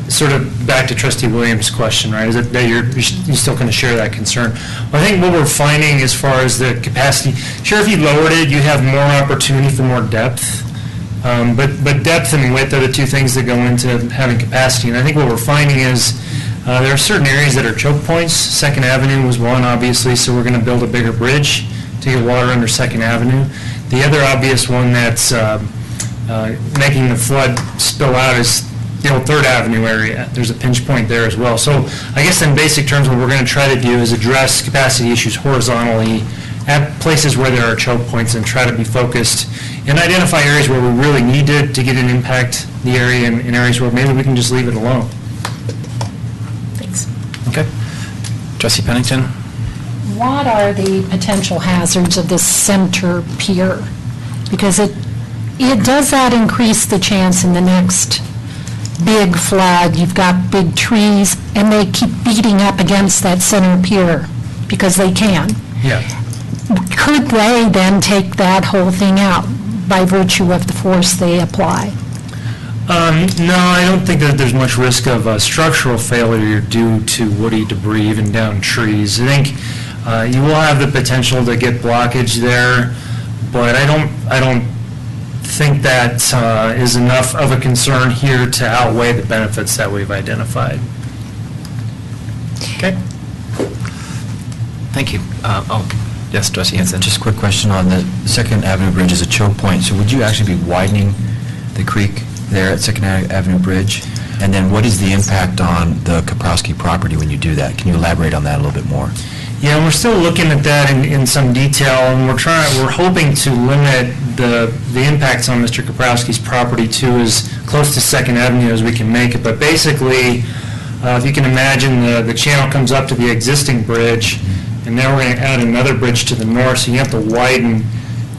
sort of back to Trustee Williams' question, right? Is it that you're still going to share that concern? Well, I think what we're finding as far as the capacity, sure, if you lowered it, you have more opportunity for more depth. But depth and width are the two things that go into having capacity. And I think what we're finding is there are certain areas that are choke points. 2nd Avenue was one, obviously, so we're going to build a bigger bridge to get water under 2nd Avenue. The other obvious one that's making the flood spill out is the old 3rd Avenue area. There's a pinch point there as well. So I guess in basic terms, what we're going to try to do is address capacity issues horizontally at places where there are choke points and try to be focused and identify areas where we really need to get an impact the area and in areas where maybe we can just leave it alone. Thanks. Okay. Trustee Pennington? What are the potential hazards of this center pier? Because it does that increase the chance in the next big flood, you've got big trees, and they keep beating up against that center pier because they can. Yeah. Could they then take that whole thing out by virtue of the force they apply? No, I don't think that there's much risk of structural failure due to woody debris even down trees. I think you will have the potential to get blockage there, but I don't think that is enough of a concern here to outweigh the benefits that we've identified. Okay. Thank you. Yes, Trustee Hanson. Just a quick question on the 2nd Avenue Bridge as a choke point. So would you actually be widening the creek there at 2nd Avenue Bridge? And then what is the impact on the Kaprowski property when you do that? Can you elaborate on that a little bit more? Yeah, and we're still looking at that in some detail, and we're hoping to limit the impacts on Mr. Kaprowski's property to as close to 2nd Avenue as we can make it. But basically, if you can imagine, the channel comes up to the existing bridge, and now we're going to add another bridge to the north, so you have to widen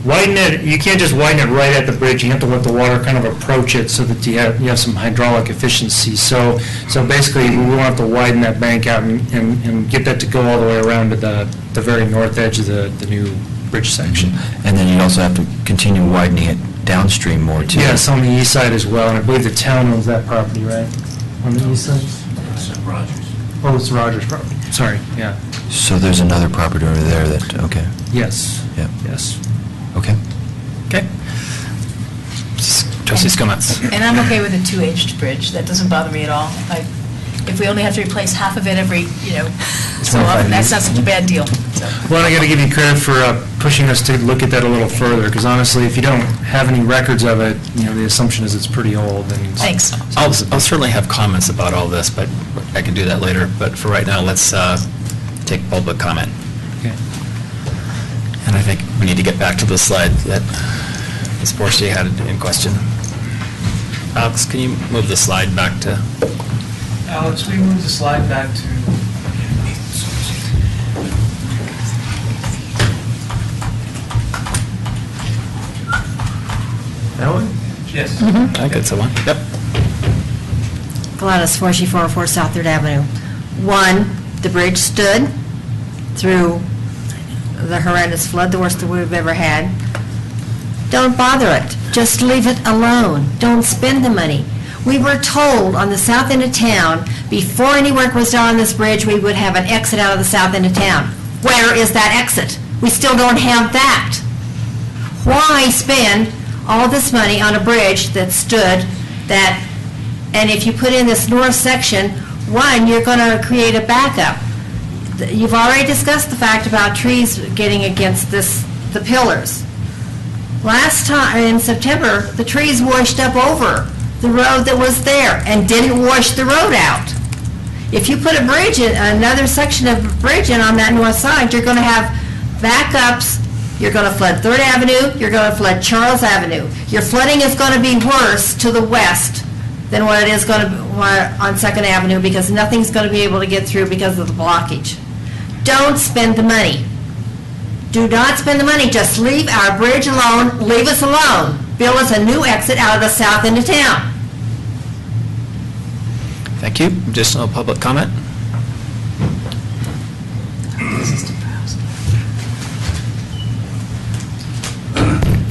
widen it, you can't just widen it right at the bridge, you have to let the water kind of approach it so that you have some hydraulic efficiency. So basically, we won't have to widen that bank out and get that to go all the way around to the very north edge of the new bridge section. And then you'd also have to continue widening it downstream more, too. Yes, on the east side as well, and I believe the town owns that property, right? On the east side? Rogers. Oh, it's Rogers' property, sorry, yeah. So there's another property over there that, okay. Yes. Yeah. Yes. Okay. Okay. Trustees' comments? And I'm okay with a two-aged bridge. That doesn't bother me at all. If we only have to replace half of it every, so often, that's not such a bad deal. So. Well, I got to give you credit for pushing us to look at that a little further, because honestly, if you don't have any records of it, the assumption is it's pretty old. And Thanks. I'll certainly have comments about all this, but I can do that later. But for right now, let's take public comment. Okay. And I think we need to get back to the slide that Ms. Borsche had in question. Alex, can you move the slide back to? Alex, we move the slide back to... That one? Yes. Mm-hmm. I think it's the one. Yep. Gladys, 4404 South Third Avenue. One, the bridge stood through the horrendous flood, the worst that we've ever had. Don't bother it. Just leave it alone. Don't spend the money. We were told on the south end of town, before any work was done on this bridge, we would have an exit out of the south end of town. Where is that exit? We still don't have that. Why spend all this money on a bridge that stood and if you put in this north section, one, you're going to create a backup. You've already discussed the fact about trees getting against the pillars. Last time, in September, the trees washed up over the road that was there and didn't wash the road out. If you put a bridge in, another section of bridge in on that north side, you're going to have backups. You're going to flood 3rd Avenue, you're going to flood Charles Avenue. Your flooding is going to be worse to the west than what it is going to be on 2nd Avenue, because nothing's going to be able to get through because of the blockage. Don't spend the money. Do not spend the money. Just leave our bridge alone. Leave us alone. Build us a new exit out of the south end of town. Thank you. Additional public comment?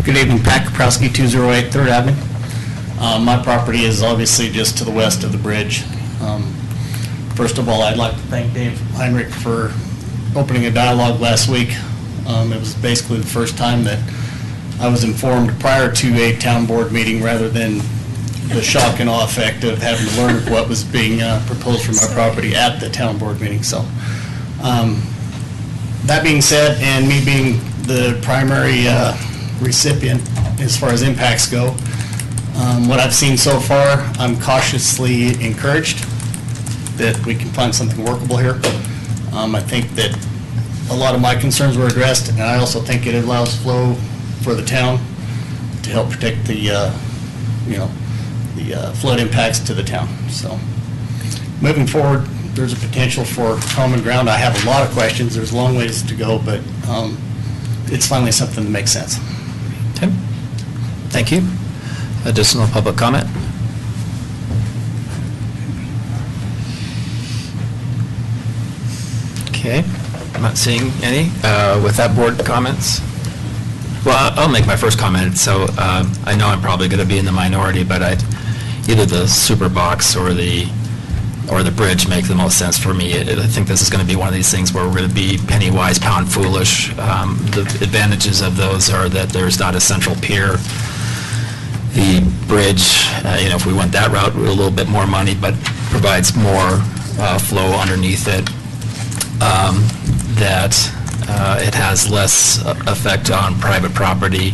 Good evening, Pat Kaprowski, 208 3rd Avenue. My property is obviously just to the west of the bridge. First of all, I'd like to thank Dave Heinrich for opening a dialogue last week. It was basically the first time that I was informed prior to a town board meeting, rather than the shock and awe effect of having to learn what was being proposed for my property at the town board meeting. So, that being said, and me being the primary recipient as far as impacts go, what I've seen so far, I'm cautiously encouraged that we can find something workable here. I think that a lot of my concerns were addressed, and I also think it allows flow for the town to help protect the, flood impacts to the town. So, moving forward, there's a potential for common ground. I have a lot of questions. There's a long ways to go, but it's finally something that makes sense. Okay. Thank you. Additional public comment? Okay. I'm not seeing any. With that, board comments? Well, I'll make my first comment. So I know I'm probably going to be in the minority, but either the super box or the bridge make the most sense for me. I think this is going to be one of these things where we're going to be penny wise, pound foolish. The advantages of those are that there's not a central pier. The bridge, if we went that route, a little bit more money, but provides more flow underneath it. That it has less effect on private property,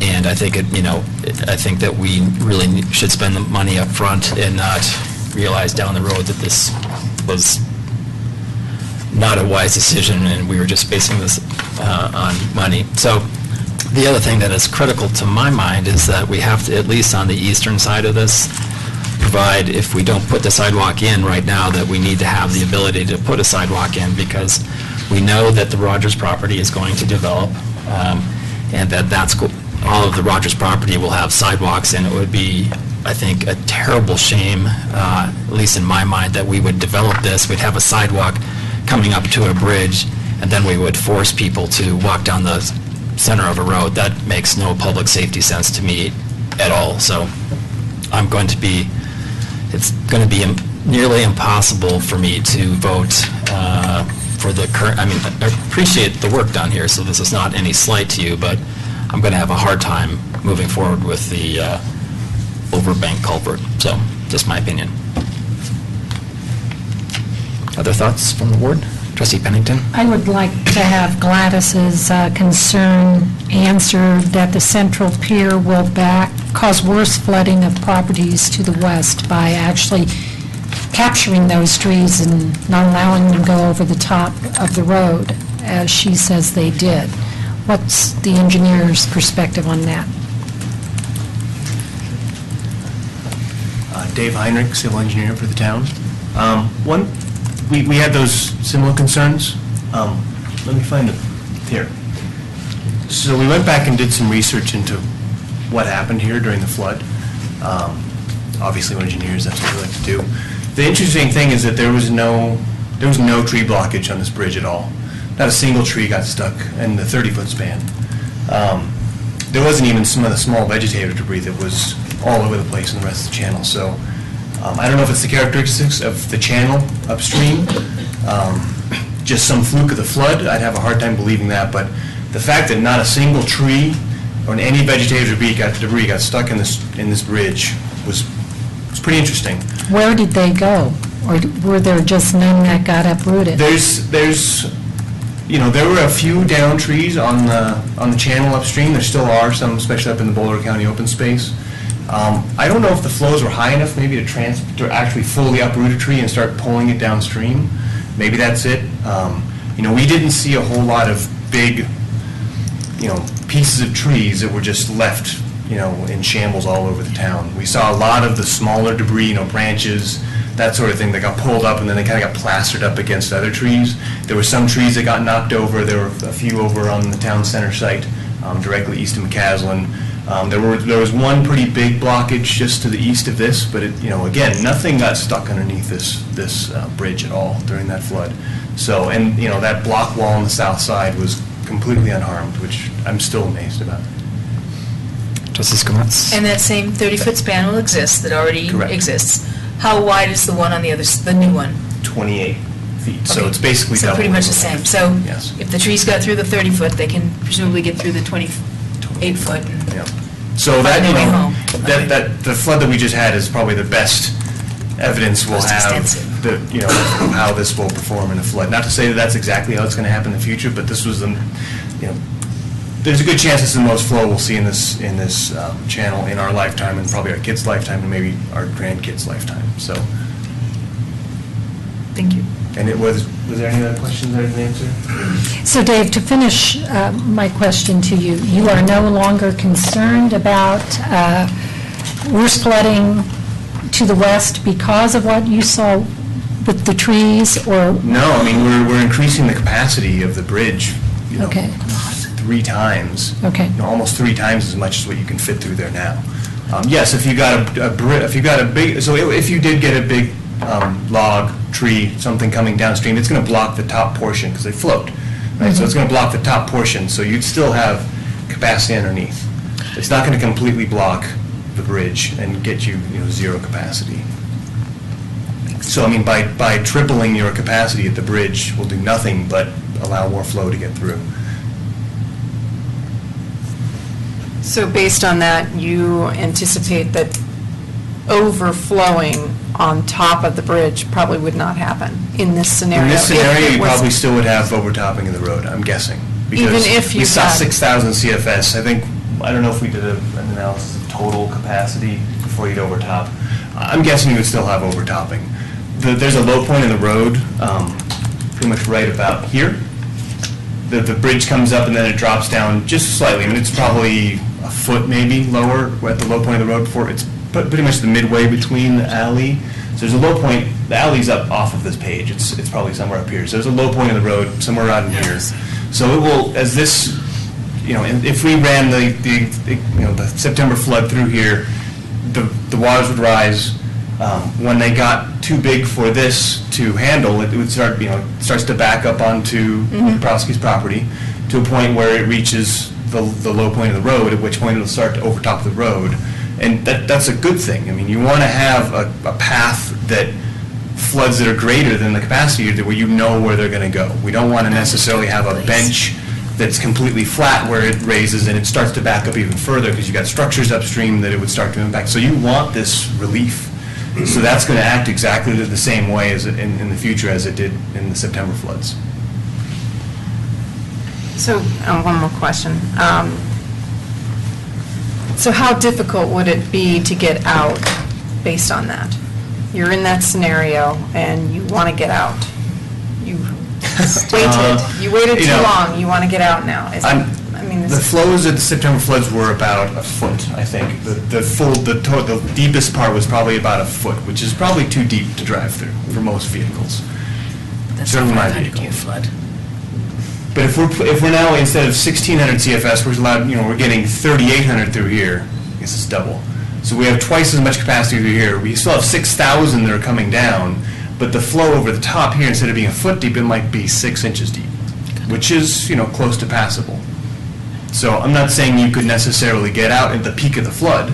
and I think I think that we really should spend the money up front and not realize down the road that this was not a wise decision and we were just basing this on money. So the other thing that is critical to my mind is that we have to, at least on the eastern side of this, provide, if we don't put the sidewalk in right now, that we need to have the ability to put a sidewalk in, because we know that the Rogers property is going to develop. and all of the Rogers property will have sidewalks, and it would be, I think, a terrible shame, at least in my mind, that we would develop this, we'd have a sidewalk coming up to a bridge, and then we would force people to walk down the center of a road. That makes no public safety sense to me at all. So it's going to be nearly impossible for me to vote for the current, I appreciate the work done here, so this is not any slight to you, but I'm going to have a hard time moving forward with the overbank culvert. So, just my opinion. Other thoughts from the board? Trustee Pennington? I would like to have Gladys's concern answered that the central pier will cause worse flooding of properties to the west by actually capturing those trees and not allowing them to go over the top of the road, as she says they did. What's the engineer's perspective on that? Dave Heinrich, civil engineer for the town. We had those similar concerns. Let me find it here. So we went back and did some research into what happened here during the flood. Obviously, we're engineers, that's what we like to do. The interesting thing is that there was no tree blockage on this bridge at all. Not a single tree got stuck in the 30-foot span. There wasn't even some of the small vegetative debris that was all over the place in the rest of the channel. So I don't know if it's the characteristics of the channel upstream, just some fluke of the flood. I'd have a hard time believing that, but the fact that not a single tree or any vegetative debris got stuck in this bridge was pretty interesting. Where did they go? Or were there just none that got uprooted? There were a few down trees on the channel upstream. There still are some, especially up in the Boulder County open space. I don't know if the flows were high enough maybe to actually fully uproot a tree and start pulling it downstream. Maybe that's it. We didn't see a whole lot of big, pieces of trees that were just left, in shambles all over the town. We saw a lot of the smaller debris, branches, that sort of thing that got pulled up and then they kind of got plastered up against other trees. There were some trees that got knocked over. There were a few over on the town center site, directly east of McCaslin. There was one pretty big blockage just to the east of this, but again, nothing got stuck underneath this bridge at all during that flood. So, and that block wall on the south side was completely unharmed, which I'm still amazed about. Justice Gomez? And that same 30-foot span will exist, that already Correct. exists. How wide is the one on the new one? 28 feet, so Okay. it's basically So double. pretty much the same. So Yes. if the trees got through the 30-foot, they can presumably get through the 28-foot. Yeah. So that, Find their way home. the flood that we just had is probably the best evidence we'll Most have extensive. of how this will perform in a flood. Not to say that that's exactly how it's going to happen in the future, but this was there's a good chance this is the most flow we'll see in this channel in our lifetime, and probably our kids' lifetime, and maybe our grandkids' lifetime. So. Thank you. And was there any other questions I didn't answer? So Dave, to finish my question to you, you are no longer concerned about worse flooding to the west because of what you saw with the trees, or? No, I mean, we're increasing the capacity of the bridge, Okay. 3 times. Okay. Almost 3 times as much as what you can fit through there now. Yes, if you did get a big log, tree, something coming downstream, it's going to block the top portion because they float, right? So it's going to block the top portion, so you'd still have capacity underneath. It's not going to completely block the bridge and get you, zero capacity. So I mean, by tripling your capacity at the bridge will do nothing but allow more flow to get through. So based on that, you anticipate that overflowing on top of the bridge probably would not happen in this scenario? In this if scenario, it you was- probably still would have overtopping of the road, I'm guessing. Even if you we saw had- 6,000 CFS. I don't know if we did an analysis of total capacity before you'd overtop. I'm guessing you would still have overtopping. There's a low point in the road, pretty much right about here. The bridge comes up and then it drops down just slightly. I mean, it's probably a foot maybe lower at the low point of the road before it's pretty much the midway between the alley. So there's a low point, the alley's up off of this page, it's probably somewhere up here. So there's a low point in the road, somewhere around here. So it will, as this and if we ran the September flood through here, the waters would rise. When they got too big for this to handle, it would start, it starts to back up onto Kaprowski's property to a point where it reaches the low point of the road, at which point it'll start to overtop the road. And that's a good thing. I mean, you want to have a path that floods that are greater than the capacity, where you know where they're going to go. We don't want to necessarily have a bench that's completely flat where it raises and it starts to back up even further because you've got structures upstream that it would start to impact. So you want this relief. So that's going to act exactly the same way as in the future as it did in the September floods. So, one more question. So how difficult would it be to get out based on that? You're in that scenario and you want to get out. You waited too long, you want to get out now. The flows of the September floods were about a foot, I think. The deepest part was probably about a foot, which is probably too deep to drive through for most vehicles. That's Certainly a my 500-year flood. But if we're now, instead of 1,600 CFS, we're getting 3,800 through here. I guess it's double. So we have twice as much capacity through here. We still have 6,000 that are coming down, but the flow over the top here, instead of being a foot deep, it might be 6 inches deep, which is close to passable. So I'm not saying you could necessarily get out at the peak of the flood,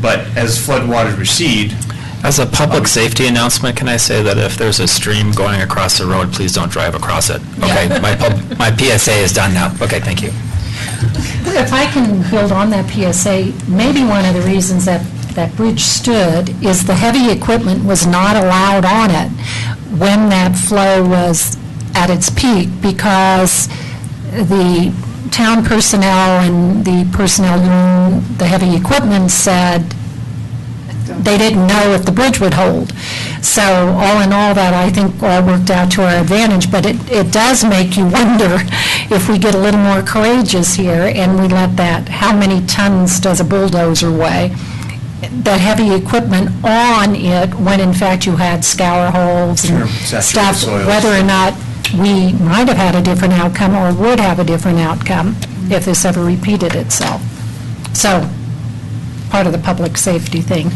but as flood waters recede. As a public safety announcement, can I say that if there's a stream going across the road, please don't drive across it? Okay, my PSA is done now. Okay, thank you. If I can build on that PSA, maybe one of the reasons that bridge stood is the heavy equipment was not allowed on it when that flow was at its peak, because the town personnel and the personnel union, the heavy equipment said they didn't know if the bridge would hold. So all in all, that I think all worked out to our advantage, but it does make you wonder if we get a little more courageous here and we let that, how many tons does a bulldozer weigh? That heavy equipment on it when in fact you had scour holes and stuff, whether or not we might have had a different outcome or would have a different outcome if this ever repeated itself. So, part of the public safety thing.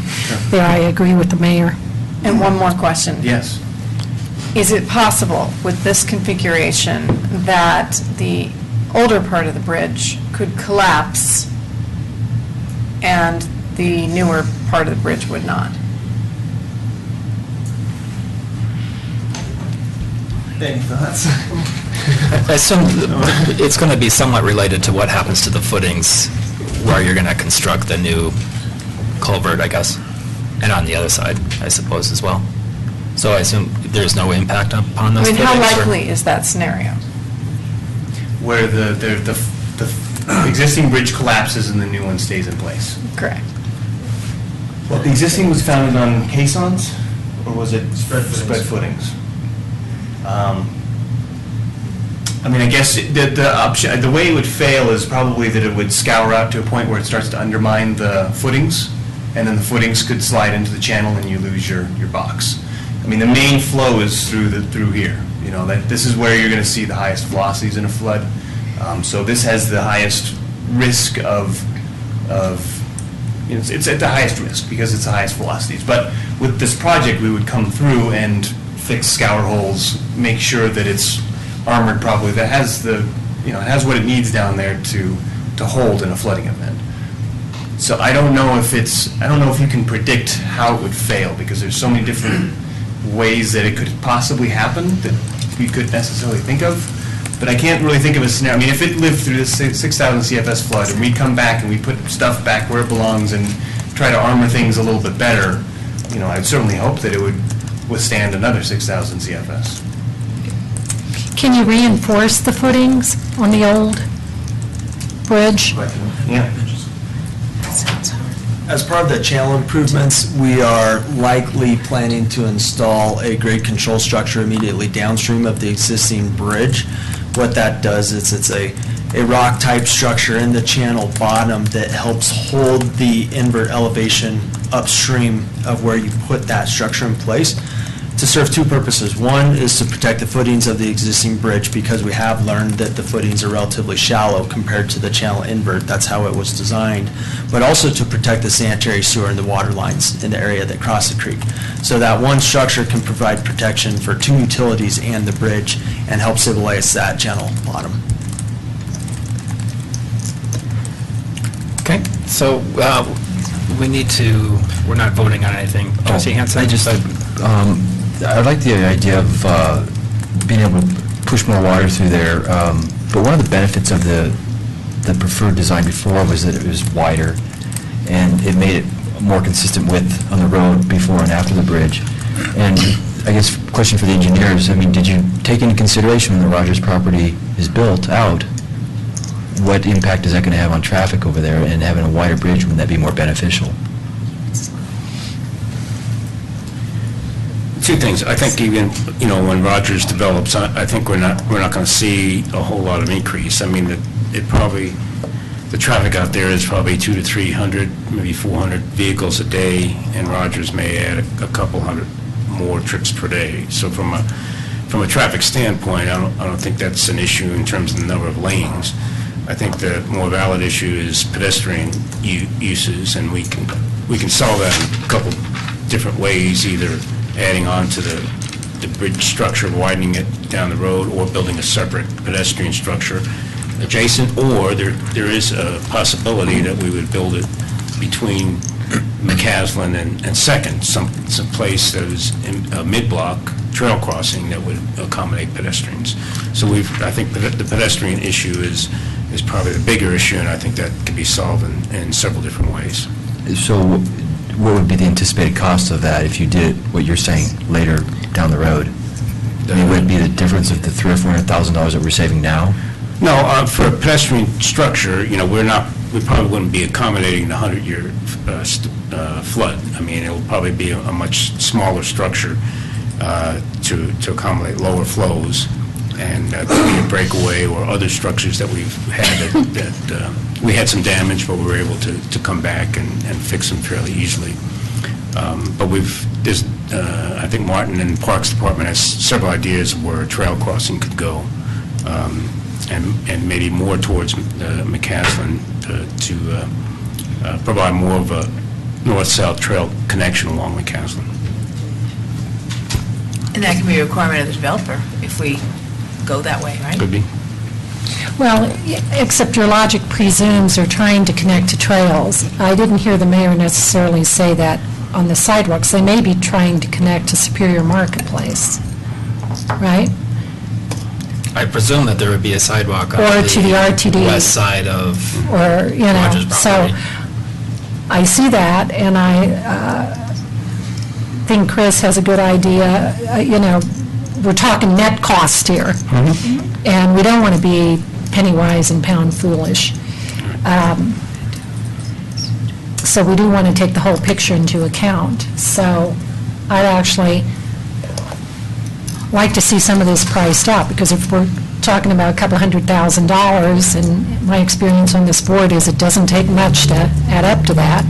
There, I agree with the mayor. And one more question. Yes. Is it possible with this configuration that the older part of the bridge could collapse and the newer part of the bridge would not? Any thoughts? I assume it's going to be somewhat related to what happens to the footings where you're going to construct the new culvert, I guess, and on the other side, I suppose, as well. So I assume there's no impact upon those footings? How likely is that scenario? Where the existing bridge collapses and the new one stays in place. Correct. Well, the existing was founded on caissons, or was it spread footings? I mean, I guess the way it would fail is probably that it would scour out to a point where it starts to undermine the footings, and then the footings could slide into the channel and you lose your box. I mean, the main flow is through here. This is where you're going to see the highest velocities in a flood. So this has the highest risk of it's at the highest risk because it's the highest velocities. But with this project, we would come through and fix scour holes, make sure that it's armored properly, that has it has what it needs down there to hold in a flooding event. So I don't know if you can predict how it would fail, because there's so many different ways that it could possibly happen that we could necessarily think of. But I can't really think of a scenario. I mean, if it lived through this 6,000 CFS flood and we come back and we put stuff back where it belongs and try to armor things a little bit better, I'd certainly hope that it would withstand another 6,000 CFS. Can you reinforce the footings on the old bridge? Yeah. As part of the channel improvements, we are likely planning to install a grade control structure immediately downstream of the existing bridge. What that does is it's a rock-type structure in the channel bottom that helps hold the invert elevation upstream of where you put that structure in place to serve two purposes. One is to protect the footings of the existing bridge, because we have learned that the footings are relatively shallow compared to the channel invert. That's how it was designed. But also to protect the sanitary sewer and the water lines in the area that cross the creek. So that one structure can provide protection for two utilities and the bridge and help stabilize that channel bottom. Okay, so we need to, we're not voting on anything. Trustee Hanson? I like the idea of being able to push more water through there, but one of the benefits of the preferred design before was that it was wider, and it made it more consistent width on the road before and after the bridge. And I guess, question for the engineers, I mean, did you take into consideration when the Rogers property is built out, what impact is that going to have on traffic over there, and having a wider bridge, wouldn't that be more beneficial? Two things. I think even, when Rogers develops, I think we're not going to see a whole lot of increase. I mean, the traffic out there is probably 200 to 300, maybe 400 vehicles a day, and Rogers may add a couple hundred more trips per day. So from a traffic standpoint, I don't think that's an issue in terms of the number of lanes. I think the more valid issue is pedestrian uses, and we can solve that in a couple different ways, either adding on to the bridge structure, widening it down the road, or building a separate pedestrian structure adjacent, or there is a possibility that we would build it between McCaslin and Second, some place that is a mid-block trail crossing that would accommodate pedestrians. So I think the pedestrian issue is probably the bigger issue, and I think that can be solved in several different ways. So what would be the anticipated cost of that if you did what you're saying later down the road? I mean, would it be the difference of the $300,000 or $400,000 that we're saving now? No, for a pedestrian structure, we probably wouldn't be accommodating the 100-year flood. I mean, it will probably be a much smaller structure to accommodate lower flows, and could be a breakaway or other structures that we've had that we had some damage, but we were able to come back and fix them fairly easily. But I think Martin and Parks Department has several ideas of where a trail crossing could go, and maybe more towards McCaslin to provide more of a north-south trail connection along McCaslin. And that can be a requirement of the developer if we go that way, right? Could be. Well, except your logic presumes they're trying to connect to trails. I didn't hear the mayor necessarily say that on the sidewalks. They may be trying to connect to Superior Marketplace, right? I presume that there would be a sidewalk on Or to the RTD. west side of Or, Rogers property. so I see that, and I think Chris has a good idea. We're talking net cost here, and we don't want to be penny wise and pound foolish. So we do want to take the whole picture into account. So I'd actually like to see some of this priced out, because if we're talking about a couple $100,000, and my experience on this board is it doesn't take much to add up to that,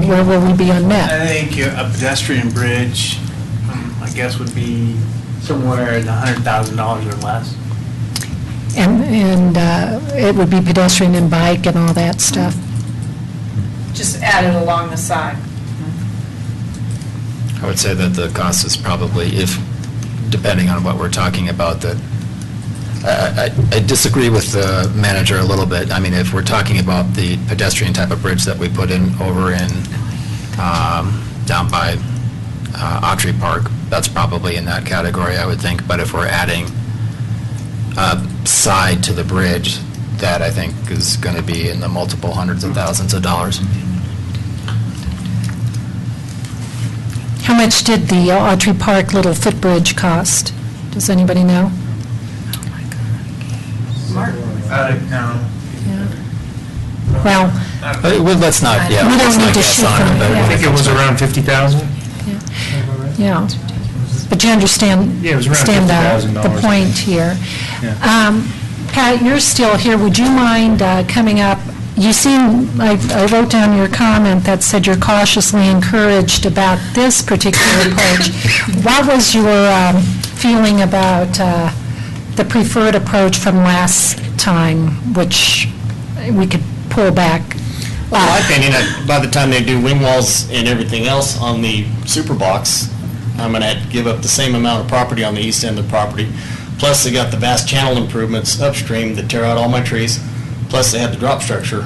where will we be on net? I think a pedestrian bridge, I guess, would be somewhere in the $100,000 or less. And it would be pedestrian and bike and all that stuff. Just added along the side. I would say that the cost is probably, depending on what we're talking about, that I disagree with the manager a little bit. I mean, if we're talking about the pedestrian type of bridge that we put in over in, down by Autry Park, that's probably in that category, I would think. But if we're adding a side to the bridge, that I think is going to be in the multiple hundreds of thousands of dollars. How much did the Autry Park little footbridge cost? Does anybody know? No. Well, let's not, yeah. we let's don't not need to guess shoot on it, from but it. I think it was around 50,000. Yeah. But you understand, Yeah, it was around the $50,000. point here. Yeah. Pat, you're still here. Would you mind coming up? You seem, I wrote down your comment that said you're cautiously encouraged about this particular approach. What was your feeling about the preferred approach from last time, which we could pull back? Well, in my opinion, by the time they do wing walls and everything else on the super box, I'm going to have to give up the same amount of property on the east end of the property. Plus, they got the vast channel improvements upstream that tear out all my trees. Plus, they have the drop structure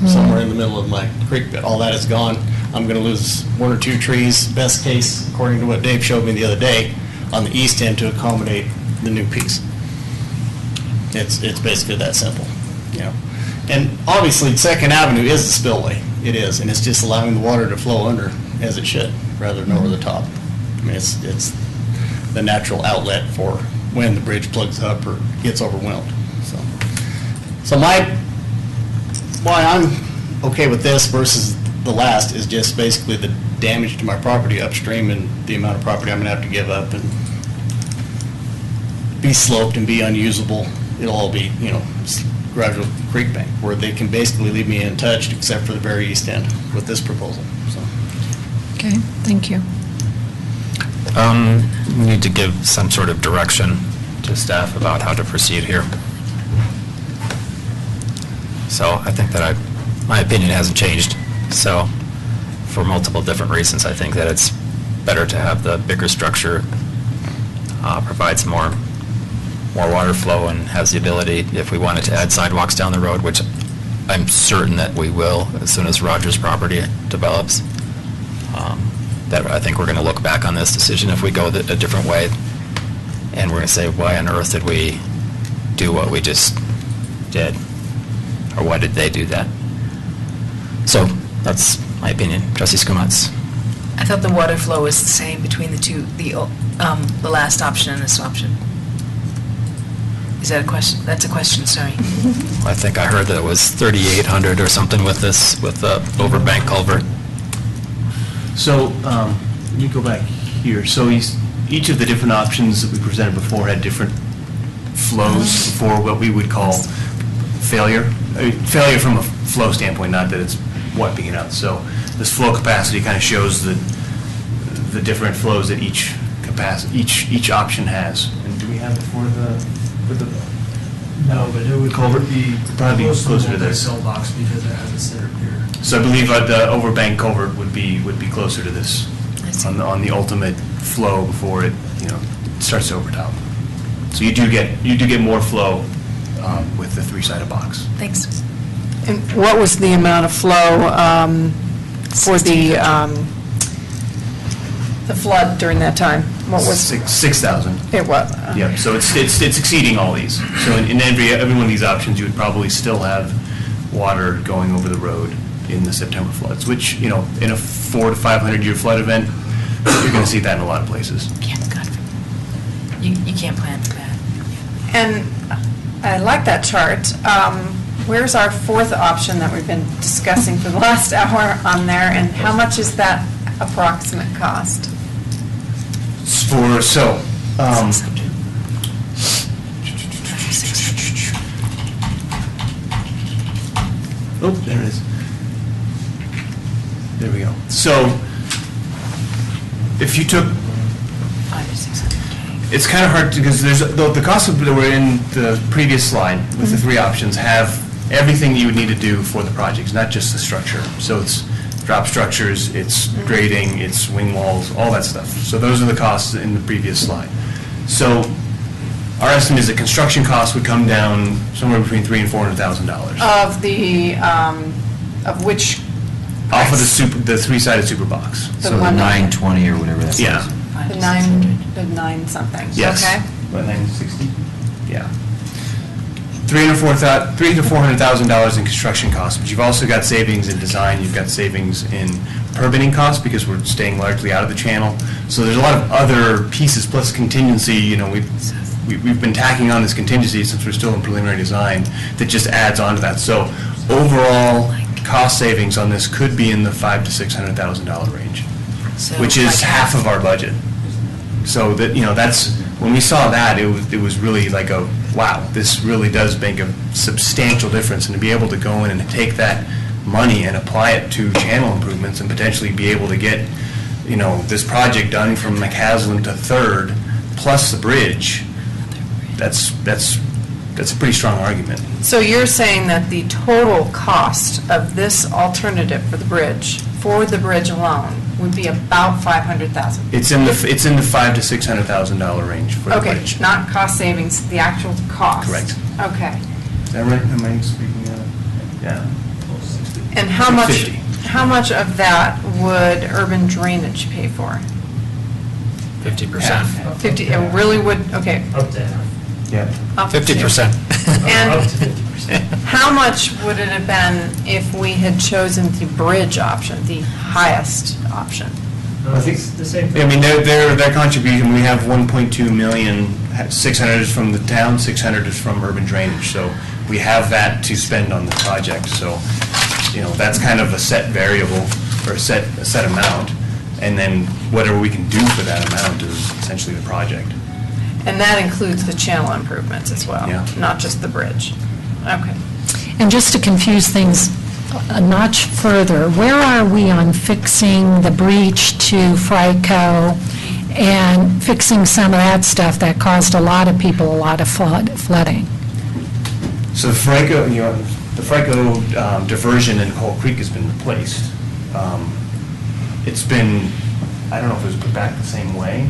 somewhere in the middle of my creek bed. All that is gone. I'm going to lose 1 or 2 trees, best case, according to what Dave showed me the other day, on the east end to accommodate the new piece. It's basically that simple, you know. And obviously, Second Avenue is the spillway. It is, and it's just allowing the water to flow under as it should, rather than over the top. I mean, it's the natural outlet for when the bridge plugs up or gets overwhelmed. So why I'm okay with this versus the last is just basically the damage to my property upstream and the amount of property I'm going to have to give up and be sloped and be unusable. It'll all be, you know, gradual creek bank where they can basically leave me untouched except for the very east end with this proposal. So. Okay, thank you. We need to give some sort of direction to staff about how to proceed here. So I think that my opinion hasn't changed. So for multiple different reasons, I think that it's better to have the bigger structure, provides more water flow and has the ability, if we wanted to add sidewalks down the road, which I'm certain that we will as soon as Rogers' property develops. That I think we're going to look back on this decision if we go a different way, and we're going to say, why on earth did we do what we just did? Or why did they do that? So that's my opinion. Trustee Skumatz. I thought the water flow was the same between the two, the last option and this option. Is that a question? That's a question, sorry. I think I heard that it was 3,800 or something with the overbank culvert. So, you go back here, so each of the different options that we presented before had different flows for what we would call failure. Failure from a flow standpoint, not that it's wiping it out. So this flow capacity kind of shows the different flows that each option has. And do we have it for the No, but it would culvert? be Probably closer to this. cell box because it has a center pier. So I believe the overbank culvert would be closer to this on the ultimate flow before it starts to overtop. So you do get more flow with the 3-sided box. Thanks. And what was the amount of flow for the flood during that time? What was 6,000? It was. Yeah. So it's exceeding all these. So in every one of these options, you would probably still have water going over the road in the September floods, which, in a 400 to 500 year flood event, you're going to see that in a lot of places. You can't plan for that. And I like that chart. Where's our fourth option that we've been discussing for the last hour on there, and how much is that approximate cost? Oh, there it is. There we go. So, if you took, 500 to 600K. it's kind of hard because the costs that were in the previous slide with the 3 options have everything you would need to do for the projects, not just the structure. So it's drop structures, it's grading, it's wing walls, all that stuff. So those are the costs in the previous slide. So our estimate is that construction costs would come down somewhere between $300,000 and $400,000. Of which? Off of the 3-sided super box. So the 920 or whatever that is. Yeah. The nine something. Yes. Okay. What, 960? Yeah. $300,000 to $400,000 in construction costs, but you've also got savings in design, you've got savings in permitting costs because we're staying largely out of the channel. So there's a lot of other pieces plus contingency. We've been tacking on this contingency since we're still in preliminary design that just adds on to that. So overall cost savings on this could be in the $500,000 to $600,000 range, which is half of our budget. So that that's when we saw that, it was really like a, wow, this really does make a substantial difference, and to be able to go in and take that money and apply it to channel improvements and potentially be able to get, you know, this project done from McCaslin to Third, plus the bridge, that's a pretty strong argument. So you're saying that the total cost of this alternative for the bridge alone would be about $500,000? It's in the $500,000 to $600,000 range for the bridge. Okay, not cost savings, the actual cost. Correct. Okay. Is that right? Am I speaking of? Yeah. And how much, 650. how much of that would urban drainage pay for? 50%. 50, it really would, okay. Up to half. Yeah. Up to 50%. And Up to 50%. how much would it have been if we had chosen the bridge option, the highest option? I think, It's the same. I mean, their contribution, we have 1.2 million, 600 is from the town, 600 is from urban drainage, so we have that to spend on the project, so, you know, that's kind of a set variable, or a set amount, and then whatever we can do for that amount is essentially the project. And that includes the channel improvements as well? Yeah. Not just the bridge? Okay. And just to confuse things a notch further, where are we on fixing the breach to FRICO and fixing some of that stuff that caused a lot of people a lot of flooding? So the FRICO diversion in Coal Creek has been replaced. It's been, I don't know if it was put back the same way.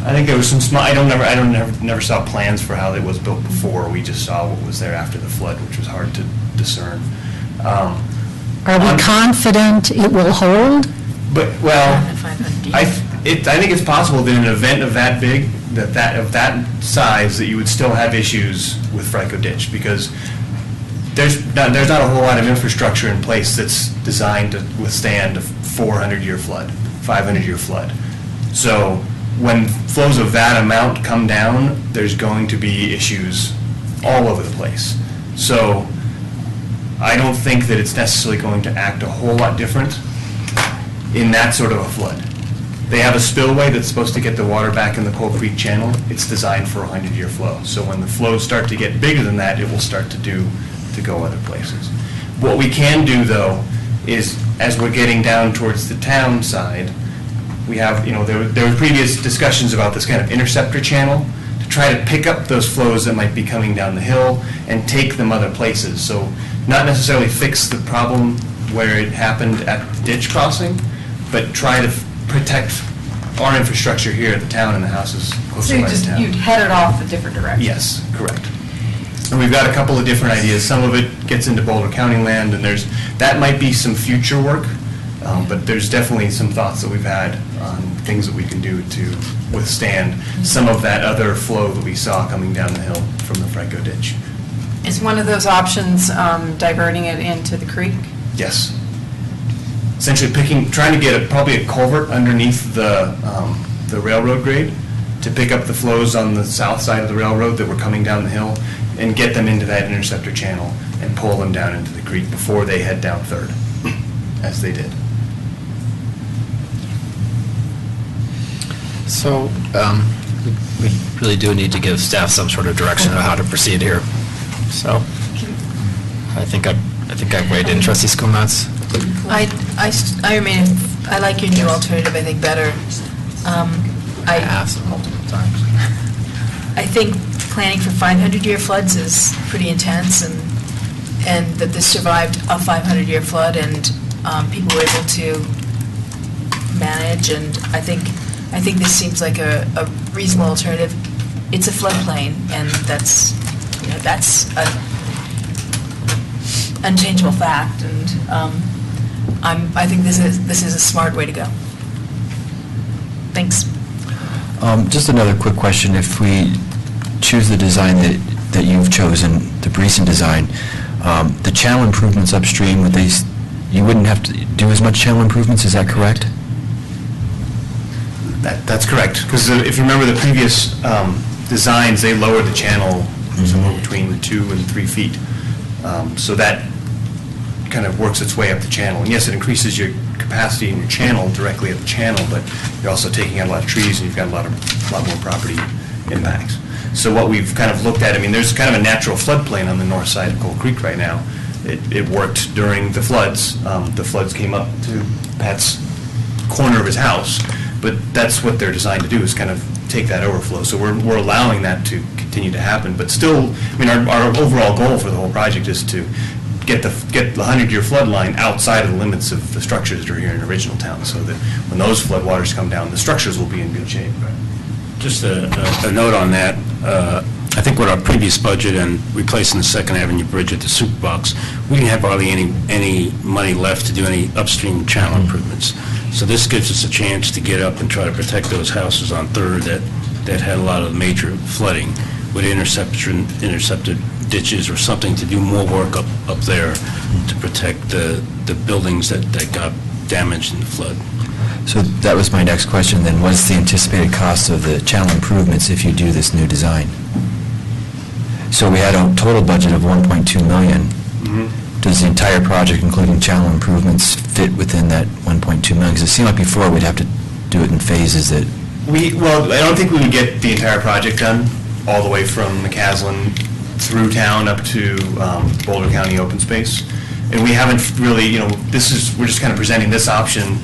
I think there was some small, I never saw plans for how it was built before. We just saw what was there after the flood, which was hard to discern. Are we confident it will hold? But, well, I think it's possible that in an event of that big, of that size, that you would still have issues with FRICO ditch, because there's not a whole lot of infrastructure in place that's designed to withstand a 400-year flood, 500-year flood. So when flows of that amount come down, there's going to be issues all over the place. So I don't think that it's necessarily going to act a whole lot different in that sort of a flood. They have a spillway that's supposed to get the water back in the Coal Creek channel. It's designed for a 100-year flow. So when the flows start to get bigger than that, it will start to go other places. What we can do, though, is as we're getting down towards the town side, we have, you know, there were previous discussions about this kind of interceptor channel to try to pick up those flows that might be coming down the hill and take them other places. So not necessarily fix the problem where it happened at the ditch crossing, but try to protect our infrastructure here at the town and the houses So closer by the town. you'd head it off a different direction? Yes, correct. And we've got a couple of different ideas. Some of it gets into Boulder County land, and that might be some future work, but there's definitely some thoughts that we've had on things that we can do to withstand some of that other flow that we saw coming down the hill from the FRICO ditch. Is one of those options diverting it into the creek? Yes. Essentially trying to get probably a culvert underneath the railroad grade to pick up the flows on the south side of the railroad that were coming down the hill and get them into that interceptor channel and pull them down into the creek before they head down Third, as they did. So we really do need to give staff some sort of direction on how to proceed here. So I think I've weighed in. Trustee Skumatz? I remain, I like your new alternative, I think, better. I asked multiple times. I think planning for 500-year floods is pretty intense, and that this survived a 500-year flood, and people were able to manage, and I think this seems like a reasonable alternative. It's a floodplain, and that's an unchangeable fact, and I think this is a smart way to go. Thanks. Just another quick question. If we choose the design that you've chosen, the Breeson design, the channel improvements upstream, you wouldn't have to do as much channel improvements, is that correct? That's correct, because if you remember the previous designs, they lowered the channel somewhere between 2 and 3 feet. So that kind of works its way up the channel. And yes, it increases your capacity in your channel, directly at the channel, but you're also taking out a lot of trees, and you've got a lot more property impacts. So what we've kind of looked at, I mean, there's kind of a natural floodplain on the north side of Coal Creek right now. It worked during the floods. The floods came up to Pat's corner of his house, but that's what they're designed to do, is kind of take that overflow. So we're allowing that to continue to happen, but still, I mean, our overall goal for the whole project is to get the 100-year flood line outside of the limits of the structures that are here in original town, so that when those floodwaters come down, the structures will be in good shape. Just a note on that. I think with our previous budget and replacing the Second Avenue Bridge at the Superbox, we didn't have hardly any money left to do any upstream channel improvements. So this gives us a chance to get up and try to protect those houses on Third that had a lot of major flooding with intercepted ditches or something, to do more work up there to protect the buildings that got damaged in the flood. So that was my next question then. What's the anticipated cost of the channel improvements if you do this new design? So we had a total budget of 1.2 million. Mm-hmm. Does the entire project, including channel improvements, fit within that 1.2 million? Because it seemed like before we'd have to do it in phases that... Well, I don't think we would get the entire project done, all the way from McCaslin through town up to Boulder County Open Space. And we haven't really, we're just kind of presenting this option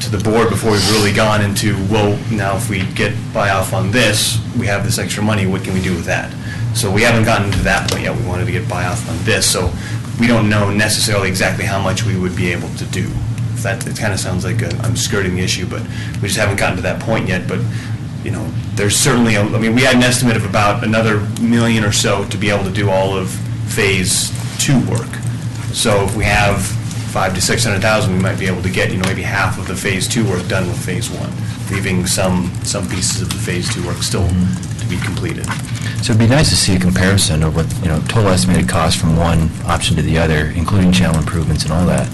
to the board before we've really gone into, well, now if we get buy-off on this, we have this extra money, what can we do with that? So we haven't gotten to that point yet. We wanted to get buy-off on this, so we don't know necessarily exactly how much we would be able to do. It kind of sounds like I'm skirting the issue, but we just haven't gotten to that point yet. But, there's certainly, we had an estimate of about another $1 million or so to be able to do all of Phase 2 work. So if we have $500,000 to $600,000, we might be able to get, maybe half of the Phase 2 work done with Phase 1, leaving some pieces of the Phase 2 work still to be completed. So it'd be nice to see a comparison of what, total estimated cost from one option to the other, including channel improvements and all that.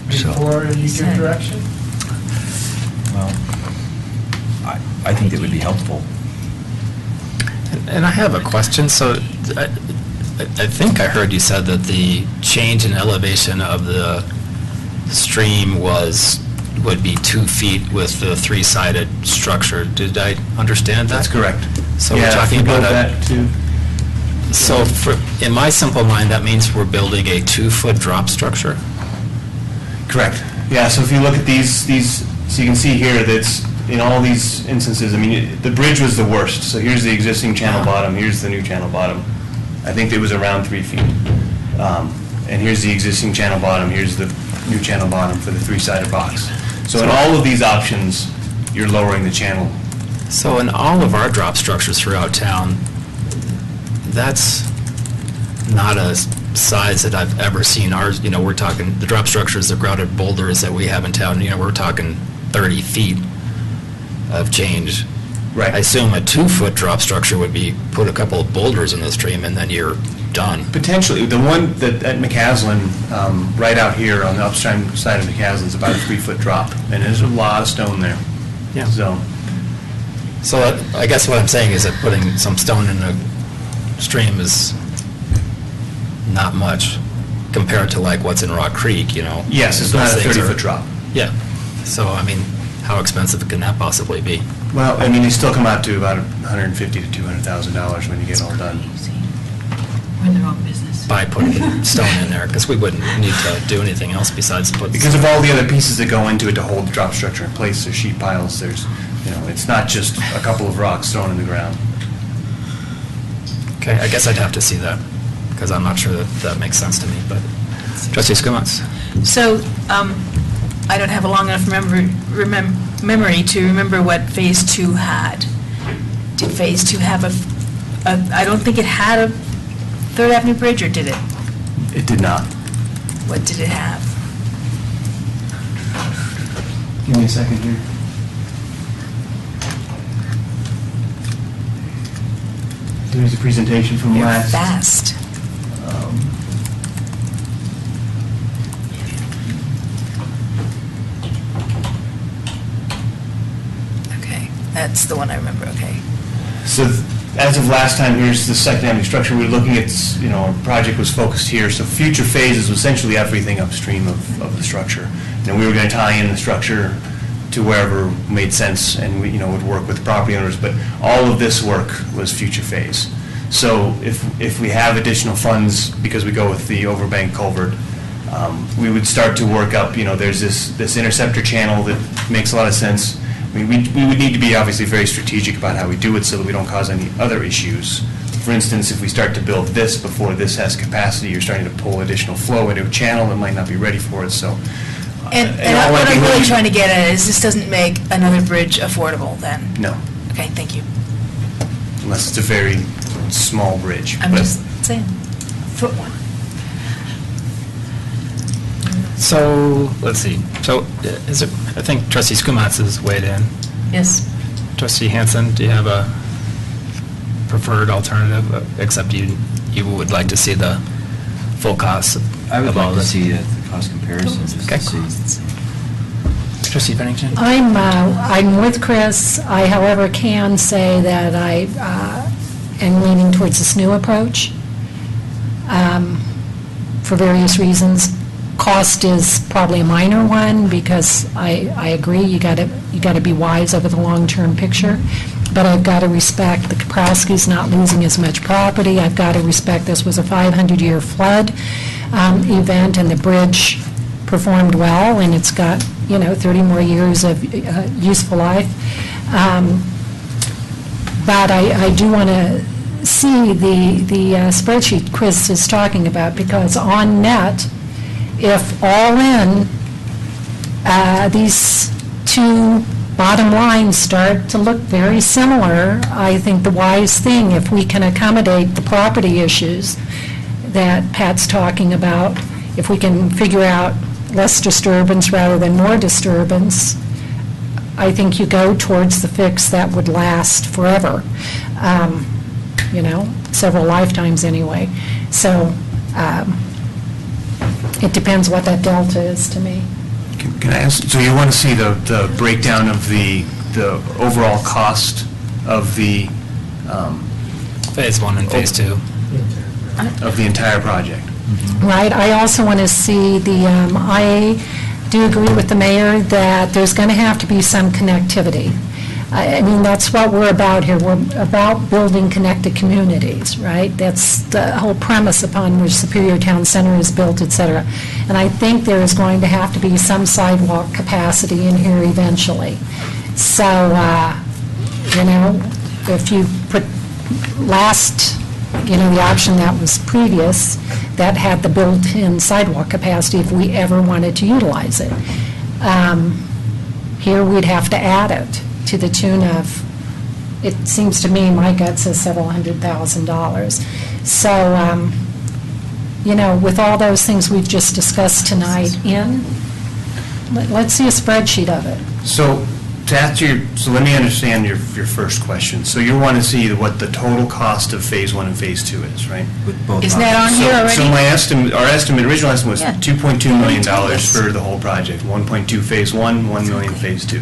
Before you give direction? Well, I think that would be helpful. And I have a question. So I think I heard you said that the change in elevation of the stream would be 2 feet with the 3-sided structure. Did I understand that? That's correct. So we're talking about that too. So in my simple mind, that means we're building a 2-foot drop structure? Correct. Yeah, so if you look at these, so you can see here that's, in all these instances, the bridge was the worst. So here's the existing channel bottom, here's the new channel bottom. I think it was around 3 feet. And here's the existing channel bottom, here's the new channel bottom for the 3-sided box. So in all of these options, you're lowering the channel. So in all of our drop structures throughout town, that's not a size that I've ever seen. Ours, we're talking, the drop structures, the grouted boulders that we have in town, we're talking 30 feet of change. Right. I assume a 2-foot drop structure would be put a couple of boulders in the stream and then you're done. Potentially. The one that at McCaslin, right out here on the upstream side of McCaslin, is about a 3-foot drop, and there's a lot of stone there. Yeah. So I guess what I'm saying is that putting some stone in a stream is not much compared to like what's in Rock Creek, Yes, it's not a 30-foot drop. Yeah. So, how expensive can that possibly be? Well, they still come out to about $150,000 to $200,000 when you get all done. We're in the wrong business. By putting stone in there, because we wouldn't need to do anything else besides put... Because of all the other pieces that go into it to hold the drop structure in place, there's sheet piles, there's, it's not just a couple of rocks thrown in the ground. Okay, I guess I'd have to see that, because I'm not sure that makes sense to me, but... Trustee Skumatz? So, I don't have a long enough memory to remember what Phase 2 had. Did Phase 2 have I don't think it had a 3rd Avenue Bridge, or did it? It did not. What did it have? Give me a second here. There's a presentation from You're last... fast. Okay, that's the one I remember, okay. So as of last time, here's the Second Avenue structure. We're looking at, our project was focused here, so future phases was essentially everything upstream of the structure. We were going to tie in the structure to wherever made sense and we, would work with property owners, but all of this work was future phase. So if we have additional funds, because we go with the overbank culvert, we would start to work up, there's this interceptor channel that makes a lot of sense. I mean, we would need to be obviously very strategic about how we do it so that we don't cause any other issues. For instance, if we start to build this before this has capacity, you're starting to pull additional flow into a channel that might not be ready for it, so. And what I'm really trying to get at is this doesn't make another bridge affordable then? No. Okay, thank you. Unless it's a very small bridge. I'm just saying, foot one. So, let's see. So, I think trustee Skumatz has weighed in. Yes. Trustee Hansen, do you have a preferred alternative, except you would like to see the full cost of I would all like to this? see the cost comparison, just Okay. to see. Trustee Bennington? I'm with Chris. I, however, can say that I am leaning towards this new approach for various reasons. Cost is probably a minor one because I agree you got to be wise over the long-term picture. But I've got to respect the Kaprowski's not losing as much property. I've got to respect this was a 500-year flood event, and the bridge performed well, and it's got 30 more years of useful life. But I do want to see the spreadsheet Chris is talking about, because on net, if all in, these two bottom lines start to look very similar, I think the wise thing, if we can accommodate the property issues that Pat's talking about, if we can figure out less disturbance rather than more disturbance, I think you go towards the fix that would last forever, several lifetimes anyway. So it depends what that delta is to me. Can I ask, so you want to see the breakdown of the overall cost of the... Phase 1 and Phase 2. Of the entire project? Right. I also want to see I do agree with the mayor that there's going to have to be some connectivity. I mean, that's what we're about here. We're about building connected communities, right? That's the whole premise upon which Superior Town Center is built, et cetera. And I think there is going to have to be some sidewalk capacity in here eventually. So, if you put the option that was previous, that had the built-in sidewalk capacity if we ever wanted to utilize it. Here, we'd have to add it to the tune of, it seems to me, my gut says several $100,000. So, with all those things we've just discussed tonight let's see a spreadsheet of it. So, so let me understand your first question. So you want to see what the total cost of Phase 1 and Phase 2 is, right? Isn't that on here already? So our original estimate was Yeah. $2.2 million for the whole project, 1.2 Phase 1, 1 million Phase 2.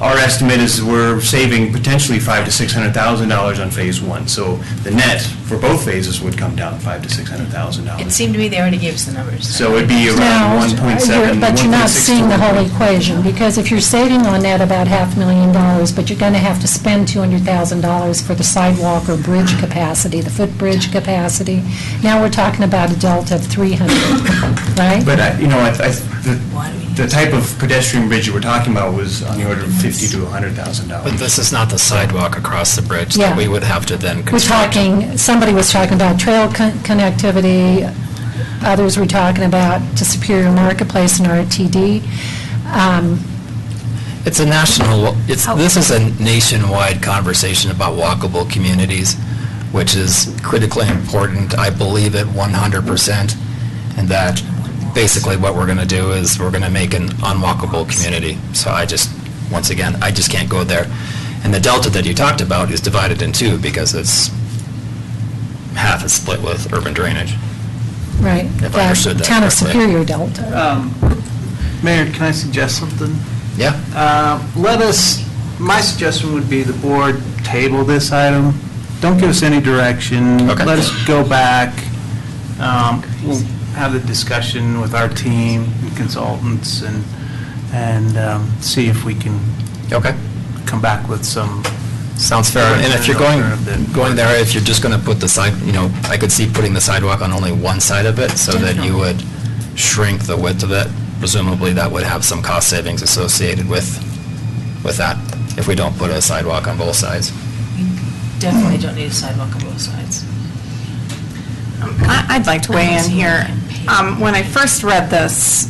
Our estimate is we're saving potentially $500,000 to $600,000 on Phase 1. So the net for both phases would come down $500,000 to $600,000. It seemed to me they already gave us the numbers. So it'd be around 1.7, But you're not 1.6 seeing the whole 1. equation, because if you're saving on that about $500,000, but you're going to have to spend $200,000 for the sidewalk or bridge capacity, the footbridge capacity, now we're talking about a delta of $300,000, right? But, the type of pedestrian bridge that we're talking about was on the order of $50,000 to $100,000. But this is not the sidewalk across the bridge Yeah. that we would have to then We're construct. somebody was talking about trail connectivity, others were talking about to Superior Marketplace and RTD. It's a this is a nationwide conversation about walkable communities, which is critically important. I believe it 100%, and that basically what we're going to do is we're going to make an unwalkable community. So once again, I just can't go there. And the delta that you talked about is divided in two because it's half is split with urban drainage. Right. If I understood that Town of correctly. Superior Delta. Mayor, can I suggest something? Yeah. My suggestion would be the board table this item. Don't give us any direction. Okay. Let us go back. We'll have the discussion with our team and consultants and see if we can come back with some. Sounds fair. And if you're going there, if you're just going to put the side, I could see putting the sidewalk on only one side of it so that you would shrink the width of it. Presumably, that would have some cost savings associated with that, if we don't put a sidewalk on both sides. Definitely don't need a sidewalk on both sides. I'd like to weigh in here. When I first read this,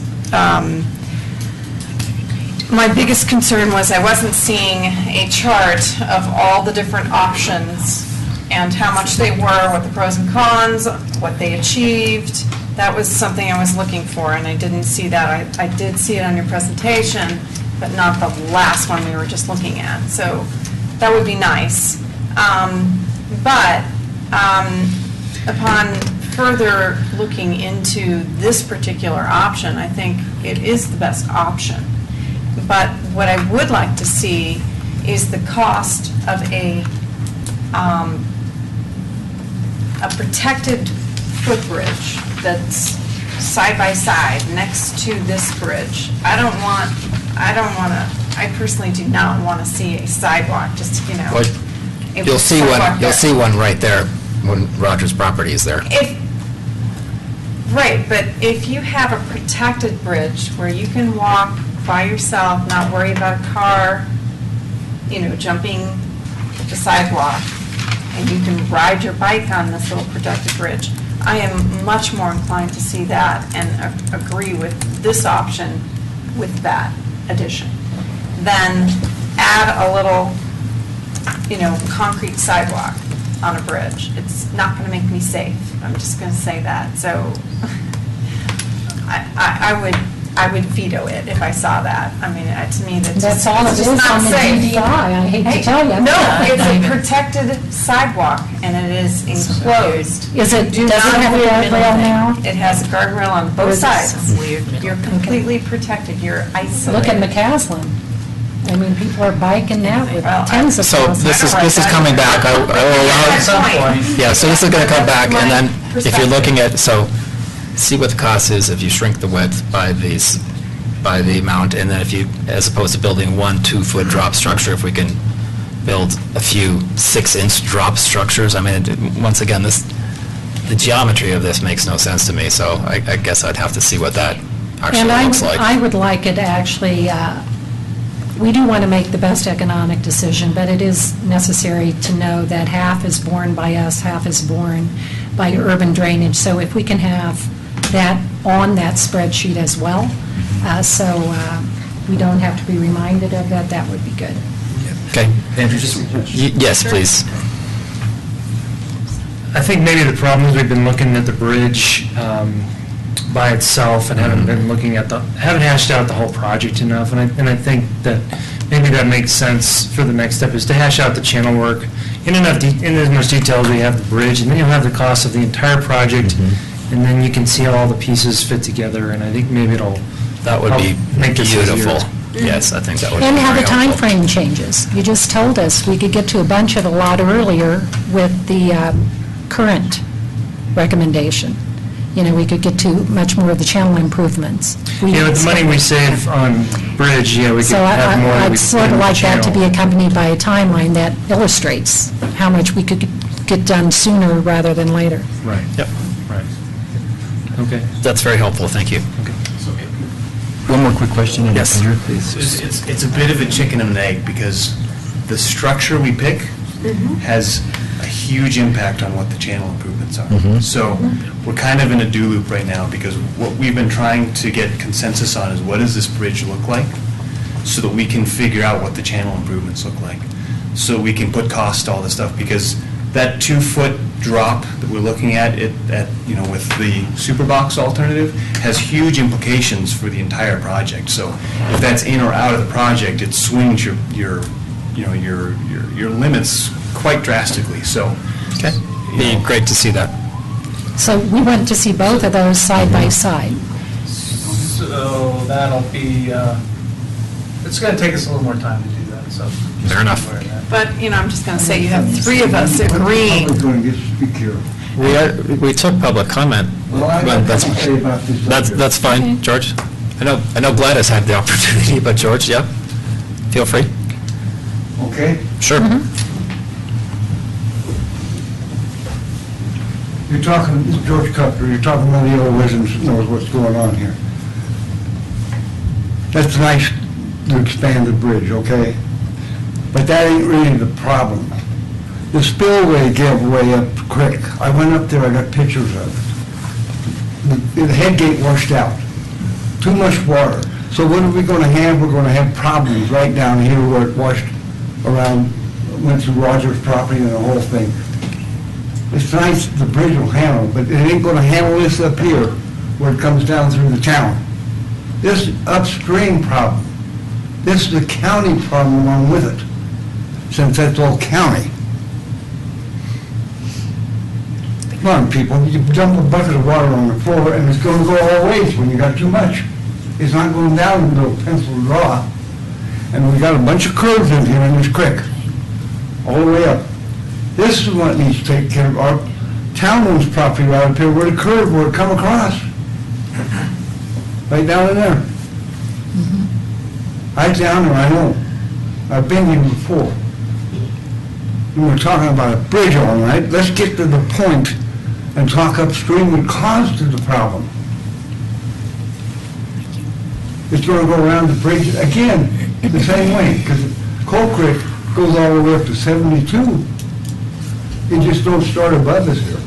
my biggest concern was I wasn't seeing a chart of all the different options and how much they were, what the pros and cons, what they achieved. That was something I was looking for, and I didn't see that. I did see it on your presentation, but not the last one we were just looking at. So that would be nice. But upon further looking into this particular option, I think it is the best option. But what I would like to see is the cost of a protected footbridge that's side by side next to this bridge. I personally do not want to see a sidewalk, just, Well, you'll see one right there when Rogers' property is there. Right, but if you have a protected bridge where you can walk by yourself, not worry about a car, jumping the sidewalk, and you can ride your bike on this little protected bridge, I am much more inclined to see that and agree with this option with that addition. Then add a little, concrete sidewalk on a bridge. It's not going to make me safe. I'm just going to say that. So I would veto it if I saw that. I mean, to me, That's all it is on the DDI, I hate to tell you. No, it's a protected sidewalk, and it is enclosed. Does it have a guardrail now? It has a guardrail on both sides. You're completely protected, you're isolated. Look at McCaslin. I mean, people are biking now with tens of So thousands. this is coming back. I will allow At some point. Yeah, so this is going to come back, and then if you're looking at, see what the cost is if you shrink the width by the amount, and then if you, as opposed to building one 2-foot drop structure, if we can build a few 6-inch drop structures. I mean, once again, the geometry of this makes no sense to me, so I guess I'd have to see what that actually looks like. And I would like it actually, we do want to make the best economic decision, but it is necessary to know that half is borne by us, half is borne by urban drainage. So if we can have that on that spreadsheet as well, so we don't have to be reminded of that, that would be good. Okay. Andrew, yes, please. I think maybe the problem is we've been looking at the bridge by itself and haven't been looking at haven't hashed out the whole project enough. And I think that maybe that makes sense for the next step is to hash out the channel work in as much detail as we have the bridge, and then you'll have the cost of the entire project, and then you can see how all the pieces fit together. And I think maybe that would be make this beautiful. easier. Yes, I think that would be And how very the time helpful. frame changes. You just told us we could get to a bunch of a lot earlier with the current recommendation. We could get to much more of the channel improvements. Yeah, with the money we save on bridge, we could So have more. I'd we sort put of in the like that to channel. be accompanied by a timeline that illustrates how much we could get done sooner rather than later. Right. Yep. Right. Okay. That's very helpful, thank you. One more quick question, Yes. Andrew, please. It's a bit of a chicken and an egg, because the structure we pick has a huge impact on what the channel improvements are. So we're kind of in a do loop right now, because what we've been trying to get consensus on is what does this bridge look like, so that we can figure out what the channel improvements look like. So we can put cost to all this stuff, because that 2-foot drop that we're looking at, with the Superbox alternative, has huge implications for the entire project. So if that's in or out of the project, it swings your limits quite drastically. So, Okay. Be great to see that. So we went to see both of those side by side. So that'll be, it's going to take us a little more time to do that. so. Fair enough. But, I'm just going to say, you have three of us agreeing. Public going to get to speak here. We took public comment. Well, I But have something to say about this subject. That's fine, George. I know Gladys had the opportunity, but George, yep, feel free. Okay? Sure. You're talking, this is George Cutler, you're talking about the old residents that knows what's going on here. That's nice to expand the bridge, okay? But that ain't really the problem. The spillway gave way up the creek. I went up there, I got pictures of it. The head gate washed out. Too much water. So what are we gonna have? We're gonna have problems right down here where it washed around, went through Roger's property and the whole thing. It's nice, the bridge will handle, but it ain't gonna handle this up here where it comes down through the town. This upstream problem, this is the county problem along with it, since that's all county. Come on, people, you dump a bucket of water on the floor and it's gonna go all ways when you got too much. It's not going down into a pencil draw. And we got a bunch of curves in here in this creek, all the way up. This is what needs to take care of. Our town owns property right up here where the curve will come across. Right down in there. Right down there, I know. I've been here before. And we're talking about a bridge, all right? Let's get to the point and talk upstream what caused the problem. It's going to go around the bridge again, the same way, because Coal Creek goes all the way up to 72. It just don't start above us here.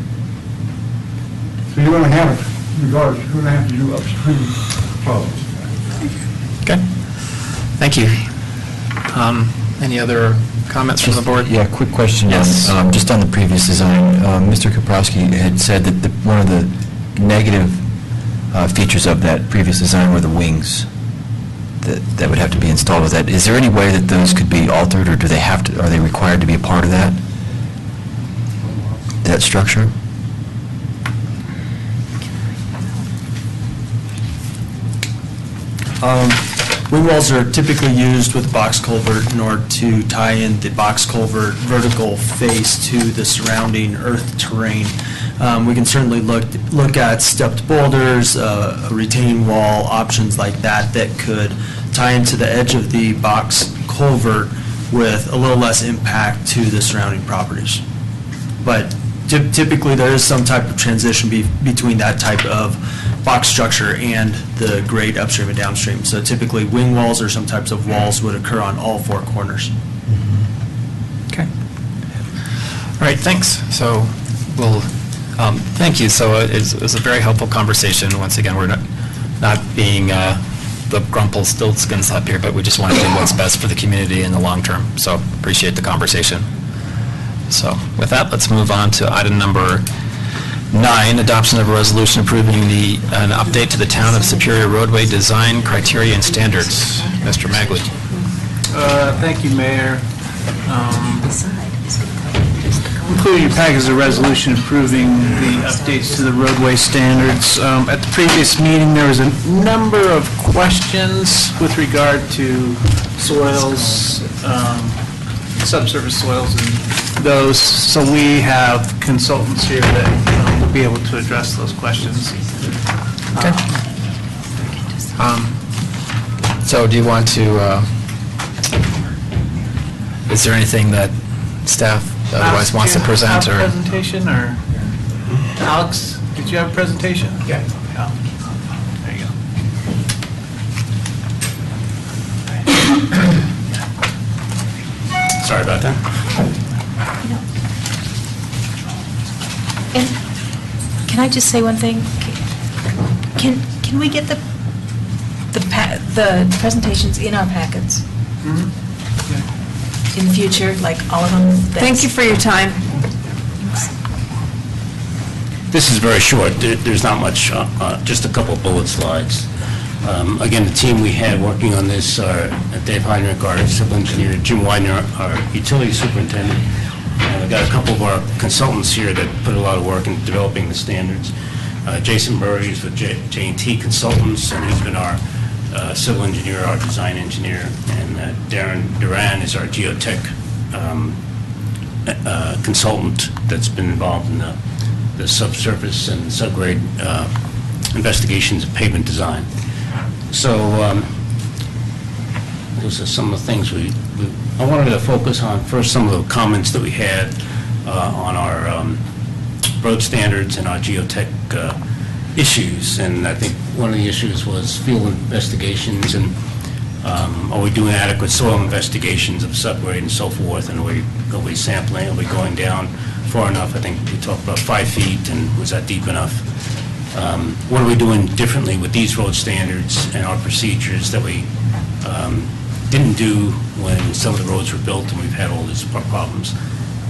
So you're going to have it, regardless, you're going to have to do upstream problems. Okay. Thank you. Any other comments from the board? Yeah, quick question. Yes. Just on the previous design, Mr. Kaprowski had said that one of the negative features of that previous design were the wings that would have to be installed with that. Is there any way that those could be altered, or do they have to? Are they required to be a part of that structure? Wing walls are typically used with box culvert in order to tie in the box culvert vertical face to the surrounding earth terrain. We can certainly look at stepped boulders, a retaining wall, options like that could tie into the edge of the box culvert with a little less impact to the surrounding properties. But typically, there is some type of transition between that type of box structure and the grade upstream and downstream. So typically, wing walls or some types of walls would occur on all four corners. Okay. All right, thanks. So we'll, thank you. So it was a very helpful conversation. Once again, we're not being the Grumpelstiltskins up here, but we just want to do what's best for the community in the long term. So appreciate the conversation. So with that, let's move on to item number 9, adoption of a resolution approving an update to the Town of Superior roadway design criteria and standards. Mr. Magley. Thank you, Mayor. Including your package is a resolution approving the updates to the roadway standards. At the previous meeting, there was a number of questions with regard to soils, subsurface soils and those, so we have consultants here that will be able to address those questions. Okay. So do you want to, is there anything that staff otherwise wants to present? Have a presentation, or Alex, did you have a presentation? Yeah. There you go. Sorry about that. And can I just say one thing? Can we get the presentations in our packets? In the future, like all of them? Thank you for your time. This is very short. There's not much, just a couple bullet slides. Again, the team we had working on this are Dave Heinrich, our civil engineer, Jim Widener, our utility superintendent, and we've got a couple of our consultants here that put a lot of work in developing the standards. Jason Burry is with J&T Consultants, and he's been our civil engineer, our design engineer, and Darren Duran is our geotech consultant that's been involved in the subsurface and subgrade investigations of pavement design. So those are some of the things I wanted to focus on. First, some of the comments that we had on our road standards and our geotech issues. And I think one of the issues was field investigations and are we doing adequate soil investigations of subgrade and so forth, and are we sampling, are we going down far enough? I think we talked about 5 feet, and was that deep enough? What are we doing differently with these road standards and our procedures that we didn't do when some of the roads were built and we've had all these problems?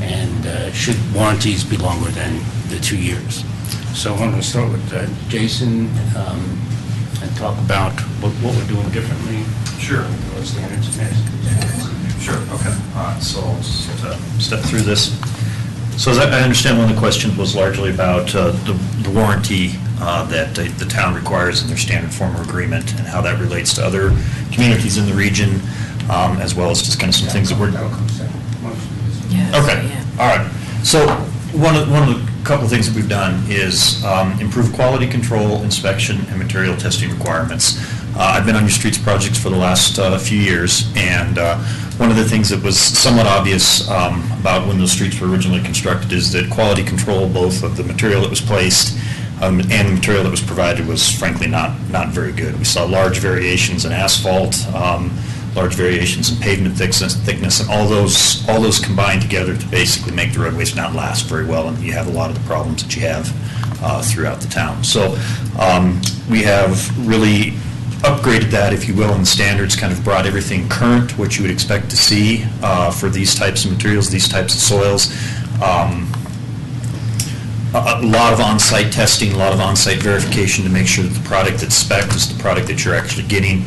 And should warranties be longer than the 2 years? So I wanted to start with Jason and talk about what we're doing differently. Sure. With road standards. Sure, okay. All right, so I'll just step through this. So as I understand, one of the questions was largely about the warranty that the town requires in their standard form of agreement and how that relates to other communities in the region, as well as just kind of some things that we're... Okay, all right. So one of the couple of things that we've done is improve quality control, inspection, and material testing requirements. I've been on your streets projects for the last few years, and one of the things that was somewhat obvious about when those streets were originally constructed is that quality control, both of the material that was placed and the material that was provided, was frankly not very good. We saw large variations in asphalt, large variations in pavement thickness, and all those combined together to basically make the roadways not last very well, and you have a lot of the problems that you have throughout the town. So we have really upgraded that, if you will, and standards kind of brought everything current, what you would expect to see for these types of materials, these types of soils. A lot of on-site testing, a lot of on-site verification to make sure that the product that's spec'd is the product that you're actually getting.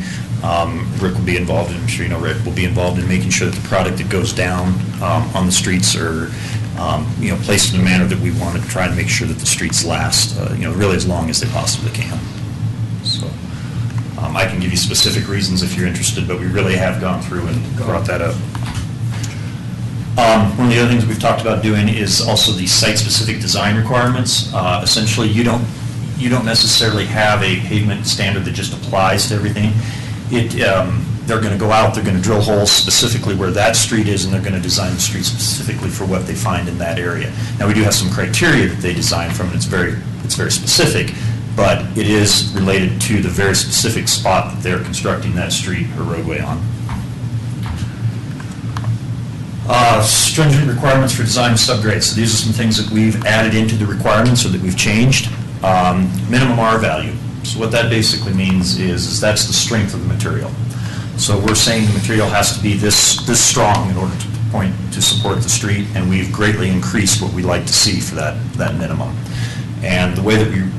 Rick will be involved in, I'm sure you know Rick will be involved in making sure that the product that goes down on the streets are placed in a manner that we want to try and make sure that the streets last really as long as they possibly can. So I can give you specific reasons if you're interested, but we really have gone through and brought that up. One of the other things we've talked about doing is also the site-specific design requirements. Essentially, you don't necessarily have a pavement standard that just applies to everything. They're going to go out, they're going to drill holes specifically where that street is, and they're going to design the street specifically for what they find in that area. Now, we do have some criteria that they design from, and it's very specific, but it is related to the very specific spot that they're constructing that street or roadway on. Stringent requirements for design of subgrades. So these are some things that we've added into the requirements or that we've changed. Minimum R value. So what that basically means is that's the strength of the material. So we're saying the material has to be this strong in order to support the street, and we've greatly increased what we like to see for that minimum. And the way that we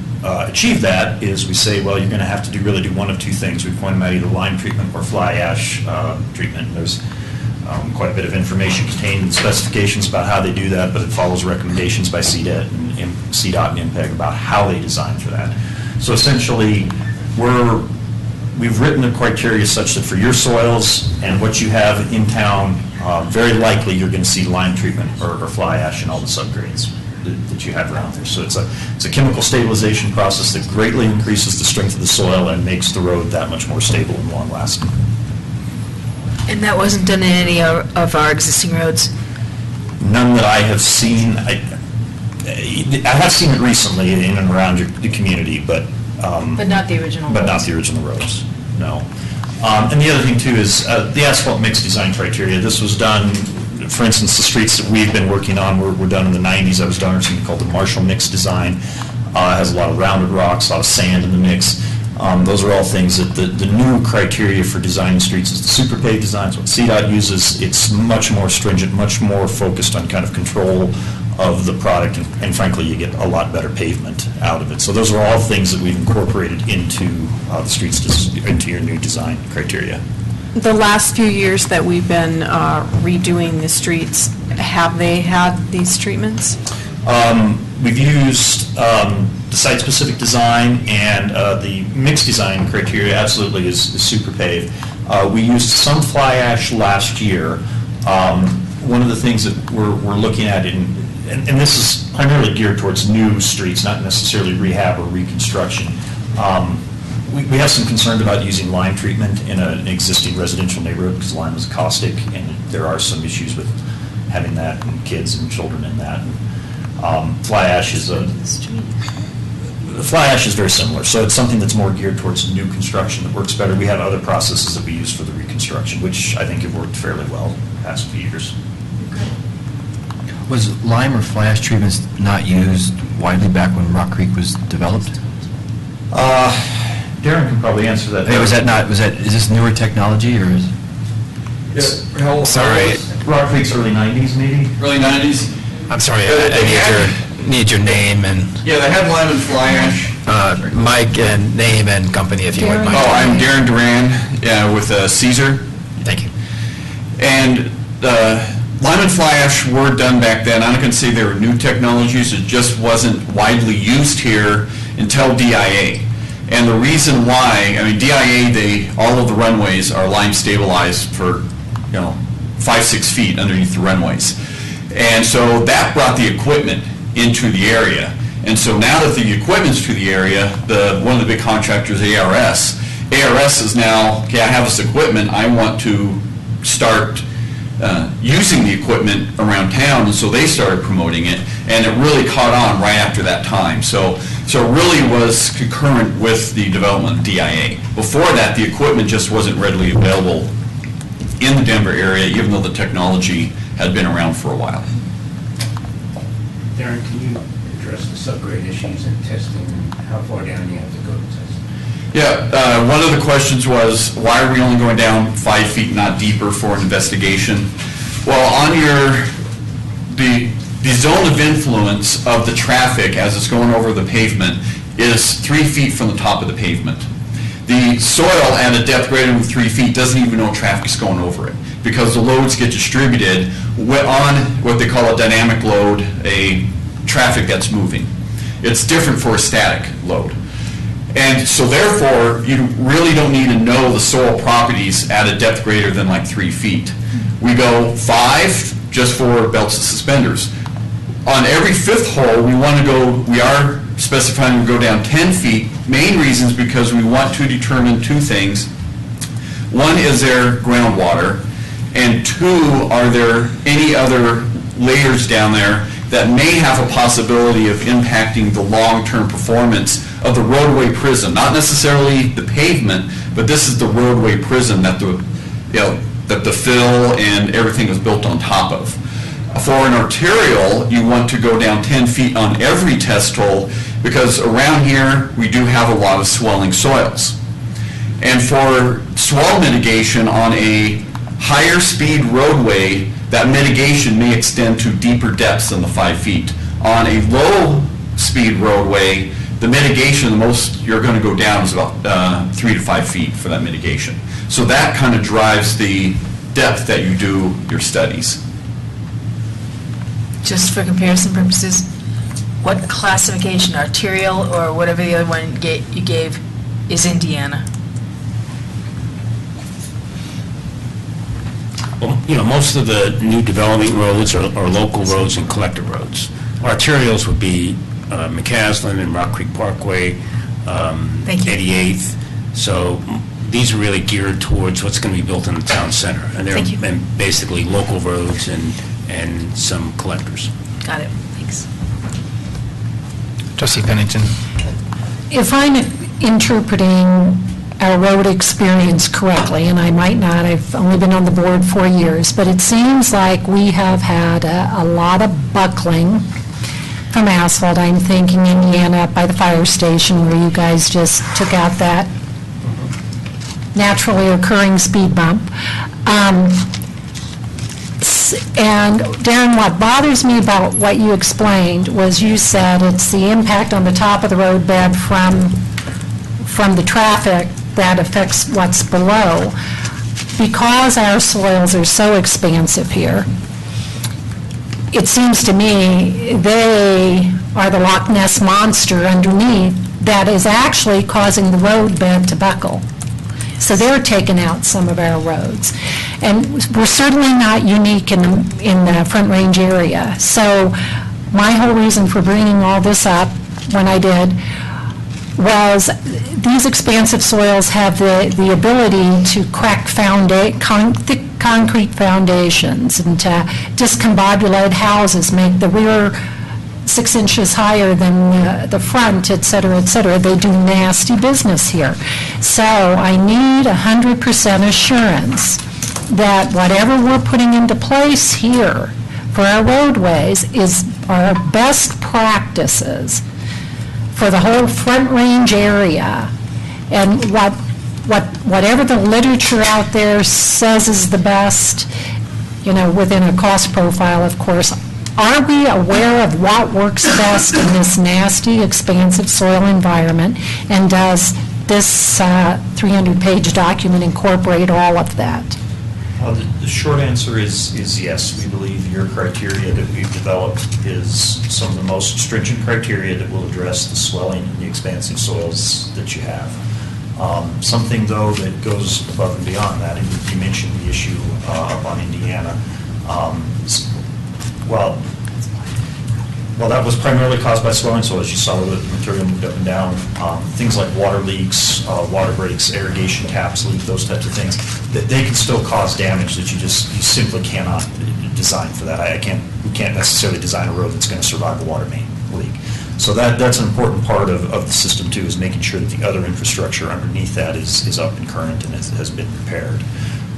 achieve that is we say, well, you're going to have to really do one of two things. We point them at either lime treatment or fly ash treatment. There's quite a bit of information contained in the specifications about how they do that, but it follows recommendations by CDOT and MPEG about how they design for that. So essentially, we've written the criteria such that for your soils and what you have in town, very likely you're going to see lime treatment or fly ash in all the subgrades that you have around there. So it's a chemical stabilization process that greatly increases the strength of the soil and makes the road that much more stable and long-lasting. And that wasn't done in any of our existing roads? None that I have seen. I have seen it recently in and around the community, but not the original roads. But not the original roads, no. And the other thing, too, is the asphalt mix design criteria. This was done, for instance, the streets that we've been working on were done in the 90s. I was done something called the Marshall mix design. It has a lot of rounded rocks, a lot of sand in the mix. Those are all things that the new criteria for designing streets is the super paved designs. What CDOT uses, it's much more stringent, much more focused on kind of control of the product, and frankly, you get a lot better pavement out of it. So those are all things that we've incorporated into the streets, into your new design criteria. The last few years that we've been redoing the streets, have they had these treatments? We've used the site-specific design and the mixed design criteria absolutely is super pave. We used some fly ash last year. One of the things that we're looking at and this is primarily geared towards new streets, not necessarily rehab or reconstruction. We have some concerns about using lime treatment in an existing residential neighborhood because lime is caustic, and there are some issues with having that and kids and children in that. Fly ash is very similar, so it's something that's more geared towards new construction that works better. We have other processes that we use for the reconstruction, which I think have worked fairly well the past few years. Was lime or fly ash treatments not used widely back when Rock Creek was developed? Darren can probably answer that. Hey, is this newer technology, or is? Sorry. Rock Creek's early 90s, maybe? Early 90s? I'm sorry, I need your name and... Yeah, they had lime and fly ash. Mike, and name and company, if you wouldn't mind. Oh, I'm Darren Duran with Caesar. Thank you. And lime and fly ash were done back then. I'm not going to say they were new technologies. It just wasn't widely used here until DIA. And the reason why, DIA, all of the runways are lime stabilized for, 5-6 feet underneath the runways. And so that brought the equipment into the area. And so now that the equipment's to the area, one of the big contractors, ARS is now, okay, I have this equipment, I want to start using the equipment around town, and so they started promoting it, and it really caught on right after that time. So it really was concurrent with the development of DIA. Before that, the equipment just wasn't readily available in the Denver area, even though the technology had been around for a while. Darren, can you address the subgrade issues and testing, and how far down you have to go to test? Yeah, one of the questions was, why are we only going down 5 feet, not deeper, for an investigation? Well, on the zone of influence of the traffic as it's going over the pavement is 3 feet from the top of the pavement. The soil at a depth greater than 3 feet doesn't even know traffic's going over it, because the loads get distributed on what they call a dynamic load, a traffic that's moving. It's different for a static load. And so therefore, you really don't need to know the soil properties at a depth greater than like 3 feet. We go 5 just for belts and suspenders. On every 5th hole, we are specifying we go down 10 feet. Main reasons because we want to determine 2 things. One, is there groundwater? And 2, are there any other layers down there that may have a possibility of impacting the long-term performance of the roadway prism? Not necessarily the pavement, but this is the roadway prism that the fill and everything is built on top of. For an arterial, you want to go down 10 feet on every test hole, because around here we do have a lot of swelling soils. And for swell mitigation on a higher speed roadway, that mitigation may extend to deeper depths than the 5 feet. On a low speed roadway, the mitigation, the most you're going to go down is about 3 to 5 feet for that mitigation. So that kind of drives the depth that you do your studies. Just for comparison purposes, what classification, arterial or whatever the other one you gave, is Indiana? Well, most of the new development roads are local roads and collector roads. Arterials would be McCaslin and Rock Creek Parkway, 88th. So these are really geared towards what's going to be built in the town center. And they're basically local roads and some collectors. Got it. Thanks. Trustee Pennington. If I'm interpreting our road experience correctly, and I might not, I've only been on the board 4 years, but it seems like we have had a lot of buckling from asphalt. I'm thinking Indiana up by the fire station where you guys just took out that naturally occurring speed bump. And Darren, what bothers me about what you explained was you said it's the impact on the top of the roadbed from the traffic that affects what's below. Because our soils are so expansive here, it seems to me they are the Loch Ness Monster underneath that is actually causing the road bed to buckle. So they're taking out some of our roads. And we're certainly not unique in the Front Range area. So my whole reason for bringing all this up when I did was these expansive soils have the ability to crack thick concrete foundations and to discombobulate houses, make the rear 6 inches higher than the front, et cetera, et cetera. They do nasty business here. So I need 100% assurance that whatever we're putting into place here for our roadways is our best practices for the whole Front Range area, and whatever the literature out there says is the best, within a cost profile, of course. Are we aware of what works best in this nasty, expansive soil environment, and does this 300-page document incorporate all of that? The short answer is yes. We believe your criteria that we've developed is some of the most stringent criteria that will address the swelling and the expansive soils that you have. Something, though, that goes above and beyond that, and you mentioned the issue up on Indiana. Well, that was primarily caused by swelling soils. You saw the material moved up and down. Things like water leaks, water breaks, irrigation taps leak, those types of things, that they can still cause damage that you simply cannot design for that. We can't necessarily design a road that's going to survive a water main leak. So that's an important part of the system too, is making sure that the other infrastructure underneath that is up and current and has been repaired.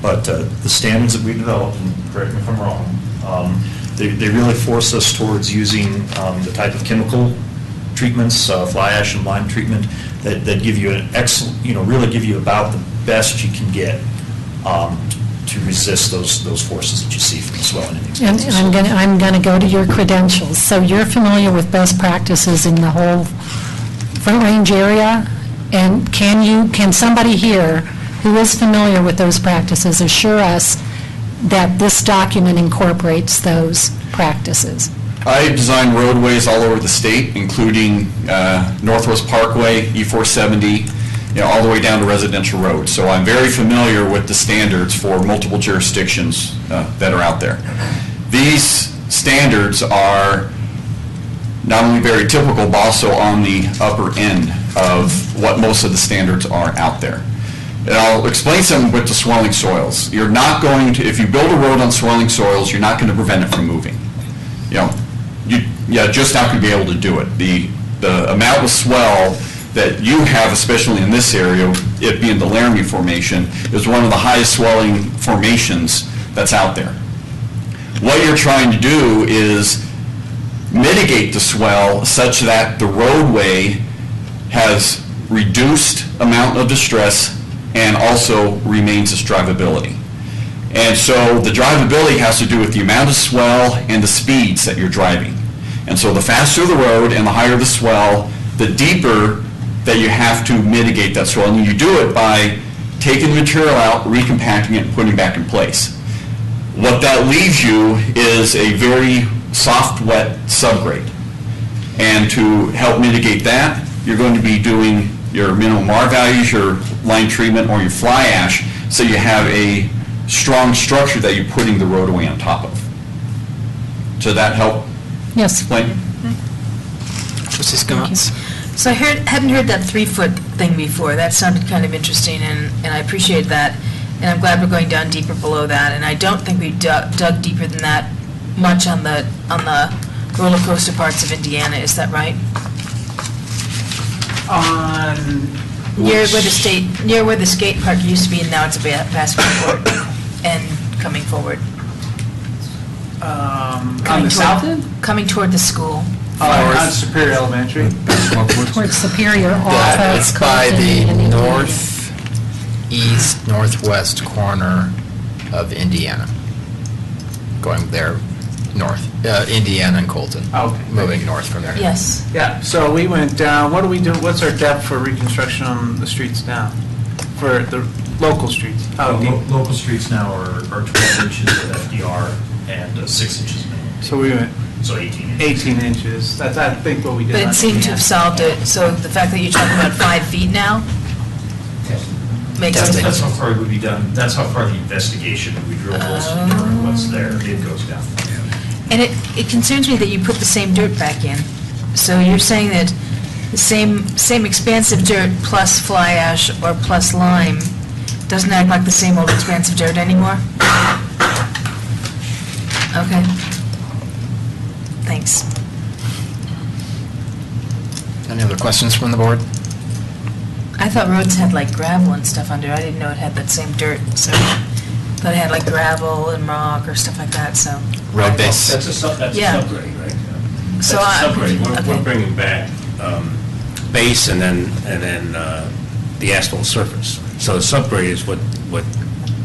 But the standards that we developed, and correct me if I'm wrong, they really force us towards using the type of chemical treatments, fly ash and lime treatment, that give you an excellent, really give you about the best you can get to resist those forces that you see from the swelling and the And expansive. I'm going to go to your credentials. So you're familiar with best practices in the whole Front Range area? And can somebody here who is familiar with those practices assure us that this document incorporates those practices? I design roadways all over the state, including Northwest Parkway, E470, all the way down to residential roads. So I'm very familiar with the standards for multiple jurisdictions that are out there. These standards are not only very typical, but also on the upper end of what most of the standards are out there. And I'll explain something with the swelling soils. You're not going to, if you build a road on swelling soils, you're not going to prevent it from moving. You're just not going to be able to do it. The amount of swell that you have, especially in this area, it being the Laramie Formation, is one of the highest swelling formations that's out there. What you're trying to do is mitigate the swell such that the roadway has reduced amount of distress and also remains its drivability. And so the drivability has to do with the amount of swell and the speeds that you're driving. And so the faster the road and the higher the swell, the deeper that you have to mitigate that swell. And you do it by taking the material out, recompacting it, and putting it back in place. What that leaves you is a very soft, wet subgrade. And to help mitigate that, you're going to be doing your minimum R values, your line treatment, or your fly ash, so you have a strong structure that you're putting the roadway on top of. Does that help? Yes. Explain? Trustee Scott? So I hadn't heard that 3-foot thing before. That sounded kind of interesting, and I appreciate that. And I'm glad we're going down deeper below that. And I don't think we dug deeper than that much on the roller coaster parts of Indiana. Is that right? Near where the skate park used to be, and now it's a basketball court, and coming forward. On the south end? Coming toward the school. On Superior Elementary? Towards Superior off of It's by Colton the and Indiana. northeast, northwest corner of Indiana. Going there north, Indiana and Colton. Okay. Moving north from there. Yes. Yeah, so we went down, what do we do, what's our depth for reconstruction on the streets now? For the local streets? How deep? Local streets now are 12 inches of FDR and 6 inches minimum. So we went So 18 inches. 18 inches. That's, I think, what we did. But it on seemed to the have solved it, so the fact that you're talking about 5 feet now makes sense. That's how far it would be done, that's how far the investigation, we drill holes to determine what's there, it goes down. And it concerns me that you put the same dirt back in. So you're saying that the same expansive dirt plus fly ash or plus lime doesn't act like the same old expansive dirt anymore? Okay. Thanks. Any other questions from the board? I thought roads had like gravel and stuff under. I didn't know it had that same dirt, so I thought it had like gravel and rock or stuff like that, so. Road base? That's a Yeah. subgrade, right? That's So a I- subgrade. We're okay. bringing back Base and then the asphalt surface. So the subgrade is what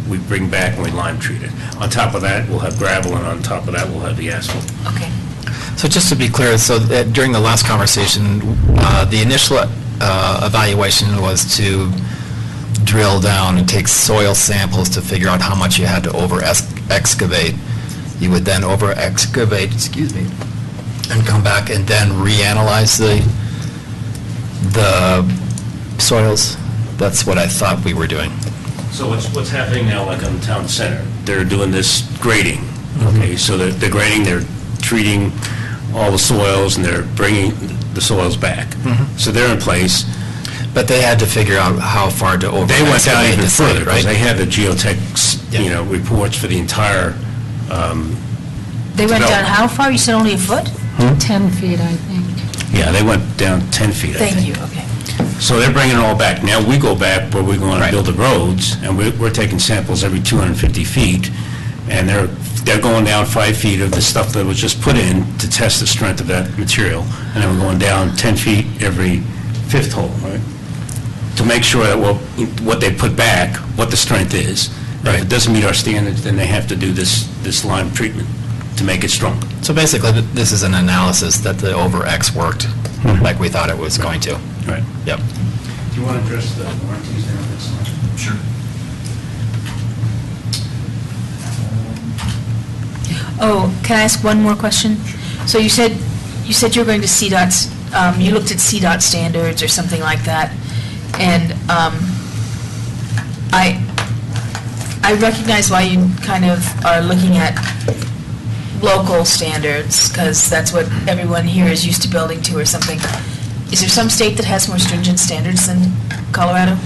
we bring back and we lime treat it. On top of that, we'll have gravel, and on top of that, we'll have the asphalt. Okay. So just to be clear, so during the last conversation, the initial evaluation was to drill down and take soil samples to figure out how much you had to over-excavate. You would then over-excavate, and come back and then reanalyze the soils. That's what I thought we were doing. So what's happening now, like on the town center, they're doing this grading, okay? So they're grading, they're treating all the soils, and they're bringing the soils back. So they're in place. But they had to figure out how far to over. They went down even to further, right? because they had the geotech, reports for the entire They went down development. how far? You said only a foot? 10 feet, I think. Yeah, they went down 10 feet, I think. Thank you, okay. So they're bringing it all back. Now we go back where we're going to build the roads, and we're taking samples every 250 feet, and they're going down 5 feet of the stuff that was just put in to test the strength of that material, and then we're going down 10 feet every fifth hole, right? To make sure that what they put back, what the strength is. And if it doesn't meet our standards, then they have to do this lime treatment to make it stronger. So basically, this is an analysis that the over-X worked like we thought it was going to. Right. Yep. Do you want to address the warranties there? Sure. Oh, can I ask one more question? So you said you were going to CDOT's, you looked at CDOT standards or something like that, and I recognize why you kind of are looking at local standards, because that's what everyone here is used to building to or something. Is there some state that has more stringent standards than Colorado?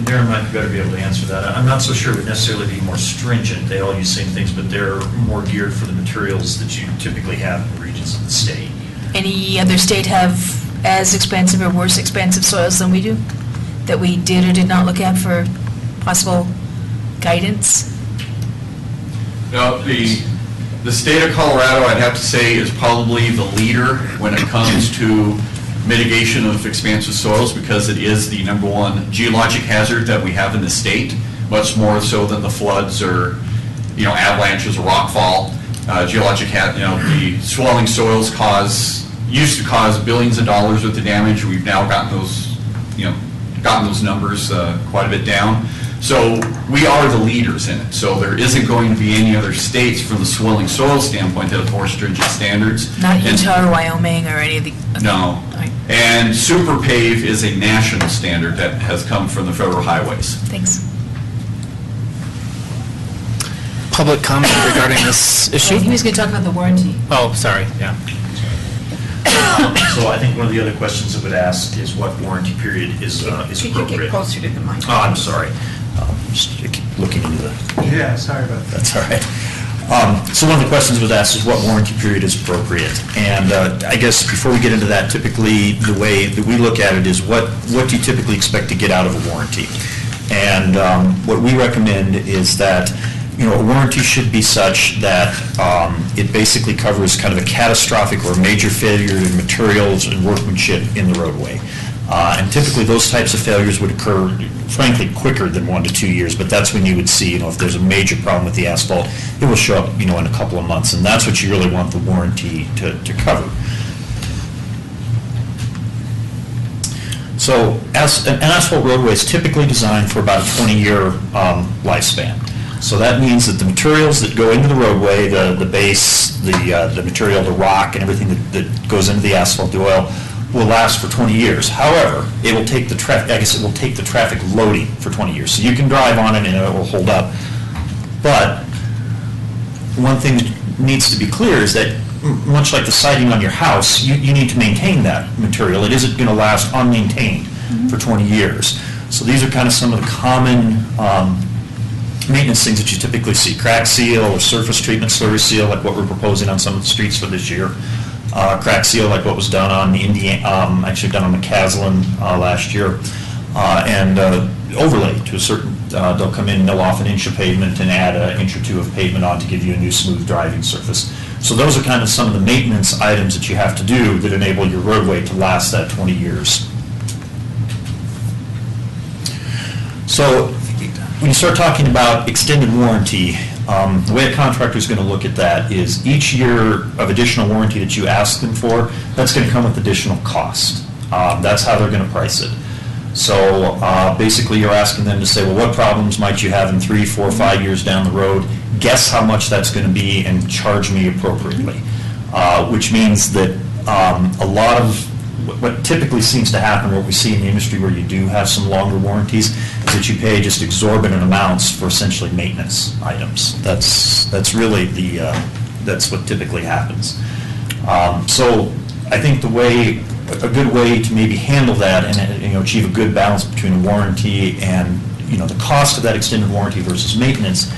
Darren might better be able to answer that. I'm not so sure it would necessarily be more stringent. They all use the same things, but they're more geared for the materials that you typically have in the regions of the state. Any other state have as expensive or worse expensive soils than we do, that we did or did not look at for possible guidance? No, the state of Colorado, I'd have to say, is probably the leader when it comes to mitigation of expansive soils, because it is the number one geologic hazard that we have in the state, much more so than the floods or, avalanches or rockfall. Geologic, the swelling soils used to cause billions of dollars worth of damage. We've now gotten those numbers quite a bit down. So we are the leaders in it. So there isn't going to be any other states from the swelling soil standpoint that have more stringent standards. Not Utah or Wyoming or any of the... okay. No. And super pave is a national standard that has come from the federal highways. Thanks. Public comment regarding this issue? He was going to talk about the warranty. Oh, sorry, yeah. So I think one of the other questions it would ask is what warranty period is appropriate. Could you get closer to the mic? Oh, I'm sorry. Just keep looking into the... Yeah, sorry about that. That's all right. So one of the questions was asked is what warranty period is appropriate? And I guess before we get into that, typically the way that we look at it is what do you typically expect to get out of a warranty? And what we recommend is that a warranty should be such that it basically covers kind of a catastrophic or major failure in materials and workmanship in the roadway. And typically those types of failures would occur, frankly, quicker than 1 to 2 years, but that's when you would see, if there's a major problem with the asphalt, it will show up, in a couple of months, and that's what you really want the warranty to cover. So an asphalt roadway is typically designed for about a 20-year lifespan. So that means that the materials that go into the roadway, the base, the material, the rock, and everything that goes into the asphalt, the oil, will last for 20 years. However, it will take the traffic loading for 20 years. So you can drive on it and it will hold up. But one thing that needs to be clear is that much like the siding on your house, you need to maintain that material. It isn't going to last unmaintained for 20 years. So these are kind of some of the common maintenance things that you typically see. Crack seal or surface treatment slurry seal, like what we're proposing on some of the streets for this year. Crack seal, like what was done on actually done on McCaslin last year. And overlay to a certain, they'll come in and they'll off an inch of pavement and add an inch or two of pavement on to give you a new smooth driving surface. So those are kind of some of the maintenance items that you have to do that enable your roadway to last that 20 years. So when you start talking about extended warranty, the way a contractor is going to look at that is each year of additional warranty that you ask them for, that's going to come with additional cost. That's how they're going to price it. So basically you're asking them to say, well, what problems might you have in 3, 4, 5 years down the road? Guess how much that's going to be and charge me appropriately. Which means that a lot of what typically seems to happen, what we see in the industry where you do have some longer warranties, is that you pay just exorbitant amounts for essentially maintenance items. That's really that's what typically happens. So I think a good way to maybe handle that and achieve a good balance between a warranty and the cost of that extended warranty versus maintenance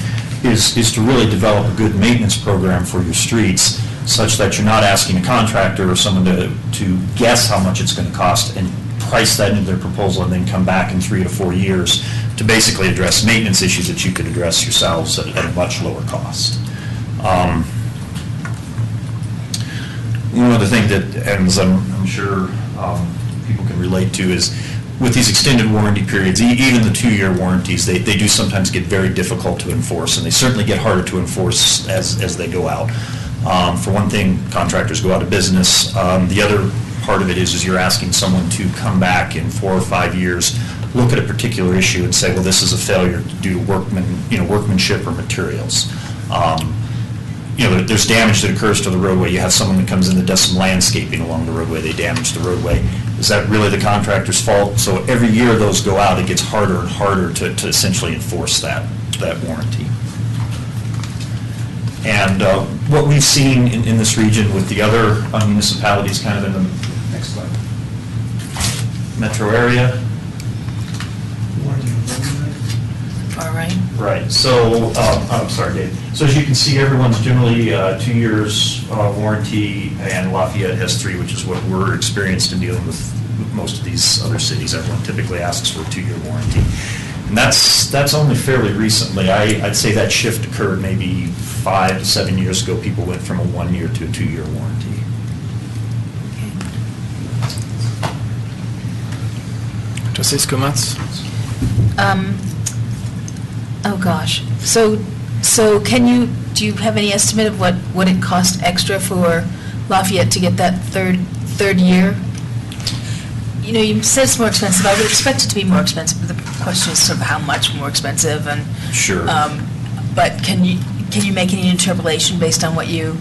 is to really develop a good maintenance program for your streets, such that you're not asking a contractor or someone to guess how much it's going to cost and price that into their proposal and then come back in 3 to 4 years to basically address maintenance issues that you could address yourselves at a much lower cost. One other thing that, and I'm sure people can relate to, is with these extended warranty periods, even the 2-year warranties, they do sometimes get very difficult to enforce, and they certainly get harder to enforce as they go out. For one thing, contractors go out of business. The other part of it is you're asking someone to come back in 4 or 5 years, look at a particular issue and say, well, this is a failure due to workmanship or materials. There's damage that occurs to the roadway. You have someone that comes in that does some landscaping along the roadway. They damage the roadway. Is that really the contractor's fault? So every year those go out, it gets harder and harder to essentially enforce that warranty. And what we've seen in this region with the other municipalities kind of in the next slide, metro area. Far right. Right. So, I'm sorry, Dave. So as you can see, everyone's generally 2 years warranty, and Lafayette has 3, which is what we're experienced in dealing with most of these other cities. Everyone typically asks for a 2-year warranty. And that's only fairly recently. I'd say that shift occurred maybe 5 to 7 years ago. People went from a 1-year to a 2-year warranty. Trustee Skumatz? Oh, gosh. So do you have any estimate of what it cost extra for Lafayette to get that third year? You said it's more expensive. I would expect it to be more expensive, but the question is sort of how much more expensive, and sure. But can you make any interpolation based on what you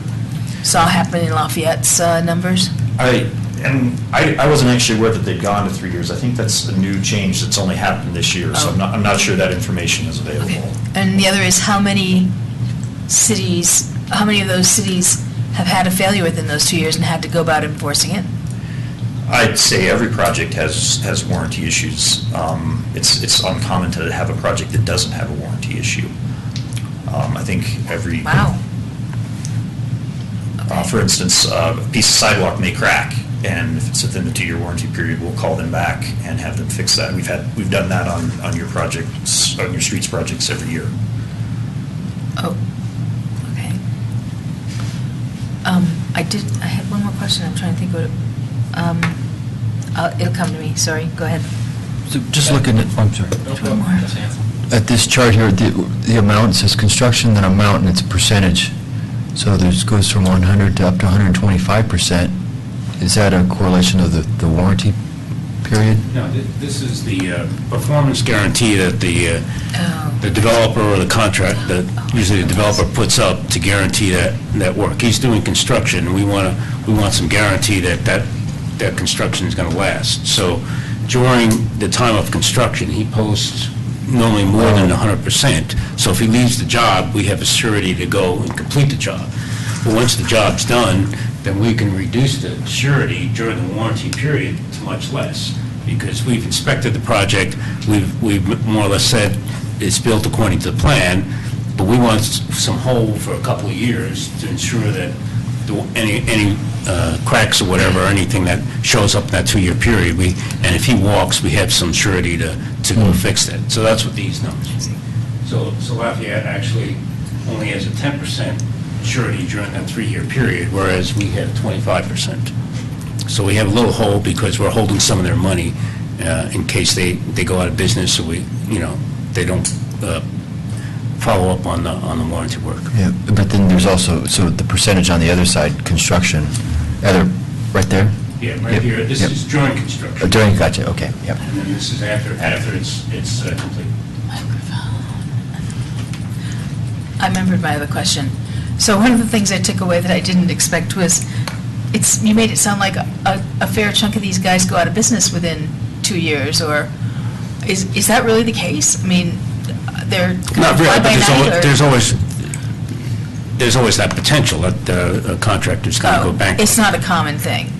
saw happen in Lafayette's numbers? I wasn't actually aware that they'd gone to 3 years. I think that's a new change that's only happened this year, so I'm not sure that information is available. Okay. And the other is how many of those cities have had a failure within those 2 years and had to go about enforcing it? I'd say every project has warranty issues. It's uncommon to have a project that doesn't have a warranty issue. I think every... Wow. For instance, a piece of sidewalk may crack, and if it's within the 2-year warranty period, we'll call them back and have them fix that. We've done that on your projects, on your streets projects every year. Oh, okay. I had one more question. I'm trying to think what it'll come to me. Sorry, go ahead. So just looking at, I'm sorry. One more. At this chart here, the amount, it says construction, then amount, and it's a percentage. So this goes from 100 to up to 125%. Is that a correlation of the warranty period? No, this is the performance guarantee that the developer or the contract, that usually the developer puts up to guarantee that work. He's doing construction, and we want some guarantee that construction is going to last. So during the time of construction, he posts normally more than 100%. So if he leaves the job, we have a surety to go and complete the job. But once the job's done, then we can reduce the surety during the warranty period to much less, because we've inspected the project, we've more or less said it's built according to the plan, but we want some hold for a couple of years to ensure that any cracks or whatever, or anything that shows up in that 2-year period, and if he walks, we have some surety to go fix that. So that's what these numbers. So Lafayette actually only has a 10% surety during that 3-year period, whereas we have 25%. So we have a little hold because we're holding some of their money in case they go out of business, or they don't follow up on the warranty work. Yeah, but then there's also, so the percentage on the other side, construction, right there? Yeah, right here. This is during construction. During, gotcha, okay, yep. And then this is after it's complete. I remembered my other question. So one of the things I took away that I didn't expect was, you made it sound like a fair chunk of these guys go out of business within 2 years, or is that really the case? I mean, they're Not really, but there's there's always that potential that a contractor's going to go bankrupt. It's not a common thing.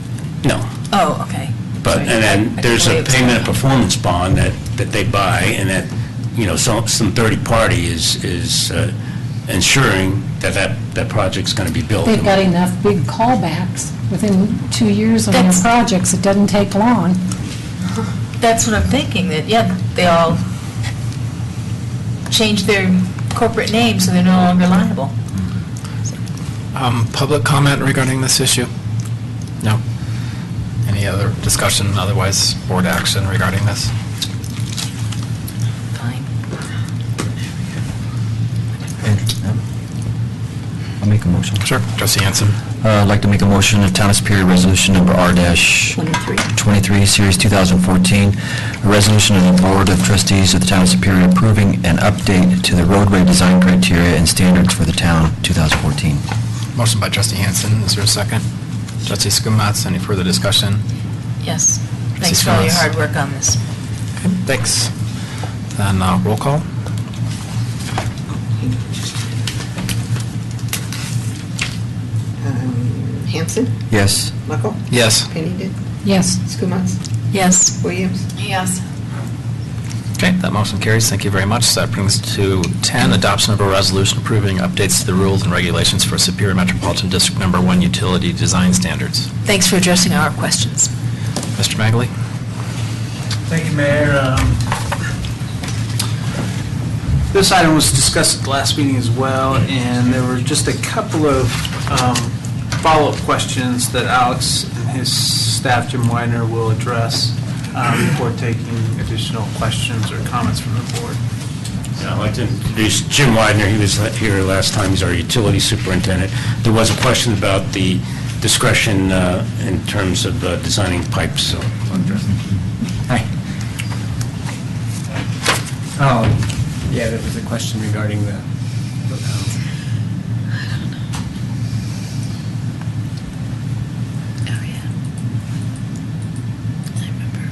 No. Oh, okay. But, Sorry, and then I there's didn't a know it was payment of common. performance bond that they buy, and that, some third party is ensuring that project's going to be built. They've got enough big callbacks within 2 years on their projects, it doesn't take long. That's what I'm thinking, that, they all change their corporate name so they're no longer liable. Public comment regarding this issue? No? Any other discussion, otherwise board action regarding this? Fine. I'll make a motion. Sure. Trustee Hansen. I'd like to make a motion of Town of Superior Resolution Number R-23, Series 2014, a resolution of the Board of Trustees of the Town of Superior approving an update to the roadway design criteria and standards for the town, 2014. Motion by Trustee Hansen. Is there a second? Trustee Skumatz, any further discussion? Yes. Thanks for all your hard work on this. Okay, thanks. Then roll call. Hanson? Yes. Muckle? Yes. Pennington? Yes. Skumatz? Yes. Williams? Yes. Okay, that motion carries. Thank you very much. So that brings us to 10, adoption of a resolution approving updates to the rules and regulations for Superior Metropolitan District Number 1 utility design standards. Thanks for addressing our questions. Mr. Magley? Thank you, Mayor. This item was discussed at the last meeting as well, and there were just a couple of follow-up questions that Alex and his staff, Jim Widener, will address before taking additional questions or comments from the board. Yeah, I'd like to introduce Jim Widener. He was here last time. He's our utility superintendent. There was a question about the discretion in terms of designing pipes, so I'll address it. Hi. Oh, yeah, there was a question regarding the,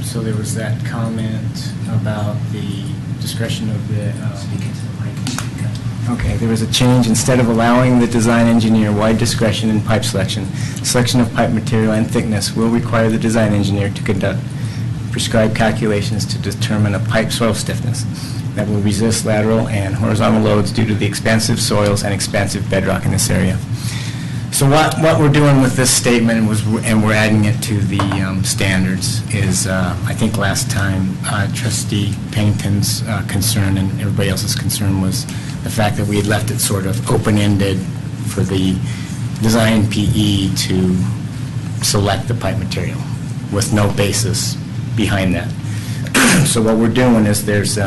so there was that comment about the discretion of the, okay, there was a change. Instead of allowing the design engineer wide discretion in pipe selection of pipe material and thickness will require the design engineer to conduct prescribed calculations to determine a pipe soil stiffness that will resist lateral and horizontal loads due to the expansive soils and expansive bedrock in this area. So what we're doing with this statement was, and we're adding it to the standards, is I think last time Trustee Pennington's concern and everybody else's concern was the fact that we had left it sort of open-ended for the design PE to select the pipe material with no basis behind that. So what we're doing is there's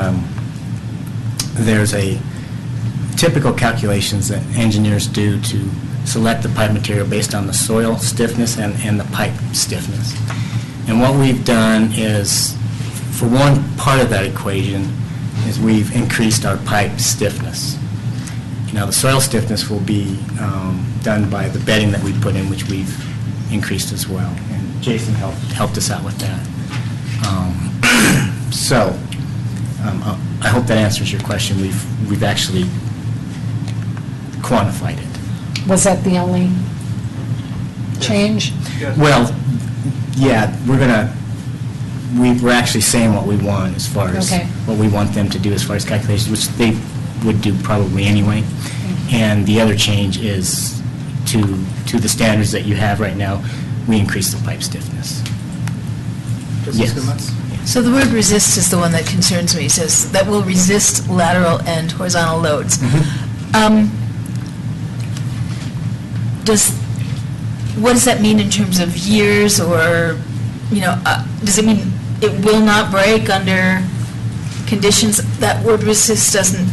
a typical calculations that engineers do to select the pipe material based on the soil stiffness and the pipe stiffness. And what we've done is, for one part of that equation, is we've increased our pipe stiffness. Now, the soil stiffness will be done by the bedding that we put in, which we've increased as well. And Jason helped us out with that. So, I hope that answers your question. We've actually quantified it. Was that the only change? Well, yeah, we're actually saying what we want as far as Okay. what we want them to do as far as calculations, which they would do probably anyway. And the other change is to the standards that you have right now, we increase the pipe stiffness. Yes. So the word resist is the one that concerns me. It says that will resist lateral and horizontal loads. What does that mean in terms of years, or, does it mean it will not break under conditions? That word resist doesn't,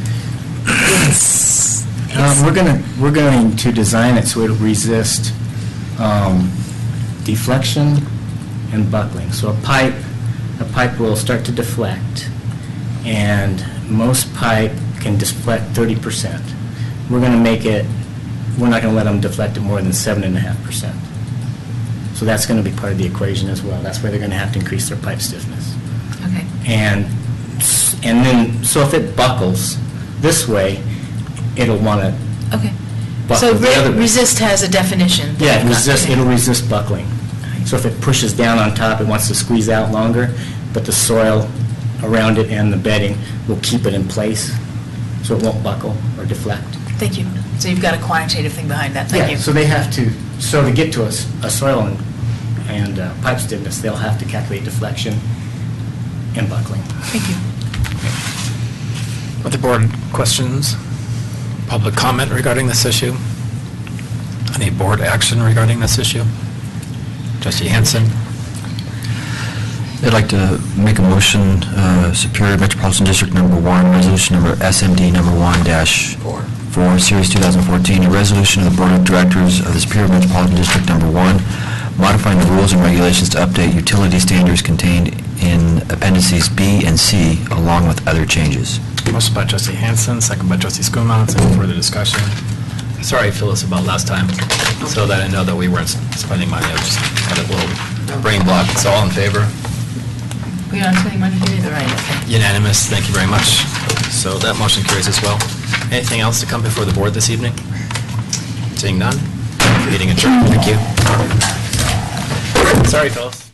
We're going to design it so it'll resist deflection and buckling. So a pipe will start to deflect, and most pipe can deflect 30%. We're going to make it, we're not going to let them deflect it more than 7.5%. So that's going to be part of the equation as well. That's why they're going to have to increase their pipe stiffness. Okay. And then, so if it buckles this way, it'll want to Okay. buckle So the other way. resist has a definition. Yeah, Okay. it'll resist buckling. So if it pushes down on top, it wants to squeeze out longer, but the soil around it and the bedding will keep it in place, so it won't buckle or deflect. Thank you. So you've got a quantitative thing behind that. Thank you. Yeah, so they have to, so to get to a soil and pipe stiffness, they'll have to calculate deflection and buckling. Thank you. Other board questions? Public comment regarding this issue? Any board action regarding this issue? Trustee Hansen? I'd like to make a motion, Superior Metropolitan District Number 1, Resolution Number SMD Number 1-4, Series 2014, a resolution of the Board of Directors of the Superior Metropolitan District Number 1, modifying the rules and regulations to update utility standards contained in Appendices B and C, along with other changes. Motion by Trustee Hansen, second by Trustee Schoonmaw. Any further discussion? Sorry, Phyllis, about last time, so that I know that we weren't spending money. I just had a little brain block. So all in favor? We're not spending money here either, right? Okay. Unanimous, thank you very much. So that motion carries as well. Anything else to come before the board this evening? Seeing none, meeting adjourned. Thank you. Sorry, Phyllis.